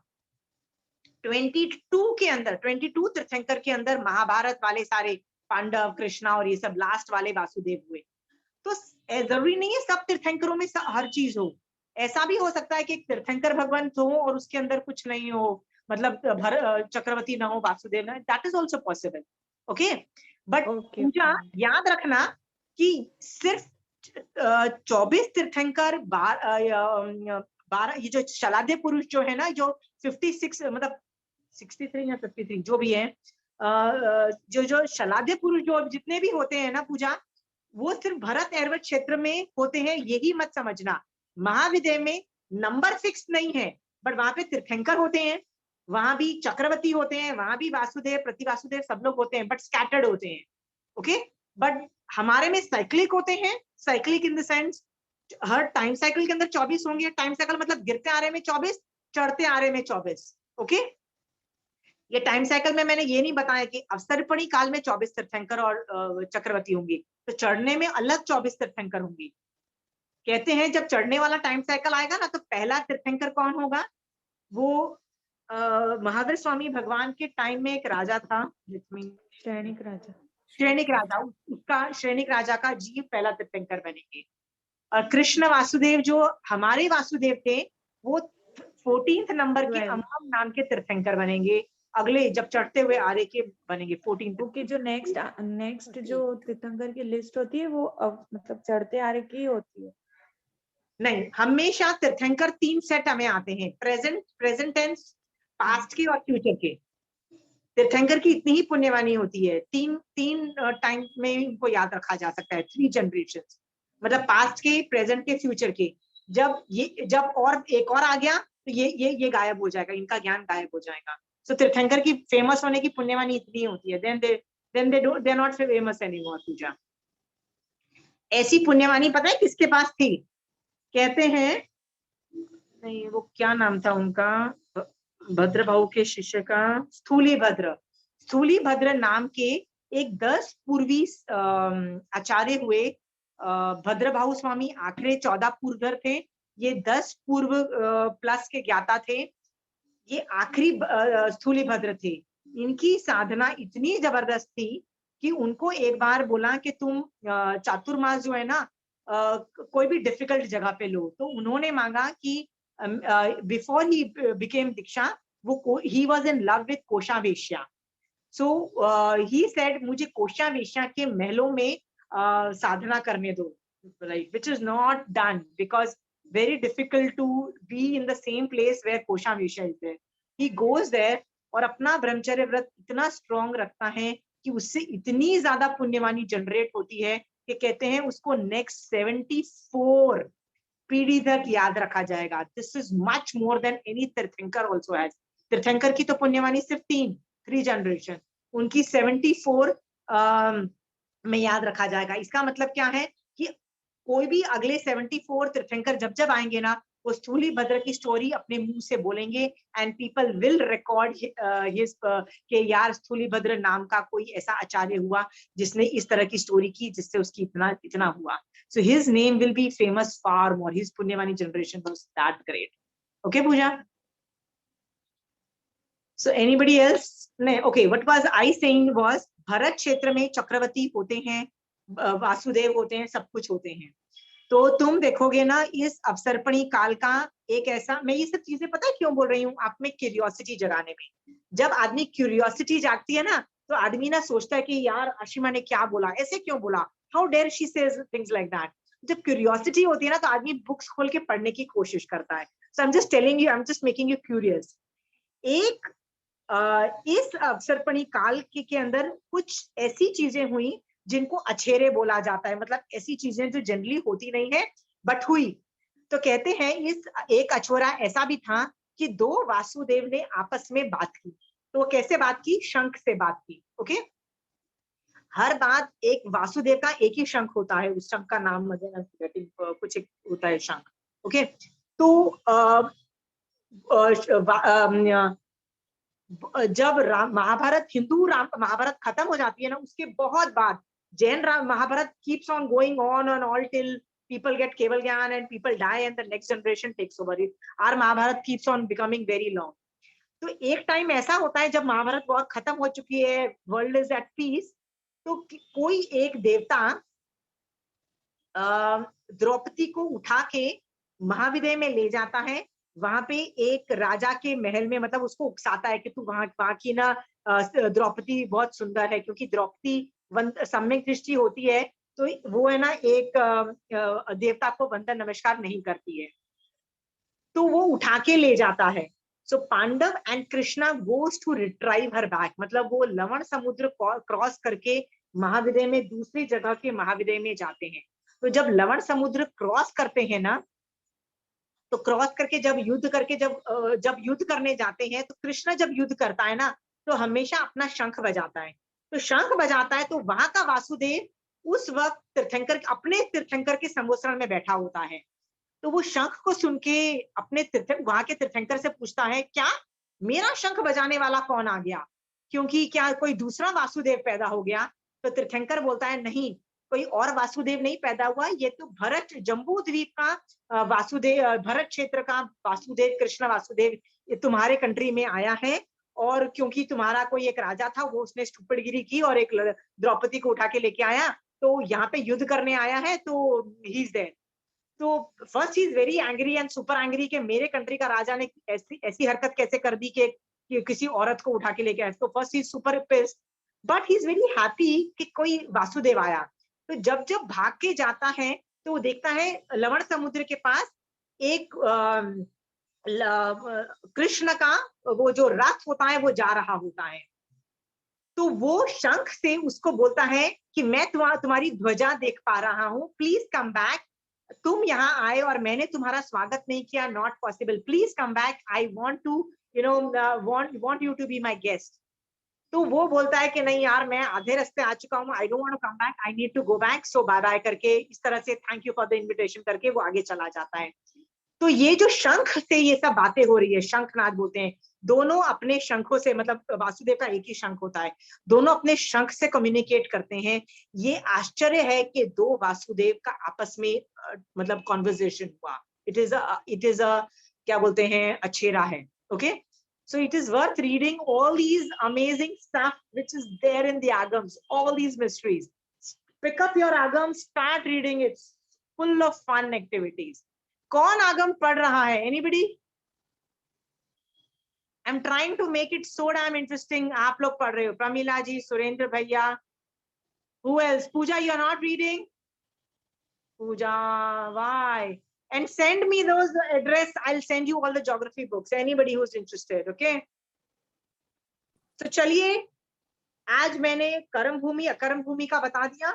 22 के अंदर, 22 तीर्थंकर के अंदर महाभारत वाले सारे पांडव, कृष्णा और ये सब लास्ट वाले वासुदेव हुए. तो जरूरी नहीं है सब तीर्थंकरों में हर चीज हो. ऐसा भी हो सकता है कि एक तीर्थंकर भगवान हो और उसके अंदर कुछ नहीं हो, मतलब चक्रवर्ती ना हो, वासुदेव ना. That is also possible. Okay. But Pooja याद रखना कि सिर्फ 24 तीर्थंकर 12 ये जो शलाद्य पुरुष जो है ना, जो 56 मतलब 63 या 53 जो भी है, जो शलाद्य पुरुष जो जितने भी होते हैं ना पूजा, वो सिर्फ भरत ऐरवत क्षेत्र में होते हैं. यही मत समझना. महाविद्या में नंबर फिक्स नहीं है, बट वहां पे तीर्थंकर होते हैं, वहां भी चक्रवर्ती होते हैं, वहां भी वासुदेव, प्रतिवासुदेव सब लोग होते हैं, बट स्कैटर्ड होते हैं. ओके. बट हमारे में साइक्लिक होते हैं. Cyclic in the sense her time cycle के अंदर 24 होंगे. टाइम साइकिल मतलब गिरते आ रहे में 24, चढ़ते आ रहे में 24. ओके. ये टाइम साइकिल में मैंने ये नहीं बताया कि अवसर्पणी काल में 24 तीर्थंकर और चक्रवर्ती होंगे, तो चढ़ने में अलग 24 तीर्थंकर होंगे। कहते हैं जब चढ़ने वाला टाइम साइकिल आएगा ना, तो पहला तीर्थंकर कौन होगा, वो महावीर स्वामी भगवान के टाइम में एक राजा था, श्रेणिक राजा, श्रेणिक राजा, उसका श्रेणिक राजा का जीव पहला तीर्थंकर बनेंगे। और कृष्ण वासुदेव जो हमारे वासुदेव थे, वो 14th नंबर के 12 अमम नाम के तीर्थंकर बनेंगे, अगले जब चढ़ते हुए आरे के बनेंगे 14th। क्योंकि जो नेक्स्ट जो तीर्थंकर की लिस्ट होती है वो मतलब चढ़ते आ रहे की होती है। नहीं, हमेशा तीर्थंकर 3 सेट हमें आते हैं, प्रेजेंट टेंस, पास्ट के और फ्यूचर के। तीर्थंकर की इतनी ही पुण्यवानी होती है, तीन टाइम में इनको याद रखा जा सकता है, 3 जनरेशंस, मतलब पास्ट के, प्रेजेंट के, फ्यूचर के। जब और एक और आ गया तो ये गायब हो जाएगा, इनका ज्ञान गायब हो जाएगा। सो तीर्थंकर की फेमस होने की पुण्यवानी इतनी होती है, then they not famous anymore. Pooja ऐसी पुण्यवानी पता है किसके पास थी? कहते हैं, नहीं वो क्या नाम था उनका, भद्र भाऊ के शिष्य का, स्थूली भद्र नाम के एक 10 पूर्वी आचार्य हुए। भद्र भाऊ स्वामी आखिरी 14 पूर्वधर थे, ये 10 पूर्व प्लस के ज्ञाता थे, ये आखिरी स्थूली भद्र थे। इनकी साधना इतनी जबरदस्त थी कि उनको एक बार बोला कि तुम चातुर्मास जो है ना, कोई भी डिफिकल्ट जगह पे लो, तो उन्होंने मांगा कि बिफोर ही बिकेम दीक्षा, वो he was in love with कोशावेश्या। सो ही सेड मुझे कोशावेश्या के महलों में साधना करने दो, right, which is not done because very difficult to be in the same place where कोशावेश्या is there. He goes there और अपना ब्रह्मचर्य व्रत इतना स्ट्रॉन्ग रखता है कि उससे इतनी ज्यादा पुण्यवानी जनरेट होती है कि कहते हैं उसको नेक्स्ट 74 पीढ़ी तक याद रखा जाएगा। This is much more than any तीर्थंकर ऑल्सो हैज। तीर्थंकर की तो पुण्यवानी सिर्फ 3 जनरेशन, उनकी 74 में याद रखा जाएगा। इसका मतलब क्या है कि कोई भी अगले 74 तीर्थंकर जब आएंगे ना, वो स्थूली भद्र की स्टोरी अपने मुंह से बोलेंगे and people will record his के यार स्थूली भद्र नाम का कोई ऐसा आचार्य हुआ जिसने इस तरह की स्टोरी की जिससे उसकी इतना हुआ। So his name will be famous far more. His punyavani generation was that great. Okay, Pooja? So anybody else? No, okay, what was I saying was Bharat क्षेत्र में चक्रवर्ती होते हैं, वासुदेव होते हैं, सब कुछ होते हैं। तो तुम देखोगे ना इस अवसर्पणी काल का एक ऐसा, मैं ये सब चीजें पता है क्यों बोल रही हूँ, आप में क्यूरियोसिटी जगाने में। जब आदमी क्यूरियोसिटी जागती है ना, तो आदमी ना सोचता है कि यार अशिमा ने क्या बोला, ऐसे क्यों बोला, how dare she says things like that. जब क्यूरियोसिटी होती है ना, तो आदमी बुक्स खोल के पढ़ने की कोशिश करता है। So I am just telling you, I am just making you curious. एक इस अवसर्पणी काल के अंदर कुछ ऐसी चीजें हुई जिनको अछेरे बोला जाता है, मतलब ऐसी चीजें जो जनरली होती नहीं है बट हुई। तो कहते हैं इस एक अछोरा ऐसा भी था कि 2 वासुदेव ने आपस में बात की। तो कैसे बात की? शंख से बात की। ओके, हर बात एक वासुदेव का एक ही शंख होता है, उस शंख का नाम कुछ एक होता है शंख। ओके, तो जब महाभारत महाभारत खत्म हो जाती है ना, उसके बहुत बाद Jain Mahabharat keeps on going on and all till people get केवल ज्ञान and people die and the next generation takes over it. Our Mahabharat keeps on becoming very long. तो एक टाइम ऐसा होता है जब महाभारत बहुत खत्म हो चुकी है, वर्ल्ड इज एट पीस, तो कोई एक देवता द्रौपदी को उठा के महाविदय में ले जाता है। वहां पे एक राजा के महल में, मतलब उसको उकसाता है कि तू वहां की ना द्रौपदी बहुत सुंदर है, क्योंकि द्रौपदी सम्यक दृष्टि होती है, तो वो है ना एक देवता को वंदन नमस्कार नहीं करती है, तो वो उठा के ले जाता है। So Pandav and Krishna goes to retrieve her back, मतलब वो लवण समुद्र क्रॉस करके महाविदय में, दूसरी जगह के महाविदय में जाते हैं। तो जब लवण समुद्र क्रॉस करते हैं ना, तो क्रॉस करके जब युद्ध करने जाते हैं, तो कृष्ण जब युद्ध करता है ना, तो हमेशा अपना शंख बजाता है। तो शंख बजाता है, तो वहां का वासुदेव उस वक्त अपने तीर्थंकर के संवत्सरण में बैठा होता है। तो वो शंख को सुन के अपने वहां के तीर्थंकर से पूछता है, क्या मेरा शंख बजाने वाला कौन आ गया, क्योंकि क्या कोई दूसरा वासुदेव पैदा हो गया? तो तीर्थंकर बोलता है नहीं, कोई और वासुदेव नहीं पैदा हुआ, ये तो भरत जम्बू द्वीप का वासुदेव, भरत क्षेत्र का वासुदेव, कृष्ण वासुदेव ये तुम्हारे कंट्री में आया है। और क्योंकि तुम्हारा कोई एक राजा था, वो उसने स्टूपिडगिरी की और एक द्रौपदी को उठा के लेके आया, तो यहाँ पे युद्ध करने आया है, तो ही इज देयर। तो first he is very angry and super angry कि मेरे कंट्री का राजा ने ऐसी हरकत कैसे कर दी कि किसी औरत को उठा के लेके आया। तो first he is super pissed, but he is very happy कि कोई वासुदेव आया। तो जब जब भाग के जाता है तो वो देखता है लवण समुद्र के पास एक कृष्ण का वो जो रथ होता है वो जा रहा होता है। तो वो शंख से उसको बोलता है कि मैं तुम्हारी ध्वजा देख पा रहा हूँ, प्लीज कम बैक। तुम यहाँ आए और मैंने तुम्हारा स्वागत नहीं किया, not possible, please come back, I want to want you to be my guest। तो वो बोलता है कि नहीं यार, मैं आधे रास्ते आ चुका हूँ, I don't want to come back, I need to go back, so bye bye करके इस तरह से thank you for the invitation करके वो आगे चला जाता है। तो ये जो शंख से ये सब बातें हो रही है, शंखनाद बोलते हैं, दोनों अपने शंखों से, मतलब वासुदेव का एक ही शंख होता है, दोनों अपने शंख से कम्युनिकेट करते हैं। ये आश्चर्य है कि दो वासुदेव का आपस में मतलब कॉन्वर्सेशन हुआ। इट इज अ क्या बोलते हैं, अछेरा है। Okay, so it is worth reading all these amazing stuff which is there in the agams, all these mysteries. Pick up your agams, start reading it, full of fun activities. कौन आगम पढ़ रहा है? Anybody? I'm trying to make it so damn interesting. आप लोग पढ़ रहे हो, प्रमीला जी, सुरेंद्र भैया, who else? Pooja, you are not reading? Pooja, why? And send me those address, I'll send you all the geography books, anybody who's interested, okay? तो चलिए, आज मैंने कर्म भूमि अकर्म भूमि का बता दिया।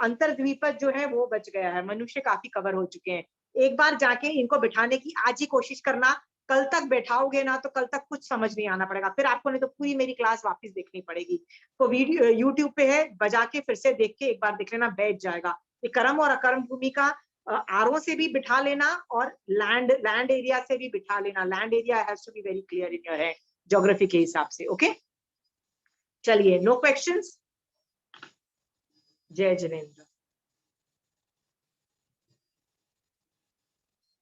अंतर्द्वीपज जो है वो बच गया है, मनुष्य काफी कवर हो चुके हैं। एक बार जाके इनको बिठाने की आज ही कोशिश करना, कल तक बैठाओगे ना तो कल तक कुछ समझ नहीं आना पड़ेगा, फिर आपको नहीं तो पूरी मेरी क्लास वापस देखनी पड़ेगी। तो वीडियो यूट्यूब पे है, बजा के फिर से देख के एक बार देख लेना, बैठ जाएगा। ये कर्म और अकर्म भूमि का आरओ से भी बिठा लेना और लैंड एरिया से भी बिठा लेना। Land area has to be very clear in your head geography के हिसाब से। ओके, चलिए, नो क्वेश्चंस। जय जिनेंद्र।